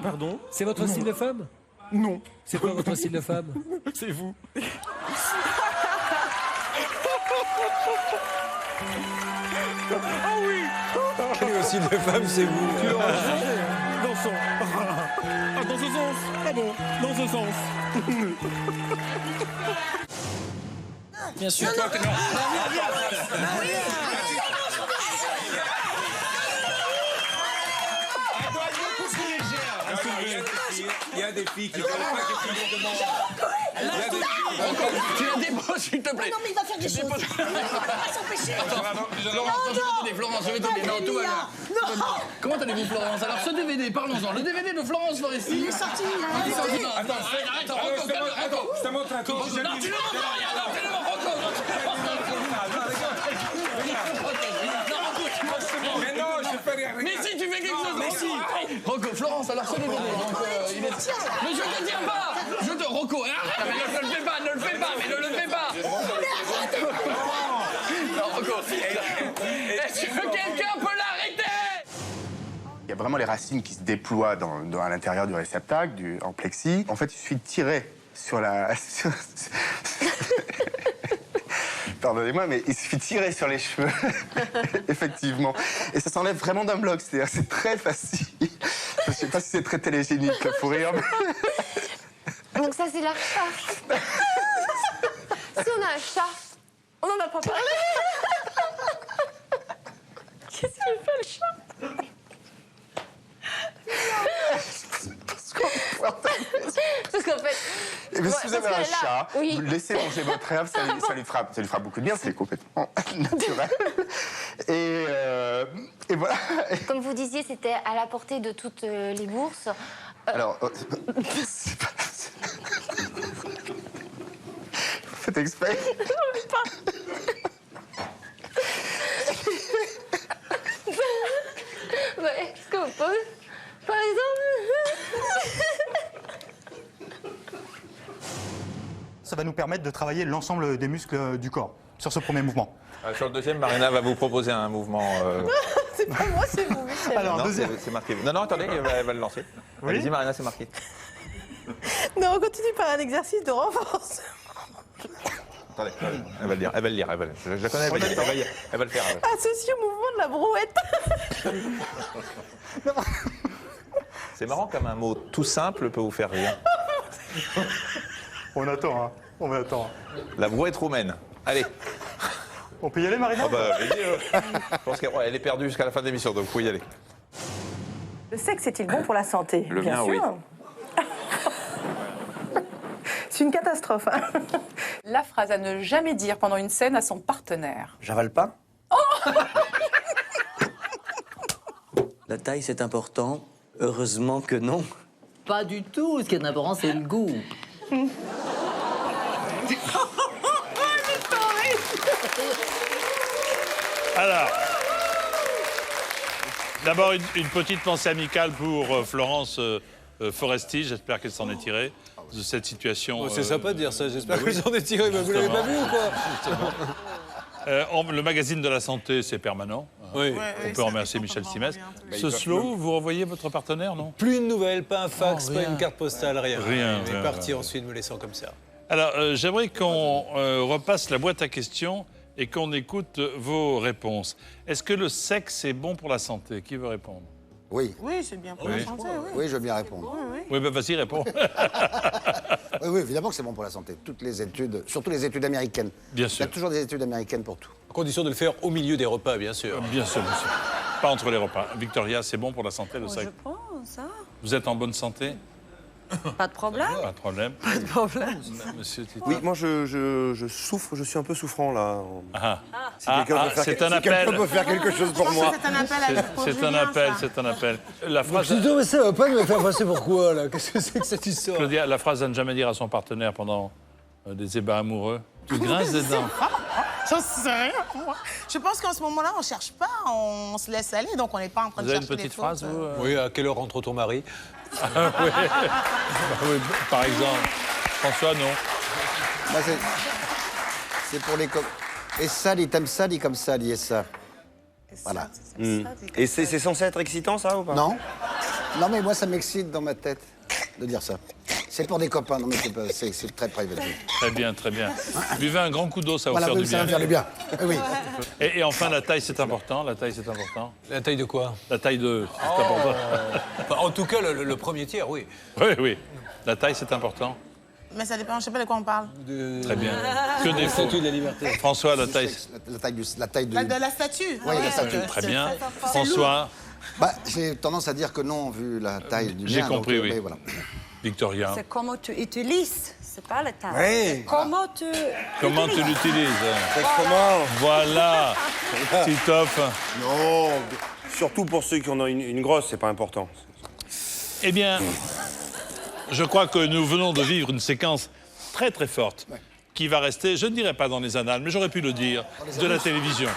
Pardon? C'est votre style de femme? Non. C'est quoi votre style de femme? C'est vous. Ah oui. Quel style de femme, c'est vous? Dansons. Ah, dans ce sens. Ah bon, dans ce sens. Bien sûr. Il y a des filles qui ne veulent pas que tu les demandes. Tu la déposes, s'il te plaît. Non, mais il va faire des choses. Il va pas s'empêcher. Florence, je vais t'aider. Florence, je vais t'aider. Non, tout va bien. Comment allez-vous, Florence? Alors, ce DVD, parlons-en. Le DVD de Florence Foresti. Il est sorti. Il est sorti. Attends, je te montre un truc. Non, tu le montres rien. Non, tu le montres. Mais non, je fais rien. Mais si, tu fais quelque chose. Mais si. Rocco, Florence, alors ce DVD. Donc, il est... Mais je te tiens pas. Rocco, arrête. Ne le fais pas, ne le fais pas, mais ne le fais pas. Non, Rocco. Est-ce que quelqu'un peut l'arrêter? Il y a vraiment les racines qui se déploient à l'intérieur du réceptacle, en plexi. En fait, il suffit de tirer sur la... Pardonnez-moi, mais il suffit de tirer sur les cheveux, effectivement. Et ça s'enlève vraiment d'un bloc, c'est-à-dire c'est très facile. Je sais pas si c'est très télégénique, là, pour rire. Donc ça, c'est la chasse. Si on a un chat, on n'en a pas parlé. Qu'est-ce qu'il fait, le chat? Parce qu'en fait... Et bien, si vous avez un chat, oui. vous le laissez manger votre herbe, ça lui fera beaucoup de bien, c'est complètement naturel. Et Et voilà. Comme vous disiez, c'était à la portée de toutes les bourses. Alors, c'est pas... Vous faites exprès? Est-ce qu'on peut, par exemple... Ça va nous permettre de travailler l'ensemble des muscles du corps sur ce premier mouvement. Sur le deuxième, Marina va vous proposer un mouvement. C'est pas moi, c'est vous, Michel. Alors, non, deuxième. c'est marqué. Non, attendez, elle va le lancer. Oui. Allez-y, Marina, c'est marqué. Non, on continue par un exercice de renforcement. Attendez, elle va le dire, je la connais, elle va le faire. Associé au mouvement de la brouette. C'est marrant comme un mot tout simple peut vous faire rire. On attend, hein. On attend. La brouette roumaine. Allez. On peut y aller, Marina? Je pense qu'elle est perdue jusqu'à la fin de l'émission, donc vous pouvez y aller. Le sexe est-il bon pour la santé? Le Bien mien, sûr. C'est une catastrophe. Hein. La phrase à ne jamais dire pendant une scène à son partenaire. J'avale pas. La taille, c'est important. Heureusement que non. Pas du tout. Ce qui est important, c'est le goût. Alors, d'abord une petite pensée amicale pour Florence Foresti. J'espère qu'elle s'en est tirée de cette situation. Oh, c'est sympa de dire ça. J'espère oui. qu'elle s'en est tirée. Vous l'avez pas vu ou quoi? Le magazine de la santé, c'est permanent. Oui. On peut remercier Michel Simès. Ce slow, vous revoyez votre partenaire, non? Plus une nouvelle, pas un fax, pas une carte postale, rien. Rien. Il est parti ensuite, me laissant comme ça. Alors, j'aimerais qu'on repasse la boîte à questions et qu'on écoute vos réponses. Est-ce que le sexe est bon pour la santé? Qui veut répondre? Oui. Oui, c'est bien pour la santé, oui. Oui, je veux bien répondre. Oui, ben vas-y, réponds. Oui, évidemment que c'est bon pour la santé. Toutes les études, surtout les études américaines. Bien sûr. Il y a toujours des études américaines pour tout. À condition de le faire au milieu des repas, bien sûr. Bien sûr, bien sûr. Pas entre les repas. Victoria, c'est bon pour la santé, le sexe? Je pense, hein. Vous êtes en bonne santé? Pas de problème. Pas de problème. Pas de problème. Monsieur Tito. Oui, moi je souffre, je suis un peu souffrant là. Si Ah, quelqu'un peut faire c'est un si appel. quelqu'un peut faire quelque chose pour moi. C'est un appel à C'est un appel, c'est un appel. La phrase... Mais ça va pas me faire passer pour quoi, là? Qu'est-ce que c'est que cette histoire? Claudia, la phrase à ne jamais dire à son partenaire pendant des ébats amoureux. Tu grinces des dents. J'en sais rien, moi. Je pense qu'en ce moment-là, on cherche pas, on se laisse aller, donc on n'est pas en train de Vous avez chercher une petite des phrase, fautes. vous Oui, à quelle heure rentre ton mari? Oui. Oui, par exemple. François, non. Bah, c'est pour les... Et ça, il t'aime ça, dit comme ça, dit et ça. Voilà. Et c'est censé être excitant, ça, ou pas? Non. Non, mais moi, ça m'excite dans ma tête de dire ça. C'est pour des copains, non, mais c'est très privé. Très bien, très bien. Buvez un grand coup d'eau, ça va Voilà, vous faire ça du va bien. faire du bien. Oui. Et enfin, la taille, c'est important. La taille, c'est important. La taille de quoi? La taille de... C'est important. Enfin, en tout cas, le premier tiers, oui. Oui, oui. La taille, c'est important. Mais ça dépend, je sais pas de quoi on parle. Très bien. Que des statue de la liberté. François, la taille. La taille de... De la statue. Oui, la statue. Très bien. François. Bah, j'ai tendance à dire que non, vu la taille du J'ai mien, compris, donc, oui. mais voilà. Victoria. C'est comment tu utilises, c'est pas la taille. Oui. Comment tu... Comment tu l'utilises? Comment? Voilà. Titoff. Non, surtout pour ceux qui en ont une grosse, c'est pas important. Eh bien, je crois que nous venons de vivre une séquence très très forte qui va rester, je ne dirais pas dans les annales, mais j'aurais pu le dire, de la télévision.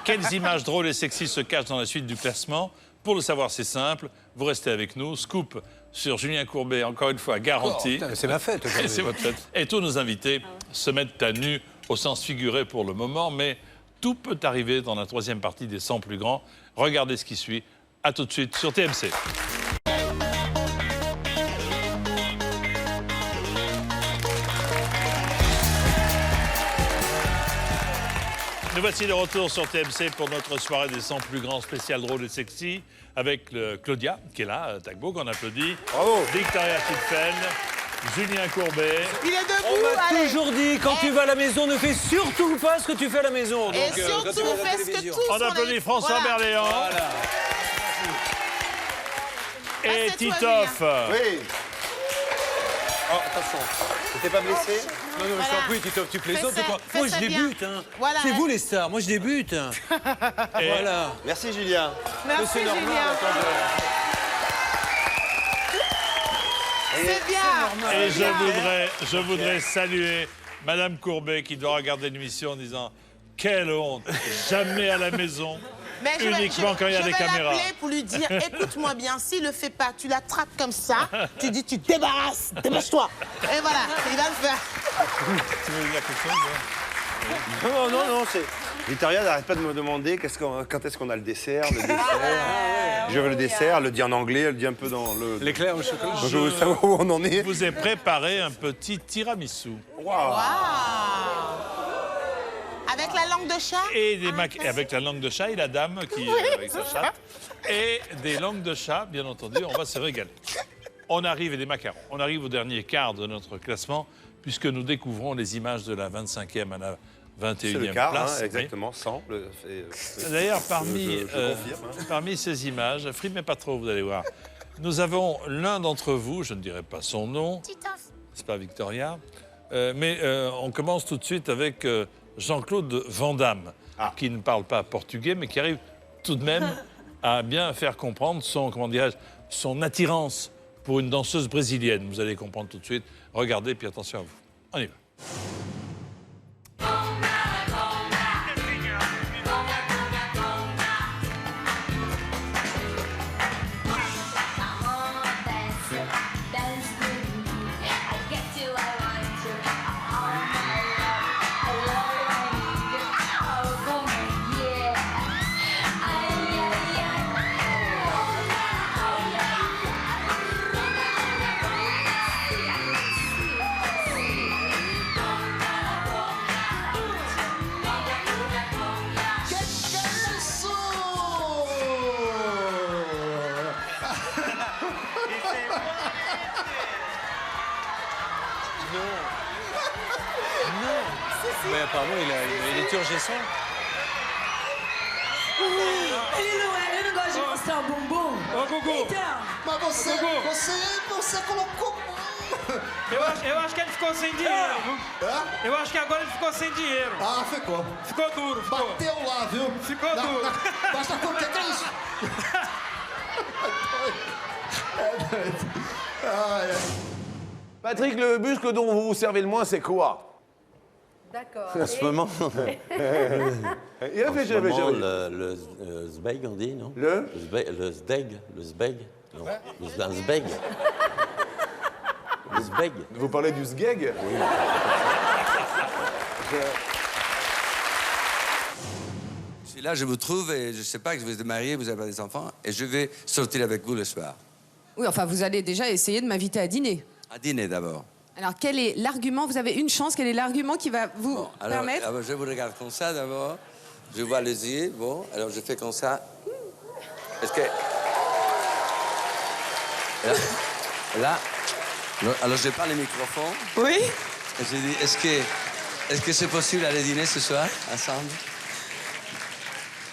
Quelles images drôles et sexy se cachent dans la suite du classement? Pour le savoir, c'est simple. Vous restez avec nous. Scoop sur Julien Courbet, encore une fois, garanti. Oh, c'est ma fête. Et c'est votre fête. Et tous nos invités se mettent à nu, au sens figuré pour le moment, mais tout peut arriver dans la troisième partie des 100 plus grands. Regardez ce qui suit. À tout de suite sur TMC. Nous voici de retour sur TMC pour notre soirée des 100 plus grands spécial drôle et sexy avec Claudia, qui est là, Tagbo, qu'on applaudit. Bravo. Victoria Titfen, Julien Courbet. Il est debout, On m'a allez. toujours dit, quand tu vas à la maison, ne fais surtout pas ce que tu fais à la maison. Donc, Et surtout, quand tu vas à la fais ce que télévision. tous On applaudit François Voilà. Berléand Voilà. et Passe-toi, Titoff. Oui. Oh, attention. T'étais pas blessé? Non, non, je t'en prie, tu t'occupes les autres. Quoi. Moi, je débute. Hein. Voilà. C'est vous les stars, moi je débute. Voilà. Merci Julien. Merci C'est normal, Julien. C'est bien. Et je voudrais saluer Madame Courbet qui doit regarder l'émission en disant quelle honte, jamais à la maison. Mais uniquement quand il y a des caméras. Je vais l'appeler pour lui dire, écoute-moi bien, s'il le fait pas, tu l'attrapes comme ça, tu dis, tu te débarrasses, dépêche-toi. Et voilà, il va le faire. Tu veux dire quelque chose? Non, non, non, c'est... Victoria n'arrête pas de me demander quand est-ce qu'on a le dessert, Je veux le dessert, elle le dit en anglais, elle le dit un peu dans le... L'éclair au chocolat. Je veux savoir où on en est. Je vous ai préparé un petit tiramisu. Waouh. Avec la langue de chat? Et avec la langue de chat et la dame qui avec sa chatte. Et des langues de chat, bien entendu, on va se régaler. On arrive, et des macarons, on arrive au dernier quart de notre classement, puisque nous découvrons les images de la 25e à la 21e C'est le quart, place. hein, exactement, 100. D'ailleurs, parmi confirme, ces images, frimez pas trop, vous allez voir, nous avons l'un d'entre vous, je ne dirai pas son nom, c'est pas Victoria, mais on commence tout de suite avec Jean-Claude Van Damme, qui ne parle pas portugais, mais qui arrive tout de même à bien faire comprendre son attirance pour une danseuse brésilienne. Vous allez comprendre tout de suite. Regardez, puis attention à vous. On y va. Mais apparemment, il est turgescent. Ele não gosta de mostrar o bumbum. Ô, Gugu. Então. Mas você colocou... Eu acho que ele ficou sem dinheiro, viu? Eu acho que agora ele ficou sem dinheiro. Ah, ficou. Ficou duro, ficou. Bateu lá, viu? Ficou duro. Basta quanto que é isso? Patrick, le muscle dont vous vous servez le moins, c'est quoi? D'accord. En ce moment. Il a fait jamais. Le zbeg, on dit, non? Le zdeg. Le zbeg. Non. Un zbeg. Le zbeg. Vous parlez du sgeg? Oui. Je suis là, je vous trouve et je ne sais pas que vous êtes mariés, vous avez des enfants et je vais sortir avec vous le soir. Oui, enfin, vous allez déjà essayer de m'inviter à dîner. À dîner d'abord. Alors, quel est l'argument? Vous avez une chance. Quel est l'argument qui va vous permettre? Alors, je vous regarde comme ça d'abord. Je vois les yeux. Bon, alors je fais comme ça. Est-ce que... Là. Alors, je prends le microphone. Oui. Et je dis, est-ce que c'est possible d'aller dîner ce soir, ensemble?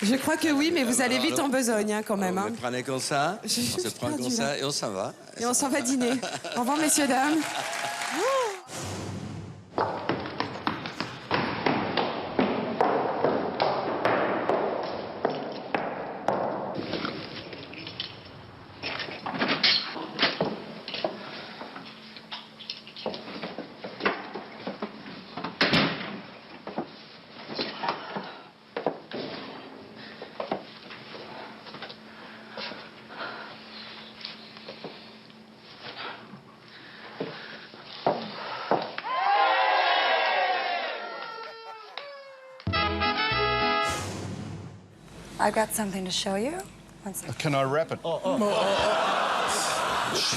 Je crois que oui, mais vous allez vite en besogne, hein, quand même. Vous prenez comme ça, on se prend comme ça et on s'en va. Et on s'en va dîner. Au revoir, messieurs, dames. I've got something to show you. One second. Can I wrap it? Oh, what? No. This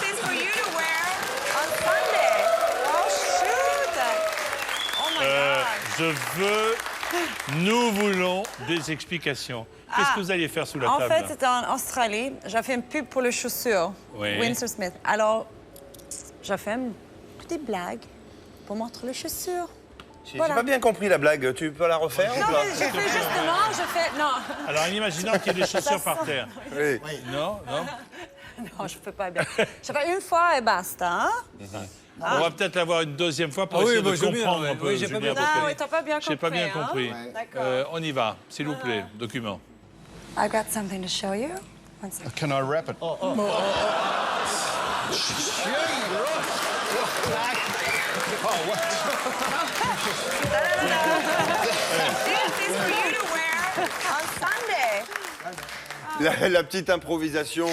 is for you to wear on Sunday. Oh, shoot. Oh, my God. Nous voulons des explications. Qu'est-ce que vous alliez faire sous la table? En fait, c'était en Australie. J'ai fait une pub pour les chaussures. Oui. Winsor Smith. Alors, j'ai fait une petite blague pour montrer les chaussures. J'ai pas bien compris la blague. Tu peux la refaire Non, ou pas? mais j'ai fait justement, non. Alors, en imaginant qu'il y a des chaussures par terre. Oui. Non. Non, je peux pas bien. Je fais une fois et basta. Hein? On va peut-être l'avoir une deuxième fois pour essayer de comprendre un peu. Oui, j'ai pas bien Julien, parce que oui, t'as pas bien compris. j'ai pas bien compris. Hein? D'accord. On y va, s'il vous plaît, document. I've got something to show you. One second. Can I wrap it? This is for you to wear on Sunday. La petite improvisation.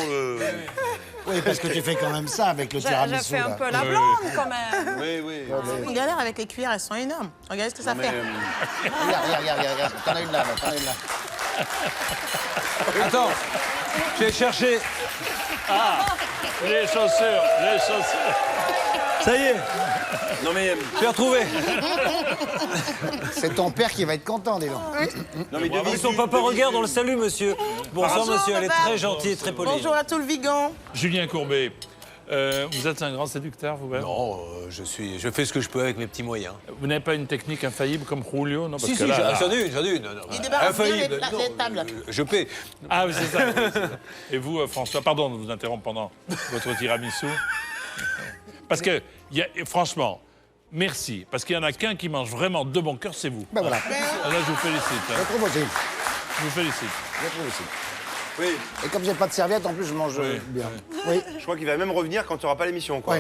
Oui, parce que tu fais quand même ça avec le tiramisu. J'ai fait un là. peu la blonde quand même. Oui. On galère avec les cuillères, elles sont énormes. Regardez ce que ça fait. Regarde. T'en as une là. Attends, je vais chercher. Les chaussures. Ça y est, Non mais. je l'ai retrouvé. C'est ton père qui va être content, dis donc. Non mais Et son papa regarde, on le salue, monsieur. Bonsoir, monsieur, elle est madame. très gentille et très polie. Bonjour à tout le Vigan. Julien Courbet, vous êtes un grand séducteur, vous-même? Non, je fais ce que je peux avec mes petits moyens. Vous n'avez pas une technique infaillible comme Julio? Non, parce Si, que là, j'en ai une. Non. Il débarrasse bien Infaillible, les non, tables. Je paie. Ah oui, c'est ça. Et vous, François, pardon de vous interrompre pendant votre tiramisu. Parce que, franchement, merci. Parce qu'il y en a qu'un qui mange vraiment de bon cœur, c'est vous. Ben voilà. Ah, là, je vous félicite. Je trouve aussi. Je vous félicite. Oui. Et comme j'ai pas de serviette, en plus, je mange bien. Oui. Je crois qu'il va même revenir quand tu n'auras pas l'émission, quoi.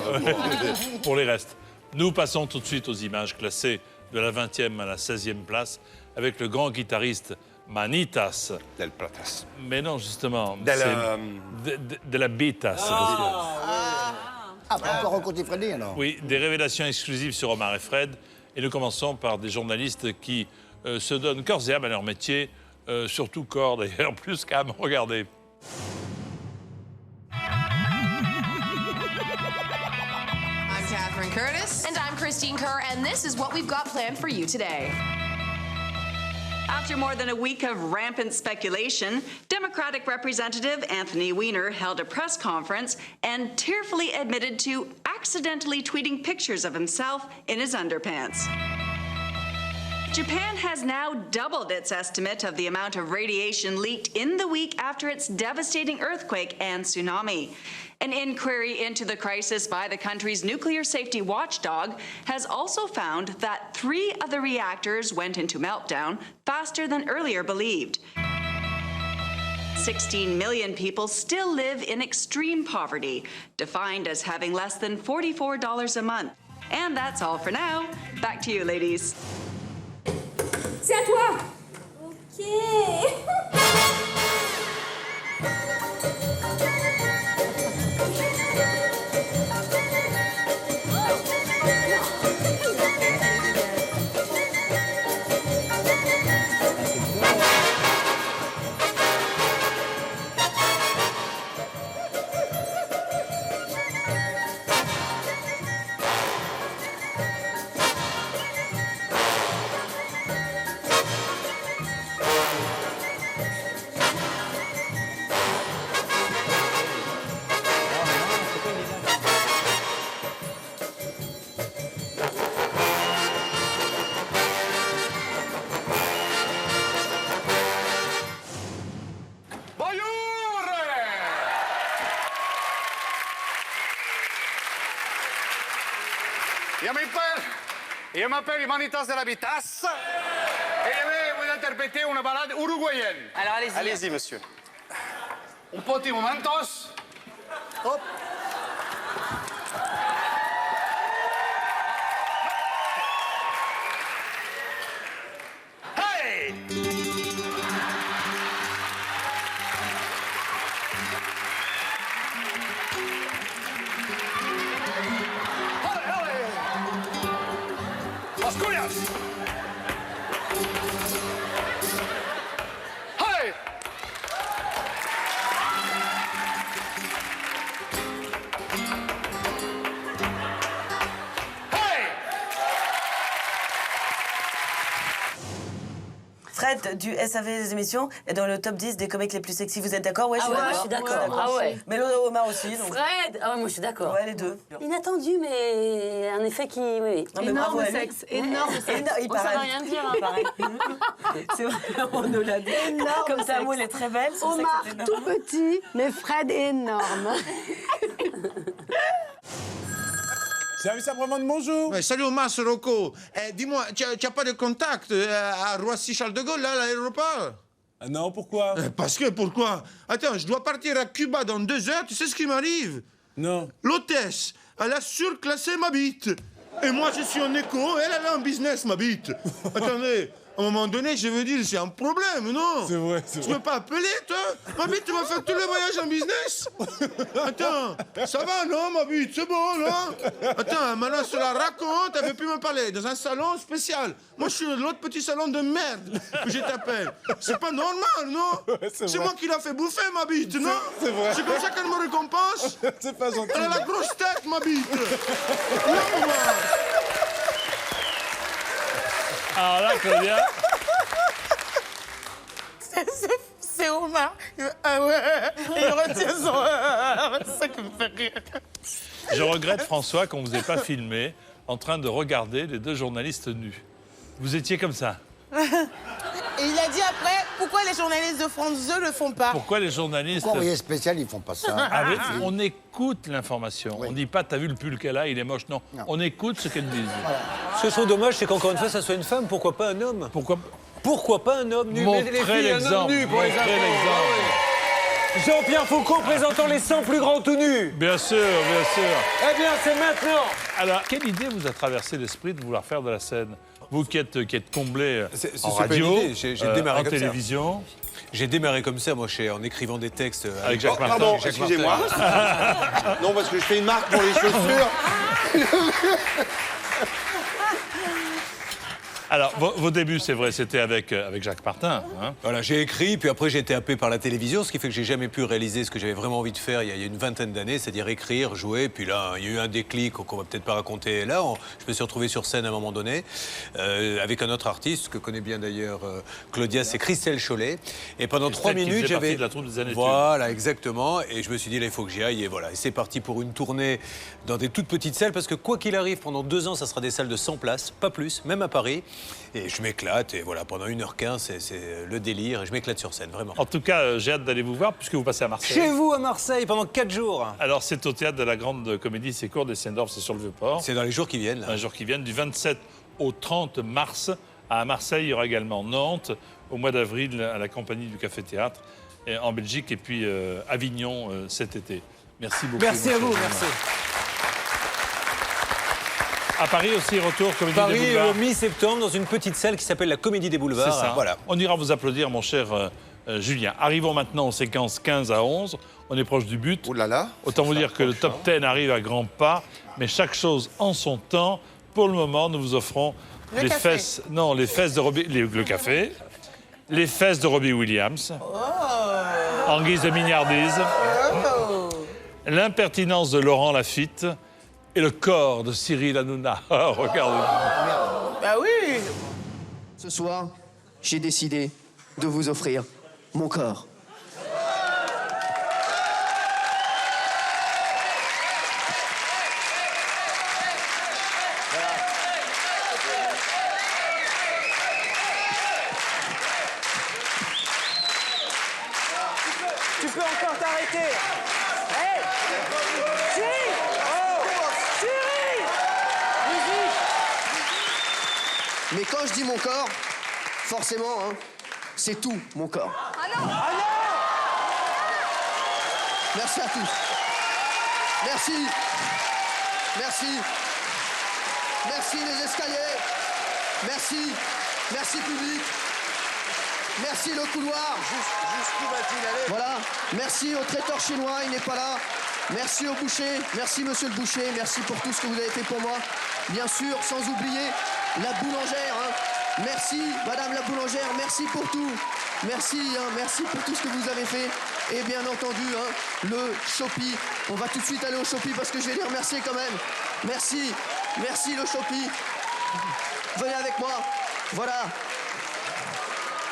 Pour les restes. Nous passons tout de suite aux images classées de la 20e à la 16e place avec le grand guitariste Manitas. Del Platas. Mais non, justement. De la Betas. Pas encore rencontré Freddy, alors. Oui, des révélations exclusives sur Omar et Fred. Et nous commençons par des journalistes qui se donnent corps et âme à leur métier, surtout corps d'ailleurs, plus qu'âme. Regardez. I'm Catherine Curtis. And I'm Christine Kerr, and this is what we've got planned for you today. After more than a week of rampant speculation, Democratic Representative Anthony Weiner held a press conference and tearfully admitted to accidentally tweeting pictures of himself in his underpants. Japan has now doubled its estimate of the amount of radiation leaked in the week after its devastating earthquake and tsunami. An inquiry into the crisis by the country's nuclear safety watchdog has also found that 3 of the reactors went into meltdown faster than earlier believed. 16 million people still live in extreme poverty, defined as having less than $44 a month. And that's all for now. Back to you, ladies. C'est à toi. Ok. Je m'appelle Manitas de la Bitas et je vais vous interpréter une balade uruguayenne. Alors allez-y. Allez-y, monsieur. Un petit momentos. Hop. Hey! Las cuyas. Hey! Fred du SAV des émissions est dans le top 10 des comiques les plus sexy. Vous êtes d'accord? Ouais, je suis d'accord. Ah ouais. Mais Omar aussi. Donc... Fred. Ah ouais, moi je suis d'accord. Ouais, les deux. Inattendu, mais un effet qui. Oui. Non, mais Énorme sexe. Énorme sexe. Il Oh, ça paraît. veut rien dire, hein, pareil. C'est vrai, on nous l'a dit. Comme ta moule est très belle. Omar tout petit, mais Fred énorme. Service après-vente, bonjour. Ouais, salut Omar, c'est Rocco. Dis-moi, tu n'as pas de contact à Roissy-Charles de Gaulle, là, à l'aéroport? Non, pourquoi? Parce que, pourquoi? Attends, je dois partir à Cuba dans 2 heures, tu sais ce qui m'arrive? Non. L'hôtesse, elle a surclassé ma bite. Et moi, je suis en éco, elle est en business, ma bite. Attendez, à un moment donné, je veux dire, c'est un problème, non? C'est vrai, c'est vrai. Tu peux pas appeler, toi? Ma bite, tu m'as fait tous les voyages en business? Attends, ça va, non, ma bite? C'est bon, non? Attends, maintenant, je te la raconte, elle veut plus me parler, dans un salon spécial. Moi, je suis dans l'autre petit salon de merde que je t'appelle. C'est pas normal, non? C'est moi qui l'a fait bouffer, ma bite, non? C'est vrai. C'est comme ça qu'elle me récompense? C'est pas gentil. Elle a la grosse tête, ma bite. Non, moi. Alors là, Claudia... C'est Omar. Ah ouais. Et il retient son... C'est ça qui me fait rire. Je regrette, François, qu'on ne vous ait pas filmé en train de regarder les 2 journalistes nus. Vous étiez comme ça. Et il a dit après, pourquoi les journalistes de France 2 le font pas? Pourquoi les journalistes... Courrier spécial, ils font pas ça. Ah oui, on écoute l'information. On ne dit pas, t'as vu le pull qu'elle a, il est moche. Non. On écoute ce qu'elle dit. Ce que je trouve dommage, c'est qu'encore une fois, ça soit une femme. Pourquoi pas un homme? Pourquoi pas un homme nu? Montrez l'exemple. Montrez l'exemple. Jean-Pierre Foucault présentant les 100 plus grands tout nus. Bien sûr, bien sûr. Eh bien, c'est maintenant. Alors, quelle idée vous a traversé l'esprit de vouloir faire de la scène? Vous qui êtes comblé en pas radio, une idée. J'ai démarré en comme ça. télévision. J'ai démarré comme ça, moi, en écrivant des textes avec Jacques Martin. Pardon, excusez-moi. Non, parce que je fais une marque pour les chaussures. Alors, vos débuts, c'est vrai, c'était avec Jacques Martin. Hein. Voilà, j'ai écrit, puis après j'ai été happé par la télévision, ce qui fait que j'ai jamais pu réaliser ce que j'avais vraiment envie de faire il y a une vingtaine d'années, c'est-à-dire écrire, jouer. Puis là, il y a eu un déclic qu'on va peut-être pas raconter là. Je me suis retrouvé sur scène à un moment donné, avec un autre artiste que connaît bien d'ailleurs Claudia, c'est Christelle Chollet. Et pendant 3 minutes, j'avais... de la troupe des années Voilà, exactement. Et je me suis dit, là, il faut que j'y aille. Et voilà. Et c'est parti pour une tournée dans des toutes petites salles, parce que quoi qu'il arrive, pendant 2 ans, ça sera des salles de 100 places, pas plus, même à Paris. Et je m'éclate, et voilà, pendant 1h15, c'est le délire, et je m'éclate sur scène, vraiment. En tout cas, j'ai hâte d'aller vous voir, puisque vous passez à Marseille. Chez vous, à Marseille, pendant 4 jours. Alors, c'est au théâtre de la Grande Comédie, c'est court des Seine-d'Orbe, c'est sur le Vieux-Port. C'est dans les jours qui viennent. Dans les jours qui viennent, du 27 au 30 mars. À Marseille, il y aura également Nantes, au mois d'avril, à la Compagnie du Café Théâtre, en Belgique, et puis Avignon cet été. Merci beaucoup. Merci à vous, merci. À Paris aussi, retour Comédie des Boulevards. Paris, mi-septembre, dans une petite salle qui s'appelle la Comédie des Boulevards. C'est ça. Voilà. On ira vous applaudir, mon cher Julien. Arrivons maintenant aux séquences 15 à 11. On est proche du but. Oh là là. Autant vous dire que le top 10 arrive à grands pas, mais chaque chose en son temps. Pour le moment, nous vous offrons les fesses de Robbie... Le café. Les fesses de Robbie Williams. En guise de mignardise. L'impertinence de Laurent Lafitte. Et le corps de Cyril Hanouna. Oh, regardez. Bah oui. Ce soir, j'ai décidé de vous offrir mon corps. Tu peux encore t'arrêter. Hey, Cyril. Mais quand je dis mon corps, forcément, hein, c'est tout mon corps. Ah non. Ah non. Merci à tous. Merci. Merci. Merci les escaliers. Merci. Merci public. Merci le couloir. Jusqu'où va-t-il aller? Voilà. Merci au traiteur chinois, il n'est pas là. Merci au boucher. Merci monsieur le boucher. Merci pour tout ce que vous avez fait pour moi. Bien sûr, sans oublier la boulangère. Hein. Merci madame la boulangère. Merci pour tout. Merci, hein, merci pour tout ce que vous avez fait. Et bien entendu, hein, le Chopi. On va tout de suite aller au Chopi parce que je vais les remercier quand même. Merci. Merci le Chopi. Venez avec moi. Voilà.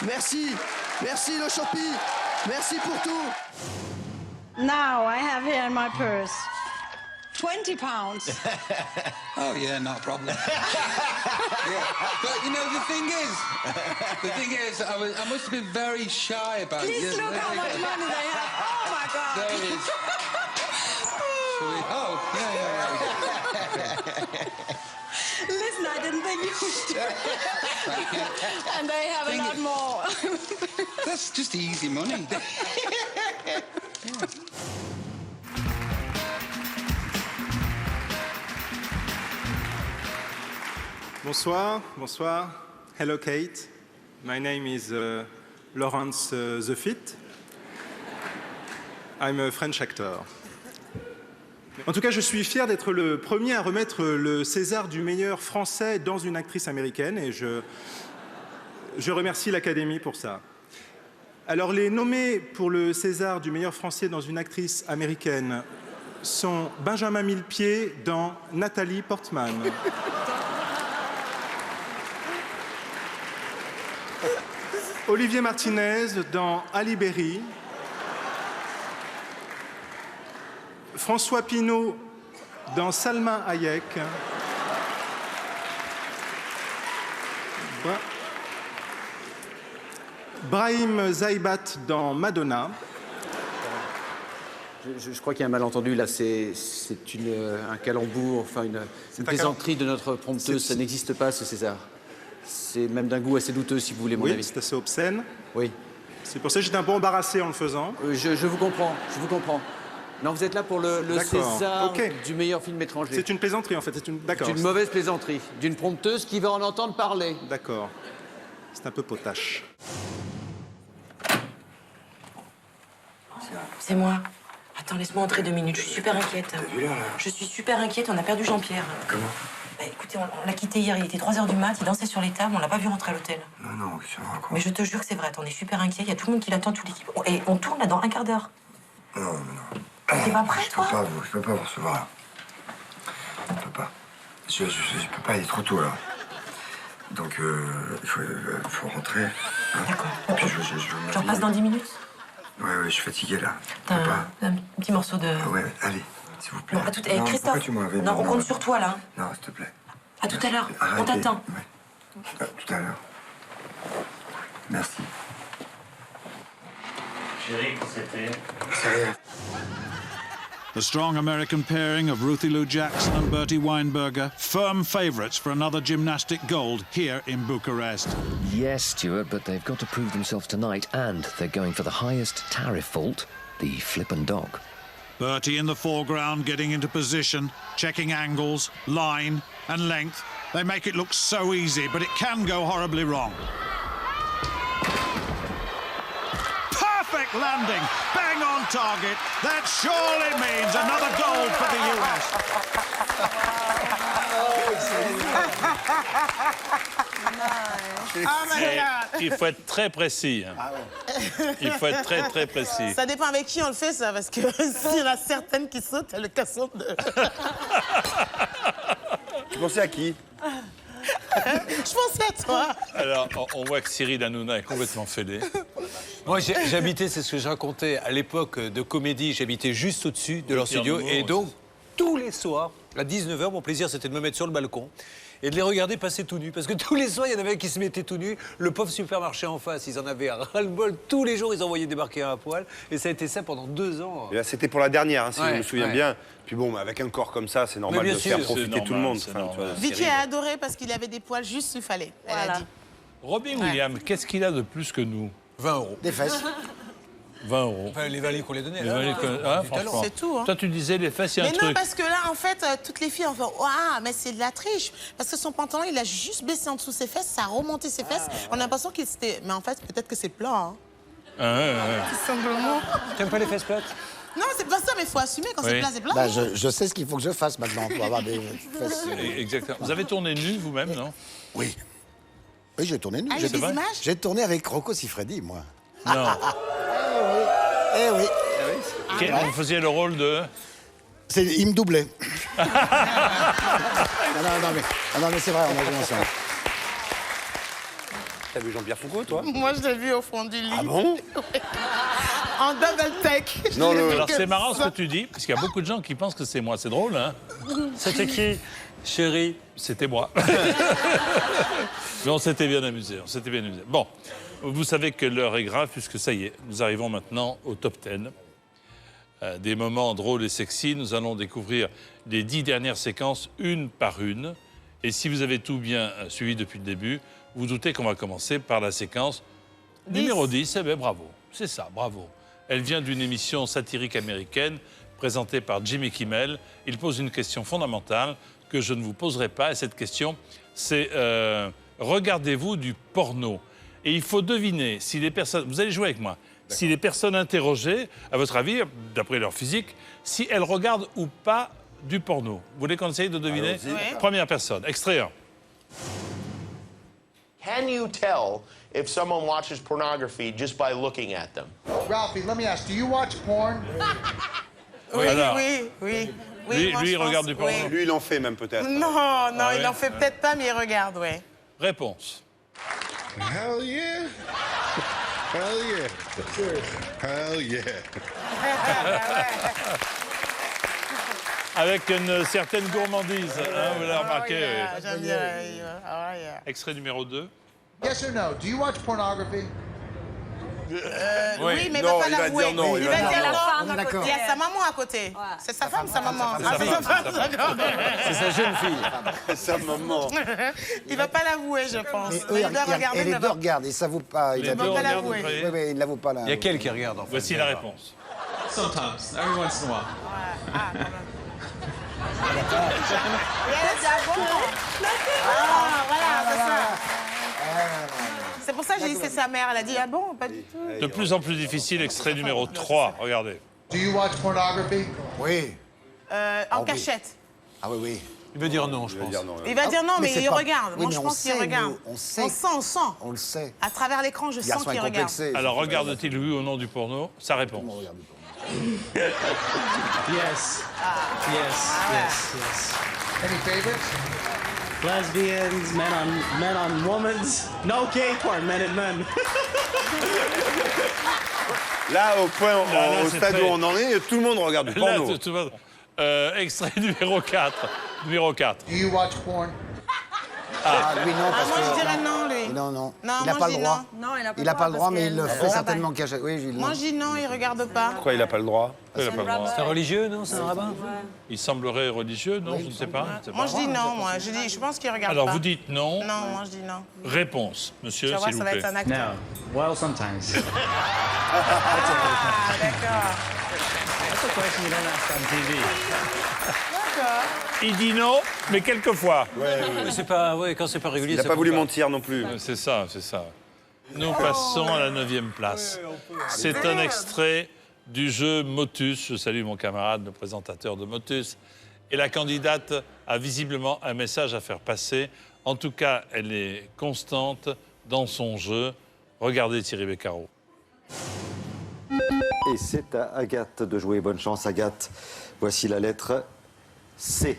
Merci. Merci le Chopi. Merci pour tout. Now I have here in my purse 20 pounds. Oh yeah, not a problem. Yeah. But you know the thing is, I must have been very shy about it. Please look how much money they have. Oh my God. There it is. Oh, yeah. Listen, I didn't think you would do it. Thank you. And they have a lot more. That's just easy money. Bonsoir, bonsoir. Hello Kate. My name is Lawrence The Fit. I'm a French actor. En tout cas, je suis fier d'être le premier à remettre le César du meilleur français dans une actrice américaine et je remercie l'Académie pour ça. Alors, les nommés pour le César du meilleur français dans une actrice américaine sont Benjamin Millepied dans Nathalie Portman. Olivier Martinez dans Ali Berry. François Pinault dans Salma Hayek. Brahim Zaïbat dans Madonna. Je crois qu'il y a un malentendu là, c'est un calembour, enfin une plaisanterie de notre prompteuse, ça n'existe pas ce César. C'est même d'un goût assez douteux si vous voulez mon avis. Oui, c'est assez obscène. Oui. C'est pour ça que j'étais un peu embarrassé en le faisant. Je vous comprends, je vous comprends. Non, vous êtes là pour le César du meilleur film étranger. C'est une plaisanterie en fait, c'est une mauvaise plaisanterie, d'une prompteuse qui va en entendre parler. D'accord. C'est un peu potache. C'est moi. Attends, laisse-moi entrer 2 minutes, je suis super inquiète. T'as vu là Je suis super inquiète, on a perdu Jean-Pierre. Comment? Bah, écoutez, on l'a quitté hier, il était 3h du mat, il dansait sur les tables, on l'a pas vu rentrer à l'hôtel. Non, qu'est-ce que tu racontes? Mais je te jure que c'est vrai, attends, on est super inquiet, il y a tout le monde qui l'attend, toute l'équipe. Et on tourne là dans un quart d'heure. Non. T'es pas prêt, toi? Je peux pas vous recevoir là. Je peux pas. Je peux pas, il est trop tôt là. Donc, il faut rentrer. Hein. D'accord. Puis je repasse dans 10 minutes? Ouais, je suis fatigué là. T'as un petit morceau de... Ouais, allez, s'il vous plaît. Bon, à tout... Christophe, non, on compte sur toi là. Non, s'il te plaît. À tout à l'heure, Arrêtez. on t'attend. Ouais. Tout à l'heure. Merci. Chérie, c'était... The strong American pairing of Ruthie Lou Jackson and Bertie Weinberger, firm favourites for another gymnastic gold here in Bucharest. Yes, Stuart, but they've got to prove themselves tonight, and they're going for the highest tariff vault, the flip and dock. Bertie in the foreground, getting into position, checking angles, line and length. They make it look so easy, but it can go horribly wrong. Perfect landing, bang on target. That surely means another gold for the US. Il faut être très précis. Il faut être très, très précis. Ça dépend avec qui on le fait, ça, parce que s'il y en a certaines qui sautent, le casson de... Tu pensais à qui? Je pensais à toi. Alors, on voit que Cyril Hanouna est complètement fêlé. Moi, j'habitais, c'est ce que je racontais, à l'époque de comédie, j'habitais juste au-dessus de leur studio. Et donc, tous les soirs, à 19h, mon plaisir, c'était de me mettre sur le balcon et de les regarder passer tout nus. Parce que tous les soirs, il y en avait qui se mettaient tout nus. Le pauvre supermarché en face, ils en avaient ras-le-bol. Tous les jours, ils envoyaient débarquer un poil. Et ça a été ça pendant 2 ans. C'était pour la dernière, hein, si Ouais, je me souviens bien. Puis bon, avec un corps comme ça, c'est normal de faire profiter tout le monde. Vicky a adoré parce qu'il avait des poils juste où il fallait. Elle a dit. Robin Williams, qu'est-ce qu'il a de plus que nous? 20 €. Des fesses. 20 €. Enfin, les valets qu'on les donnait. Franchement. C'est tout. Hein. Toi, tu disais les fesses, il y a un mais truc. non, parce que là, en fait, toutes les filles ont fait « Waouh, mais c'est de la triche !» Parce que son pantalon, il a juste baissé en dessous ses fesses, ça a remonté ses fesses. On a l'impression qu'il s'était... Mais en fait, peut-être que c'est plat, hein. Tout simplement. T'aimes pas les fesses plates? Non, c'est pas ça, mais il faut assumer. Quand c'est plat, c'est plat. Bah, je sais ce qu'il faut que je fasse maintenant pour avoir des fesses. Exactement. Vous avez tourné nu vous-même, non? Oui. Oui, j'ai tourné nu. Ah, il y a des images? J'ai tourné avec Rocco Siffredi, moi. Non. Eh oui. Vous faisiez le rôle de... Il me doublait. non, mais c'est vrai, on a joué ensemble. T'as vu Jean-Pierre Foucault, toi? Moi, je l'ai vu au fond du lit. Ah bon? En double take. Non, alors c'est marrant ce que tu dis, parce qu'il y a beaucoup de gens qui pensent que c'est moi. C'est drôle, hein? C'était qui? Chérie? C'était moi. Mais on s'était bien amusé, on s'était bien amusé. Bon, vous savez que l'heure est grave, puisque ça y est, nous arrivons maintenant au top 10. Des moments drôles et sexy. Nous allons découvrir les 10 dernières séquences, une par une. Et si vous avez tout bien suivi depuis le début, vous doutez qu'on va commencer par la séquence numéro 10. Eh bien, bravo. C'est ça, bravo. Elle vient d'une émission satirique américaine présentée par Jimmy Kimmel. Il pose une question fondamentale que je ne vous poserai pas. Et cette question, c'est regardez-vous du porno? Et il faut deviner si les personnes... Vous allez jouer avec moi. Si les personnes interrogées, à votre avis, d'après leur physique, si elles regardent ou pas du porno. Vous voulez qu'on essaye de deviner? Oui. Première personne. Extrait 1. Can you tell if someone watches pornography just by looking at them? Ralphie, let me ask, do you watch porn? Oui, Alors, oui. Lui, moi, lui, je il regarde pense, du porno. oui. Lui, il en fait même peut-être. Non, Ah il ouais. en fait peut-être pas, mais il regarde, ouais. Réponse. Hell yeah. Hell yeah. Hell yeah. Avec une certaine gourmandise, hein, vous l'avez remarqué. Yeah, oui. j'aime bien. Yeah. Extrait numéro 2. Yes or no? Do you watch pornography? Oui, mais non, il va pas l'avouer. dire non. Il va dire la non. femme à côté. Il y a sa maman à côté. C'est sa femme, sa maman. C'est sa femme, femme, c'est sa d'accord. C'est sa jeune fille. Sa maman. Il va pas l'avouer, je pense. Et Mais eux, il doit regarder. et les mais deux va- regardent, ils ne s'avouent pas. Les Ils deux va pas regardent, l'avouer. vous croyez? Oui, ils ne l'avouent pas là. Il y a qu'elle qui regarde, en fait. Voici la réponse. Sometimes, every once in a while. Ah, quand même. Il a bon. Ah, voilà, c'est ça. C'est pour ça que j'ai dit c'est sa mère. Elle a dit ah bon, pas du tout. De plus en plus difficile, extrait numéro 3. Regardez. Do you watch pornography? Oui. En cachette. Ah oui, oui. Il veut dire non, je pense. Il va dire non, mais c'est il pas- regarde. Oui, Moi, mais je on pense qu'il sait, regarde. nous, on sait. On sent. On le sait. À travers l'écran, je sens Garçon qu'il regarde. incomplexé. Alors, regarde-t-il, oui ou non, du porno? Sa réponse. Yes. Yes. Yes. Any favorites? Lesbians, men on women's. No gay porn, men and men. Là, au point, Là, au c'est stade très- où on en est, tout le monde regarde du Là, porno. tout le monde- extrait numéro 4. Numéro 4. Do you watch porn? Ah, lui, non, Ah, parce moi, je que... dirais non, lui. Non, non. Non, il n'a moi, pas je le dis droit. non. Non, il a pas Il n'a pas le droit, parce mais il le qu'elle- fait Ah, certainement caché. Oui, Gilles. Moi, je dis non, il regarde pas. Pourquoi il n'a pas le droit? Il n'a pas le droit. C'est un religieux, non? C'est un rabbin? Il semblerait religieux, non? Je ne sais pas. Moi, je dis non, moi. Je pense qu'il regarde Alors, pas. vous dites non. Non, moi, je dis non. Réponse, Tu monsieur, vas voir, s'il ça vous va plaît. être un acteur. No. Well, sometimes. Ah, d'accord. That's a question you don't ask on TV. D'accord. Il dit non, mais quelquefois. Mais c'est pas, ouais, quand c'est pas régulier, Il n'a ça pas compte voulu mentir non plus. C'est ça, c'est ça. Nous passons à la 9e place. C'est un extrait du jeu Motus. Je salue mon camarade, le présentateur de Motus. Et la candidate a visiblement un message à faire passer. En tout cas, elle est constante dans son jeu. Regardez Thierry Beccaro. Et c'est à Agathe de jouer. Bonne chance, Agathe. Voici la lettre C.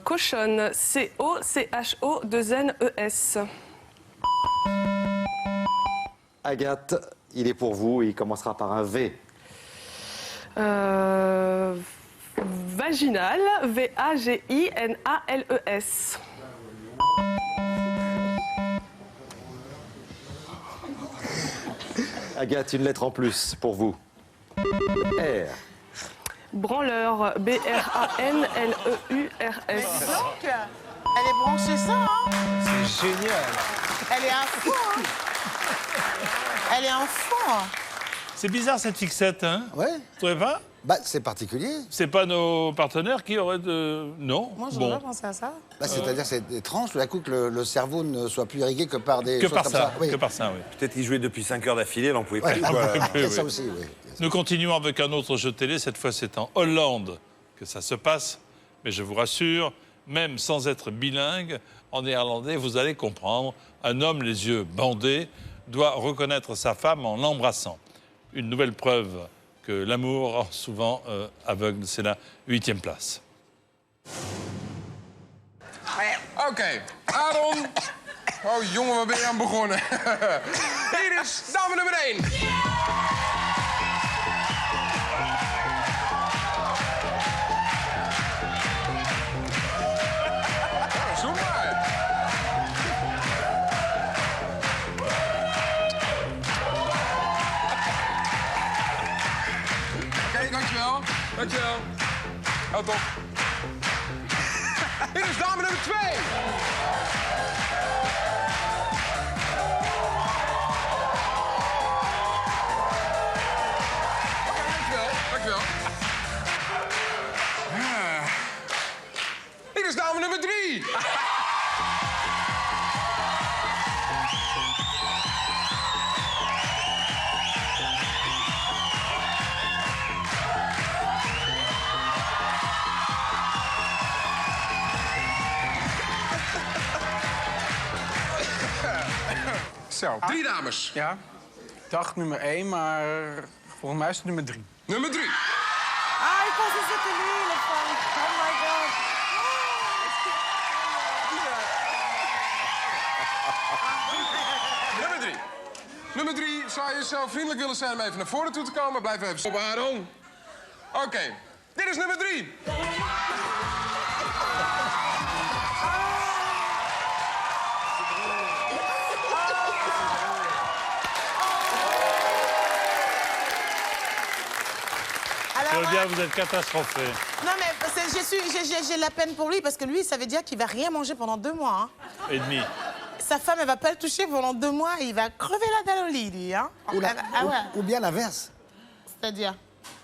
Cochonne, C-O-C-H-O-2-N-E-S. Agathe, il est pour vous et il commencera par un V. Vaginal, V-A-G-I-N-A-L-E-S. Agathe, une lettre en plus pour vous. R. Branleur, B-R-A-N-L-E-U-R-S. Donc, elle est branchée ça, hein? C'est génial. Elle est à fond, hein? Elle est en fond. C'est bizarre cette fixette, hein? Ouais. Vous trouvez pas? Bah, c'est particulier. C'est pas nos partenaires qui auraient de... Non? Moi, je Bon. pas pensé à ça. Bah, c'est-à-dire que c'est étrange tout à coup que le cerveau ne soit plus irrigué que par des Que choses par comme ça, ça. Oui. que par ça, oui. Peut-être qu'il jouait depuis 5 heures d'affilée, il n'en pouvait Ouais, plus. quoi. il y a ça aussi, oui. Nous continuons avec un autre jeu télé. Cette fois, c'est en Hollande que ça se passe. Mais je vous rassure, même sans être bilingue, en néerlandais, vous allez comprendre. Un homme, les yeux bandés, doit reconnaître sa femme en l'embrassant. Une nouvelle preuve que l'amour rend souvent aveugle. C'est la 8e place. Okay, Aaron, Oh jongen, waar ben je aan begonnen? Hier is dame nummer 1. Zoek maar. Oké, dankjewel. Dankjewel. Houd op. Hier is dame nummer 2. Dankjewel. Hier is dame nummer 3. Zo, 3 dames. Ja, ik dacht nummer 1, maar volgens mij is het nummer 3. Nummer 3. Ah, ik was dus zitten lelijk van. Oh my god. Nummer 3. Nummer 3, zou je zo vriendelijk willen zijn om even naar voren toe te komen? Blijf even stoppen, Aaron. Oké, dit is nummer 3. Claudia, vous êtes catastrophée. Non, mais j'ai la peine pour lui parce que lui, ça veut dire qu'il va rien manger pendant 2 mois. Hein. Et demi. Sa femme, elle va pas le toucher pendant 2 mois. Il va crever la dalle au lit, lui. Hein. Ou bien l'inverse. C'est-à-dire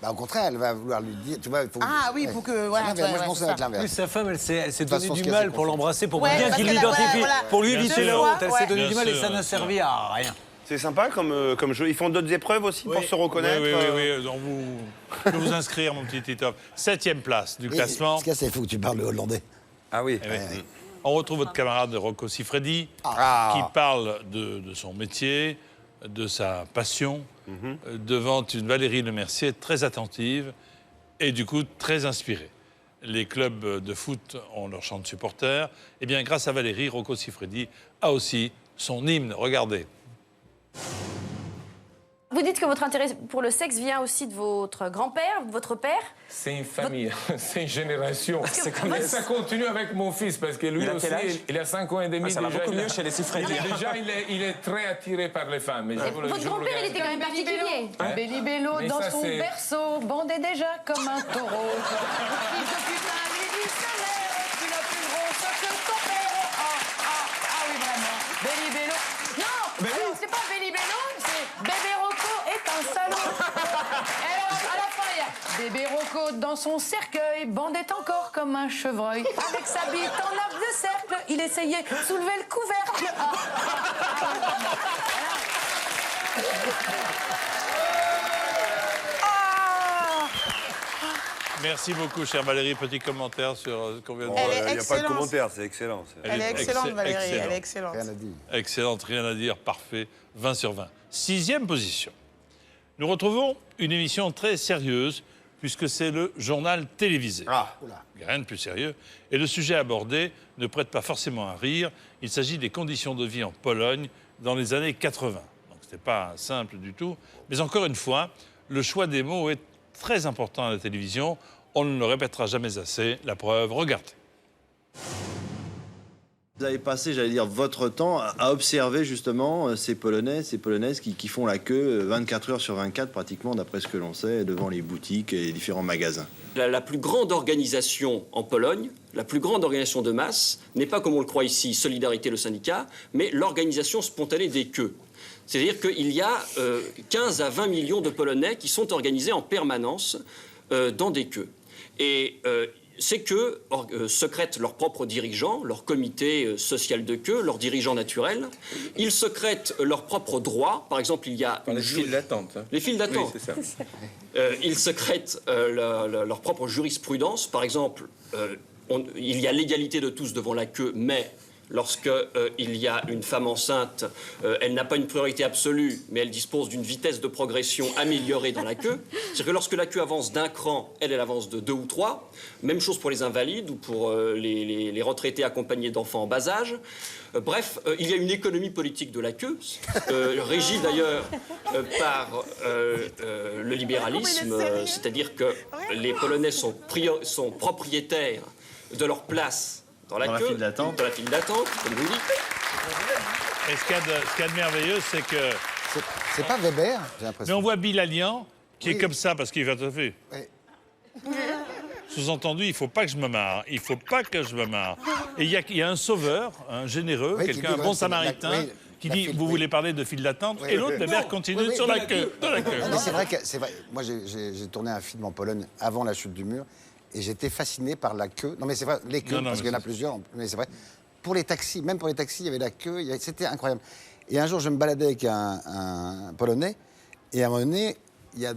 Bah, au contraire, elle va vouloir lui dire. Tu vois, il faut... Ah oui, pour que. Voilà, moi, je pense avec l'inverse. Oui, sa femme, elle s'est donné façon, du ce mal qu'elle pour l'embrasser, pour Ouais, bien parce qu'il qu'elle a- l'identifie, voilà. pour lui Bien éviter sûr. la honte. Elle Ouais. s'est donné Bien du mal et sûr, ça bien n'a sûr. servi à rien. C'est sympa comme jeu. Ils font d'autres épreuves aussi pour se reconnaître. Oui. Donc je vais vous inscrire, mon petit Titoff. 7e place du classement. Ce qu'il y a, c'est qu'il faut que tu parles le hollandais. Ah oui. Eh oui. On retrouve votre camarade Rocco Siffredi, qui parle de son métier, de sa passion, devant une Valérie Lemercier très attentive et du coup très inspirée. Les clubs de foot ont leur chant de supporters. Eh bien, grâce à Valérie, Rocco Siffredi a aussi son hymne. Regardez. Vous dites que votre intérêt pour le sexe vient aussi de votre grand-père, de votre père. C'est une famille, c'est une génération. C'est comme Et ça continue avec mon fils, parce que lui Il a aussi, quel âge il a 5 ans et demi. Ça va déjà, beaucoup il a- mieux chez les Siffredi. Non, Il est très attiré par les femmes. Mais je vous le- Votre je vous le grand-père, il garantis. était quand même particulier. Hein Bélibello Mais dans ça, son c'est- berceau, bandé déjà comme un taureau. Fils de putain, lui dit sa mère, tu n'as plus grosse que ton père. Ah oui, vraiment. Bélibello. Non, alors, c'est pas Bélibello, c'est Bébé Rocco est un salaud. Et alors, à la fin, il y a Bébé Rocco dans son cercueil, bandait encore comme un chevreuil. Avec sa bite en arc de cercle, il essayait de soulever le couvercle. Merci beaucoup, chère Valérie. Petit commentaire sur ce qu'on vient de Elle voir. est Il n'y a pas de excellente. commentaire, c'est excellent. Elle est excellente, Valérie. Elle est excellente. Rien à dire. Excellente, rien à dire, parfait, 20 sur 20. 6e position. Nous retrouvons une émission très sérieuse, puisque c'est le journal télévisé. Il n'y a rien de plus sérieux. Et le sujet abordé ne prête pas forcément à rire. Il s'agit des conditions de vie en Pologne dans les années 80. Donc ce n'était pas simple du tout. Mais encore une fois, le choix des mots est très important à la télévision. On ne le répétera jamais assez. La preuve, regardez. Vous avez passé, j'allais dire, votre temps à observer justement ces Polonais, ces Polonaises qui font la queue 24 heures sur 24 pratiquement, d'après ce que l'on sait, devant les boutiques et les différents magasins. La plus grande organisation en Pologne, la plus grande organisation de masse, n'est pas, comme on le croit ici, Solidarité, le syndicat, mais l'organisation spontanée des queues. C'est-à-dire qu'il y a 15 à 20 millions de Polonais qui sont organisés en permanence dans des queues. Et ces queues secrètent leurs propres dirigeants, leur comité social de queue, leurs dirigeants naturels. Ils secrètent leurs propres droits. Par exemple, il y a... Les files d'attente. Les files d'attente. Oui, c'est ça. Ils secrètent leur propre jurisprudence. Par exemple, il y a l'égalité de tous devant la queue, mais Lorsqu'il y a une femme enceinte, elle n'a pas une priorité absolue, mais elle dispose d'une vitesse de progression améliorée dans la queue. C'est-à-dire que lorsque la queue avance d'un cran, elle avance de 2 ou 3. Même chose pour les invalides ou pour les retraités accompagnés d'enfants en bas âge. Bref, il y a une économie politique de la queue, régie d'ailleurs par le libéralisme, c'est-à-dire que les Polonais sont propriétaires de leur place dans la queue, dans la file d'attente, comme vous dites. Et ce qu'il y a de merveilleux, c'est que... C'est pas Weber, j'ai l'impression. Mais on voit Bilalian, qui est comme ça, parce qu'il va tout à fait. Sous-entendu, il ne faut pas que je me marre. Il ne faut pas que je me marre. Et il y a un sauveur, un généreux, quelqu'un, un bon samaritain, qui dit, vous voulez parler de file d'attente, et l'autre, Weber, continue sur la queue. Mais c'est vrai que... Moi, j'ai tourné un film en Pologne avant la chute du mur, et j'étais fasciné par la queue. Non, mais c'est vrai, les queues, parce qu'il y en a plusieurs, mais c'est vrai. Pour les taxis, même pour les taxis, il y avait la queue, c'était incroyable. Et un jour, je me baladais avec un Polonais, et à un moment donné,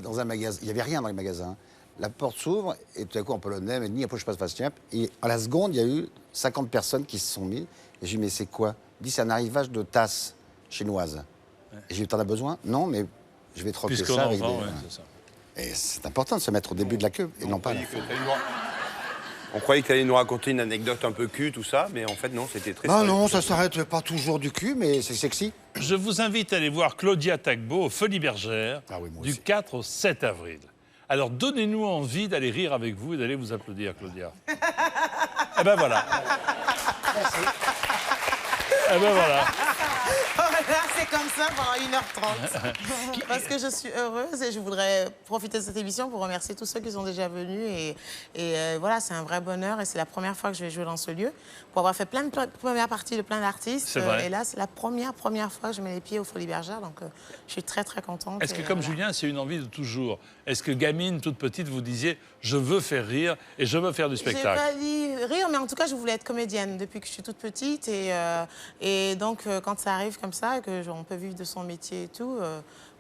dans un magasin, il n'y avait rien dans les magasins. La porte s'ouvre, et tout à coup, en polonais, mais ni après je passe pas, et à la seconde, il y a eu 50 personnes qui se sont mises. Et je lui dis, mais c'est quoi? Il dit, c'est un arrivage de tasses chinoises. Et j'ai dit, t'en as besoin? Non, mais je vais troquer ça avec des... c'est ça. Et c'est important de se mettre au début de la queue, et non pas... On croyait que tu allais nous raconter une anecdote un peu cul, tout ça, mais en fait, non, c'était très sérieux. Non, ça s'arrête pas toujours du cul, mais c'est sexy. Je vous invite à aller voir Claudia Tagbo aux Folies Bergères du 4 au 7 avril. Alors, donnez-nous envie d'aller rire avec vous et d'aller vous applaudir, Claudia. Eh ben voilà. Eh ben voilà. C'est comme ça pendant 1h30. Parce que je suis heureuse et je voudrais profiter de cette émission pour remercier tous ceux qui sont déjà venus. Et voilà, c'est un vrai bonheur et c'est la première fois que je vais jouer dans ce lieu. Pour avoir fait plein de premières parties de plein d'artistes. Et là, c'est la première fois que je mets les pieds aux Folies Bergères. Donc, je suis très, très contente. Est-ce que, comme Julien, c'est une envie de toujours? Est-ce que, gamine, toute petite, vous disiez « je veux faire rire et je veux faire du spectacle » J'ai pas dit rire, mais en tout cas, je voulais être comédienne depuis que je suis toute petite. Et donc, quand ça arrive comme ça, qu'on peut vivre de son métier et tout,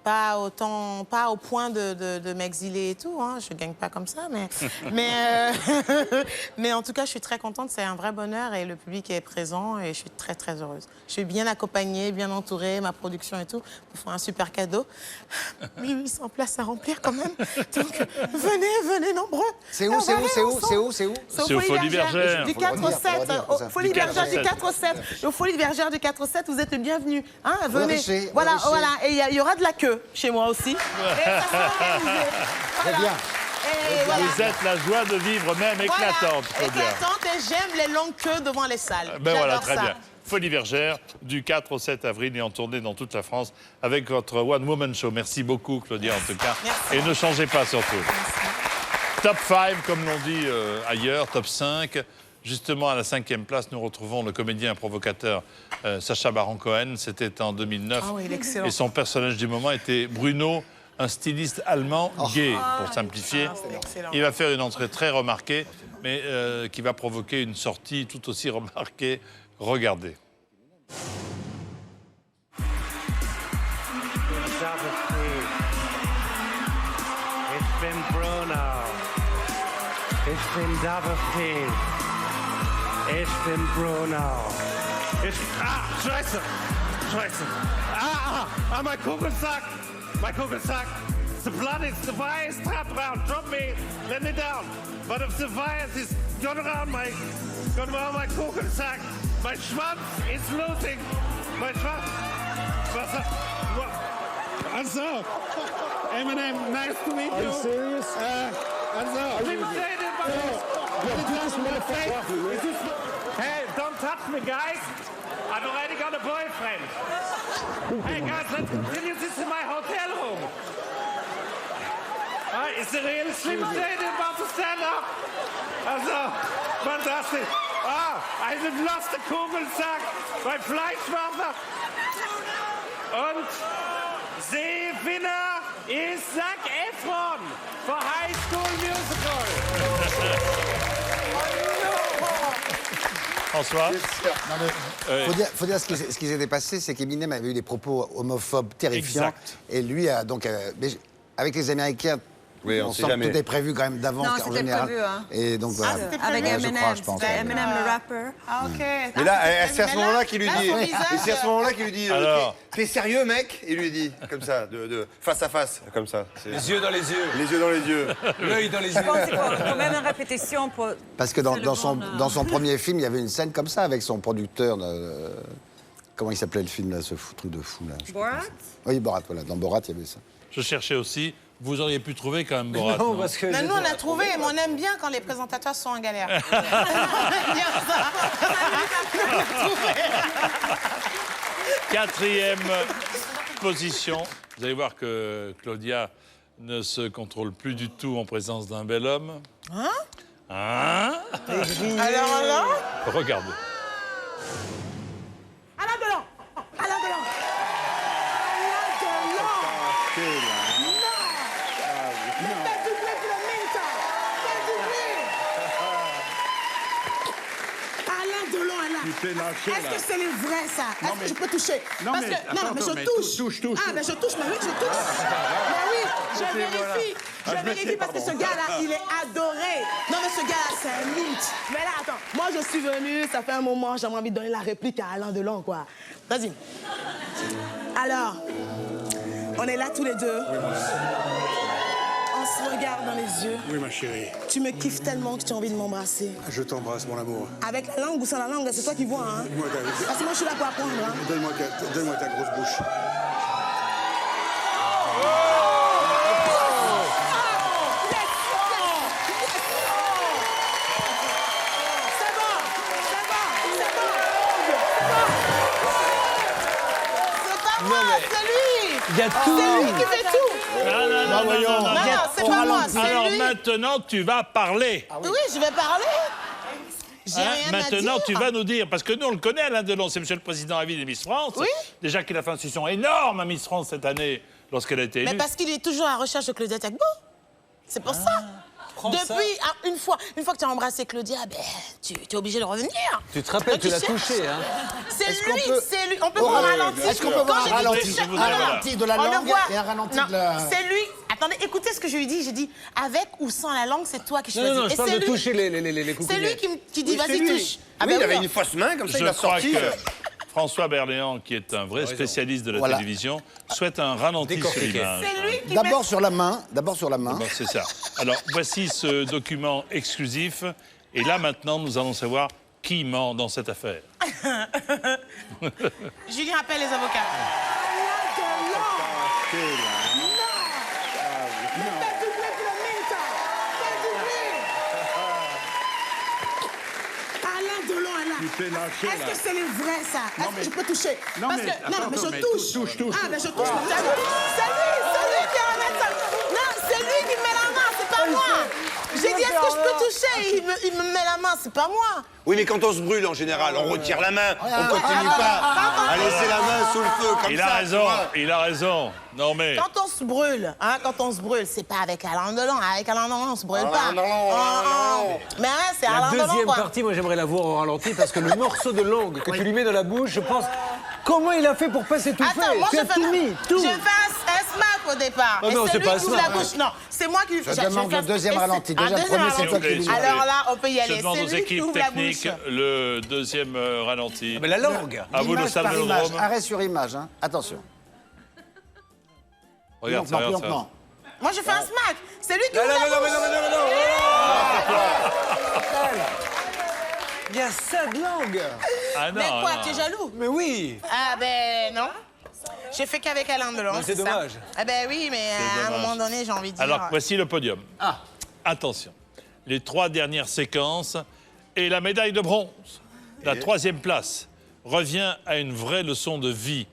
pas au point de m'exiler et tout, hein, je gagne pas comme ça, mais en tout cas, je suis très contente, c'est un vrai bonheur et le public est présent et je suis très, très heureuse. Je suis bien accompagnée, bien entourée, ma production et tout, me font un super cadeau. 1800 places à remplir quand même, donc venez nombreux. C'est où? C'est aux Folies Bergères. Du 4 au 7, aux Folies Bergères du 4 au 7. Et aux Folies Bergères du 4 au 7, vous êtes les bienvenus. Hein, venez. Voilà, et il y aura de la queue chez moi aussi. Et ça sera organisé. Très bien. Vous êtes la joie de vivre, même éclatante, Claudia. Éclatante, et j'aime les longues queues devant les salles. Ben voilà, très bien. Folies Bergères, du 4 au 7 avril et en tournée dans toute la France avec votre One Woman Show. Merci beaucoup, Claudia, en tout cas. Merci. Et ne changez pas, surtout. Merci. Top 5, comme l'on dit ailleurs, top 5. Justement, à la 5e place, nous retrouvons le comédien provocateur Sacha Baron Cohen. C'était en 2009. Ah oui, il est excellent. Et son personnage du moment était Bruno, un styliste allemand gay, pour simplifier. Il va faire une entrée très remarquée, mais qui va provoquer une sortie tout aussi remarquée. Regardez. Ich bin Bruno. Ich bin David. Ich bin Bruno. Scheiße! Scheiße! Mein Kugelsack! My Kugelsack! The blood is, the wire is trapped around. Drop me, let me down. But if the wire is gone around my Kugelsack, my Schwanz is losing. My Schwanz. Also, Eminem, nice to meet you. Are you serious? Hey, don't touch me, guys. I've already got a boyfriend. Hey, guys, can you sit in my hotel room? Is the real Slim Shady about to stand up? Also, fantastic. I've lost the Kugelsack, mein Fleischwaffe. Und Seewinner ist Zac Efron for High School Musical. François? Faut dire ce qui s'était passé, c'est qu'Eminem avait eu des propos homophobes terrifiants. Exact. Et lui a donc, avec les Américains, Oui, on sent sait que jamais. tout est prévu quand même d'avance Non, en c'était général. prévu, hein. Et donc voilà. Avec Ouais, je Eminem, crois, je pense. c'était Eminem le rappeur. Ah, ok. Mais là, c'est à ce moment-là qu'il lui dit. son Et visage, c'est à ce moment-là qu'il lui dit. Alors. T'es sérieux, mec? Il lui dit comme ça, de face à face, comme ça. Les yeux dans les yeux. Les yeux dans les yeux. L'œil dans les Je yeux. pense qu'il faut quand même une répétition pour... Parce que dans son premier film, il y avait une scène comme ça avec son producteur. Comment il s'appelait le film, là, ce truc de fou, là? Borat? Oui, Borat, voilà. Dans Borat, il y avait ça. Je cherchais aussi. Vous auriez pu trouver quand même Borat. Non, parce que... Mais nous, on a trouvé, mais on aime bien quand les présentateurs sont en galère. On aime bien ça. Quatrième position. Vous allez voir que Claudia ne se contrôle plus du tout en présence d'un bel homme. Hein? Hein? Alors là? Regardez. Alain Delon! Alain Delon! Alain Delon! Non! Fais doubler pour le Minta! Fais doubler! Alain Delon est là. Tu t'es lâché, Est-ce là. que c'est le vrai, ça? Non, Est-ce mais- que je peux toucher? Non, Parce mais- que... Non, attends, mais je mais touche. touche. Ah, mais je touche, mais oui, je touche. Mais oui, je vérifie. Ah, Je je vérifie sais, parce que ce pardon. gars-là, il est adoré. Non, mais ce gars-là, c'est un mythe. Mais là, attends. Moi, je suis venue, ça fait un moment, j'avais envie de donner la réplique à Alain Delon, quoi. Vas-y. Alors, on est là tous les deux. On se regarde dans les yeux. Oui, ma chérie. Tu me kiffes tellement que tu as envie de m'embrasser. Je t'embrasse, mon amour. Avec la langue ou sans la langue, c'est toi qui vois, hein. Moi, Parce que moi, je suis là pour apprendre, hein. Donne-moi ta grosse bouche. C'est lui! Il y a tout. C'est lui qui fait tout! Non, c'est pas moi, c'est Alors lui. maintenant, tu vas parler. Oui, je vais parler. J'ai Hein, rien à maintenant, dire. tu vas nous dire, parce que nous, on le connaît, Alain Delon, c'est monsieur le président à vie des Miss France. Oui. Déjà qu'il a fait un succès énorme à Miss France cette année, lorsqu'elle a été élue. Mais parce qu'il est toujours à la recherche de Claudia Tagbo. C'est pour ça. Depuis, une fois que tu as embrassé Claudia, ben, tu es obligé de revenir. Tu te rappelles, tu l'as touché, hein? C'est Est-ce qu'on lui, peut- c'est lui. On peut voir un ralenti. Est-ce qu'on peut voir un ralenti je voudrais, voilà. de la On le langue voit. et un ralenti Non, de la... c'est lui. Attendez, écoutez ce que je lui dis. J'ai dit, avec ou sans la langue, c'est toi qui choisis. Non, je Et parle c'est de lui. toucher les C'est coucounettes. lui qui dit, Oui, c'est vas-y, lui. touche. Oui, il avait une fausse main, comme ça, Je il a crois sorti. que François Berléand, qui est un vrai spécialiste de la Voilà. télévision, souhaite un ralenti sur Décortiqué. l'image. C'est lui qui D'abord sur la main. D'abord sur la main. Bon, c'est ça. Alors, voici ce document exclusif. Et là, maintenant, nous allons savoir qui ment dans cette affaire. Julien appelle les avocats. Alain Delon est là. Tu t'es lâché, Est-ce là. que c'est le vrai, ça? Est-ce que je peux toucher? Non, Parce mais- que... attends, non, mais je mais touche. touche. Ah, mais je touche. C'est lui qui remet ça. Non, c'est lui qui me met la main, c'est pas moi. J'ai dit, est-ce que je peux toucher? Il me met la main, c'est pas moi. Oui, mais quand on se brûle, en général, on retire la main. On continue pas à laisser la main sous le feu, comme Il ça. a tu raison, vois. il a raison. Non, mais... Quand on se brûle, c'est pas avec Alain Delon. Avec Alain Delon, on se brûle pas. Alain Delon, Alain Delon. Mais ouais, c'est La Alain Delon, deuxième quoi. partie, moi j'aimerais la voir au ralenti parce que le morceau de langue que tu lui mets dans la bouche, je pense. Comment il a fait pour pas s'étouffer? Attends, moi Tu je as fais, tout mis, tout. je fais un smack au départ. Ah et non, c'est c'est lui pas qui ouvre un la smack. bouche. Non, c'est moi qui... Je demande le deuxième ralenti. Déjà, le deuxième premier, c'est toi ralenti. qui lui Alors là, on peut y Je aller. demande aux C'est lui qui équipes ouvre la techniques bouche. le deuxième ralenti. Mais la langue. À vous le Image par image. Vélodrome. Arrêt sur image, hein. Attention. Regarde ça, regarde ça. Moi, je fais un smack. C'est lui qui Non, ouvre non, la non, bouche. non. Il y a ça de langue. Ah non, Mais quoi, non. tu es jaloux? Mais oui. Ah ben non. J'ai fait qu'avec Alain Delon. Non, c'est ça. dommage. Ah ben oui, mais à un dommage. moment donné, j'ai envie de dire... Alors, voici le podium. Ah. Attention. Les 3 dernières séquences et la médaille de bronze. La 3e place revient à une vraie leçon de vie.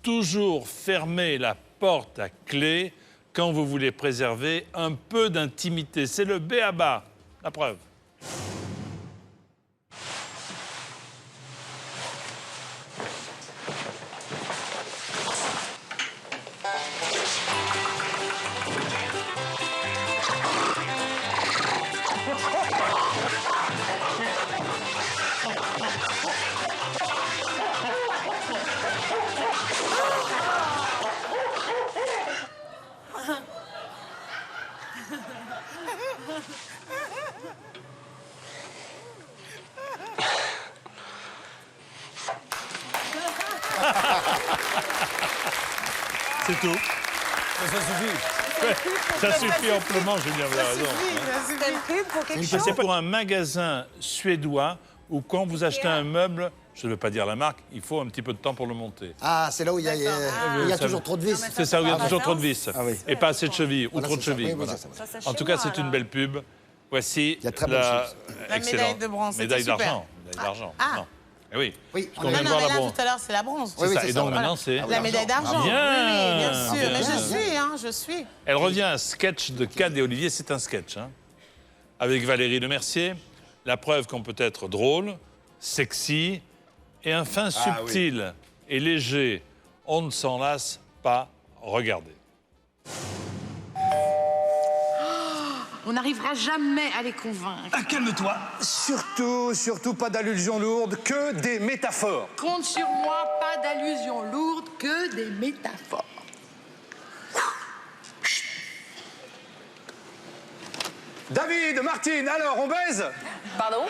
Toujours fermer la porte à clé quand vous voulez préserver un peu d'intimité. C'est le b.a.-ba. La preuve. C'est tout. Ça suffit. Ça suffit amplement, Julien, vous avez raison. C'est pour un magasin suédois où quand vous achetez un meuble, je ne veux pas dire la marque, il faut un petit peu de temps pour le monter. Ah, c'est là où il y a toujours trop de vis. C'est ça, où il y a toujours trop de vis. Ah oui. Et pas assez de chevilles, ou Voilà, trop de c'est ça. chevilles. Oui, Voilà. c'est ça. En tout cas, c'est une belle pub. Voici Il y a très bonne chose. La médaille de bronze, c'était médaille super. d'argent. Médaille d'argent. Ah. Non. Eh oui. Oui. Parce qu'on Non, vient de non, voir mais la là, bronze. tout à l'heure, c'est la bronze. C'est ça. Et donc maintenant, c'est... La médaille d'argent. Bien. Oui, bien sûr. Bien. Mais je suis. Elle revient à un sketch de Cad et Olivier, c'est un sketch, hein, avec Valérie Lemercier. La preuve qu'on peut être drôle, sexy et un fin subtil et léger. On ne s'en lasse pas. Regardez. On n'arrivera jamais à les convaincre. Ah, calme-toi. Surtout pas d'allusions lourdes, que des métaphores. Compte sur moi, pas d'allusions lourdes, que des métaphores. David, Martine, alors, on baise? Pardon?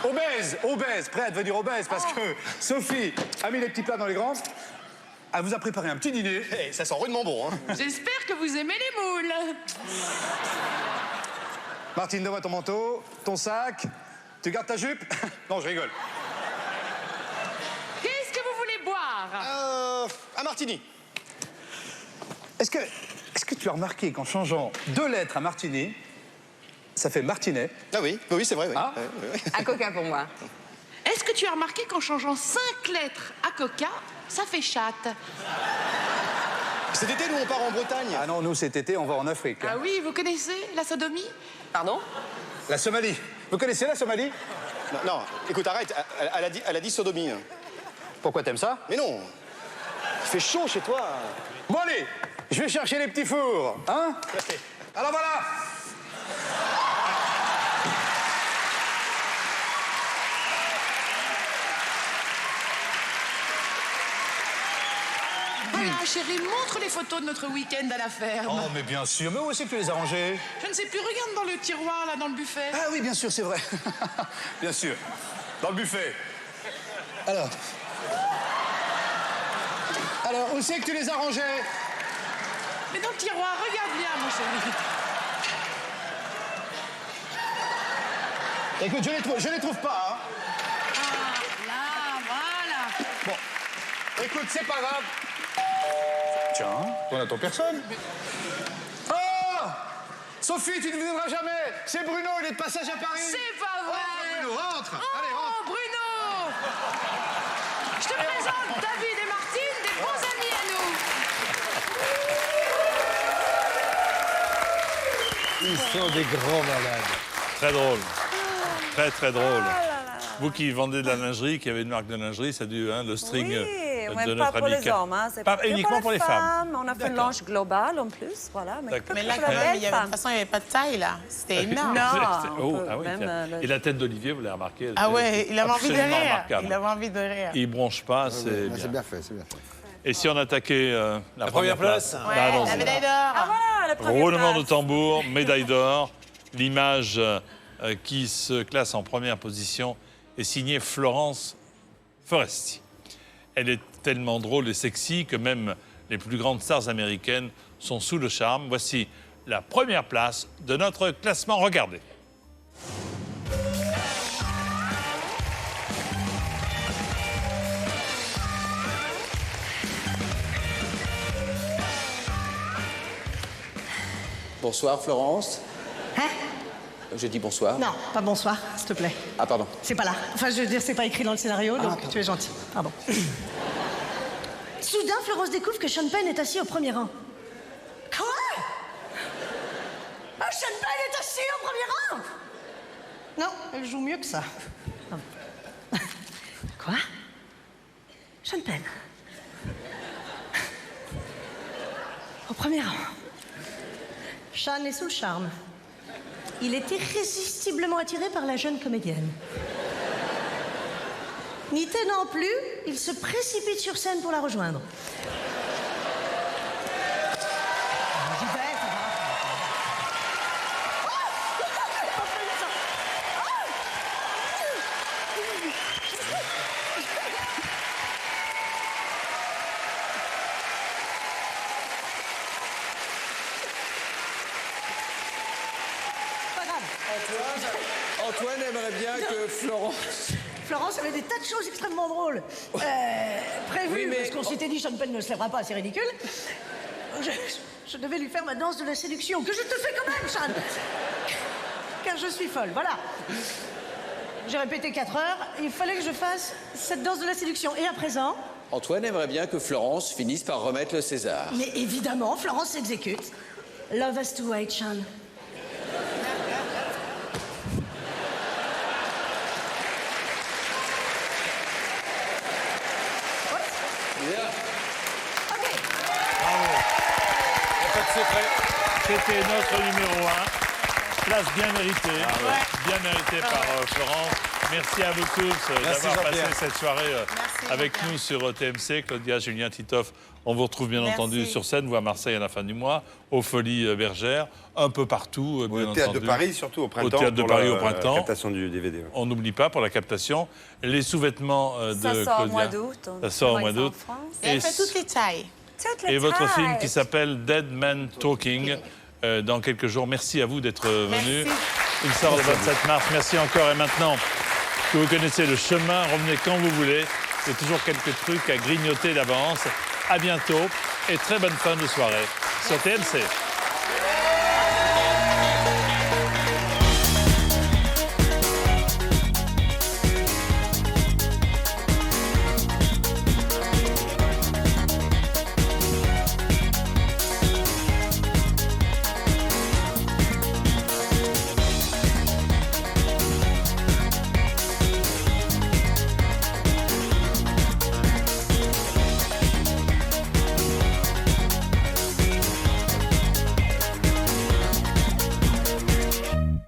Obèse, prêt à devenir obèse, parce que Sophie a mis les petits plats dans les grands. Elle vous a préparé un petit dîner. Hey, ça sent rudement bon, hein. J'espère que vous aimez les moules. Martine, donne-moi ton manteau, ton sac. Tu gardes ta jupe? Non, je rigole. Qu'est-ce que vous voulez boire? Un martini. Est-ce que tu as remarqué qu'en changeant 2 lettres à martini, ça fait martinet? Ah oui, c'est vrai, oui. Ah. Un coca pour moi. Est-ce que tu as remarqué qu'en changeant 5 lettres à coca, ça fait chatte? Cet été, nous, on part en Bretagne. Ah non, nous, cet été, on va en Afrique. Ah oui, vous connaissez la sodomie? Pardon? La Somalie. Vous connaissez la Somalie? Non, écoute, arrête, elle a dit sodomie. Pourquoi t'aimes ça? Mais non, il fait chaud chez toi. Bon, allez, je vais chercher les petits fours, hein? Alors voilà. Voilà, chérie, montre les photos de notre week-end à la ferme. Oh, mais bien sûr. Mais où est-ce que tu les as rangés? Je ne sais plus, regarde dans le tiroir, là, dans le buffet. Ah oui, bien sûr, c'est vrai. Bien sûr. Dans le buffet. Alors, où c'est que tu les as rangés? Mais dans le tiroir, regarde bien, mon chéri. Écoute, je les trouve pas, hein. Ah, là, voilà. Bon, écoute, c'est pas grave. Tiens, on n'attend personne. Oh! Sophie, tu ne viendras jamais. C'est Bruno, il est de passage à Paris. C'est pas vrai. Oh, Bruno, rentre. Oh, Allez, rentre. Bruno! Je te présente David et Martine, des bons amis à nous. Ils sont des grands malades. Très drôle. Très, très drôle. Vous qui vendez de la lingerie, qui avez une marque de lingerie, ça a dû, hein, le string de notre pas pour ami les hommes, hein, c'est pas que uniquement pour les femmes. On a fait un linge global en plus, voilà. Mais, D'accord. Mais là, quand même, de toute façon, il n'y avait pas de taille, là. C'était énorme. Oh, ah oui, même, tiens. Et la tête d'Olivier, vous l'avez remarqué? Ah ouais, il avait envie de absolument rire. remarquable. Il avait envie de rire. Il bronche pas, c'est bien. C'est bien fait, c'est bien fait. Et si on attaquait la première place? Ouais, allons-y. la médaille d'or. Ah voilà, la première Roulement place. de tambour, médaille d'or. L'image qui se classe en première position est signée Florence Foresti. Elle est tellement drôle et sexy que même les plus grandes stars américaines sont sous le charme. Voici la première place de notre classement. Regardez. Bonsoir, Florence. Hein? Je dis bonsoir. Non, pas bonsoir, s'il te plaît. Ah, pardon. C'est pas là. Enfin, je veux dire, c'est pas écrit dans le scénario, donc tu es gentil. Pardon. Soudain, Florence découvre que Sean Penn est assis au premier rang. Quoi? Ah, Sean Penn est assis au premier rang? Non, elle joue mieux que ça. Quoi? Sean Penn. Au premier rang. Sean est sous le charme. Il est irrésistiblement attiré par la jeune comédienne. N'y tenant plus, il se précipite sur scène pour la rejoindre. J'y vais, ça va. Antoine aimerait bien que Florence... Florence avait des tas de choses extrêmement drôles. Prévues, Oui, mais- parce qu'on s'était dit Sean Penn ne se lèvera pas, c'est ridicule. Je devais lui faire ma danse de la séduction, que je te fais quand même, Sean. Car je suis folle, voilà. J'ai répété 4 heures, il fallait que je fasse cette danse de la séduction. Et à présent... Antoine aimerait bien que Florence finisse par remettre le César. Mais évidemment, Florence s'exécute. Love us to wait, Sean. C'était notre numéro 1. Place bien méritée. Bien méritée par Florence. Merci à vous tous d'avoir passé cette soirée avec nous sur TMC. Claudia, Julien, Titoff, on vous retrouve bien entendu sur scène, vous à Marseille à la fin du mois, aux Folies Bergères, un peu partout, bien Au Théâtre entendu. de Paris, surtout au printemps. Au Théâtre de pour Paris la au printemps. captation du DVD. ouais. On n'oublie pas pour la captation. Les sous-vêtements de Ça Claudia. sort au mois d'août. Ça sort au mois d'août. Et elle fait toutes les tailles. Et votre film qui s'appelle Dead Man Talking, dans quelques jours. Merci à vous d'être venus. Il sort le 27 mars. Merci encore. Et maintenant que vous connaissez le chemin, revenez quand vous voulez. Il y a toujours quelques trucs à grignoter d'avance. À bientôt et très bonne fin de soirée sur TMC.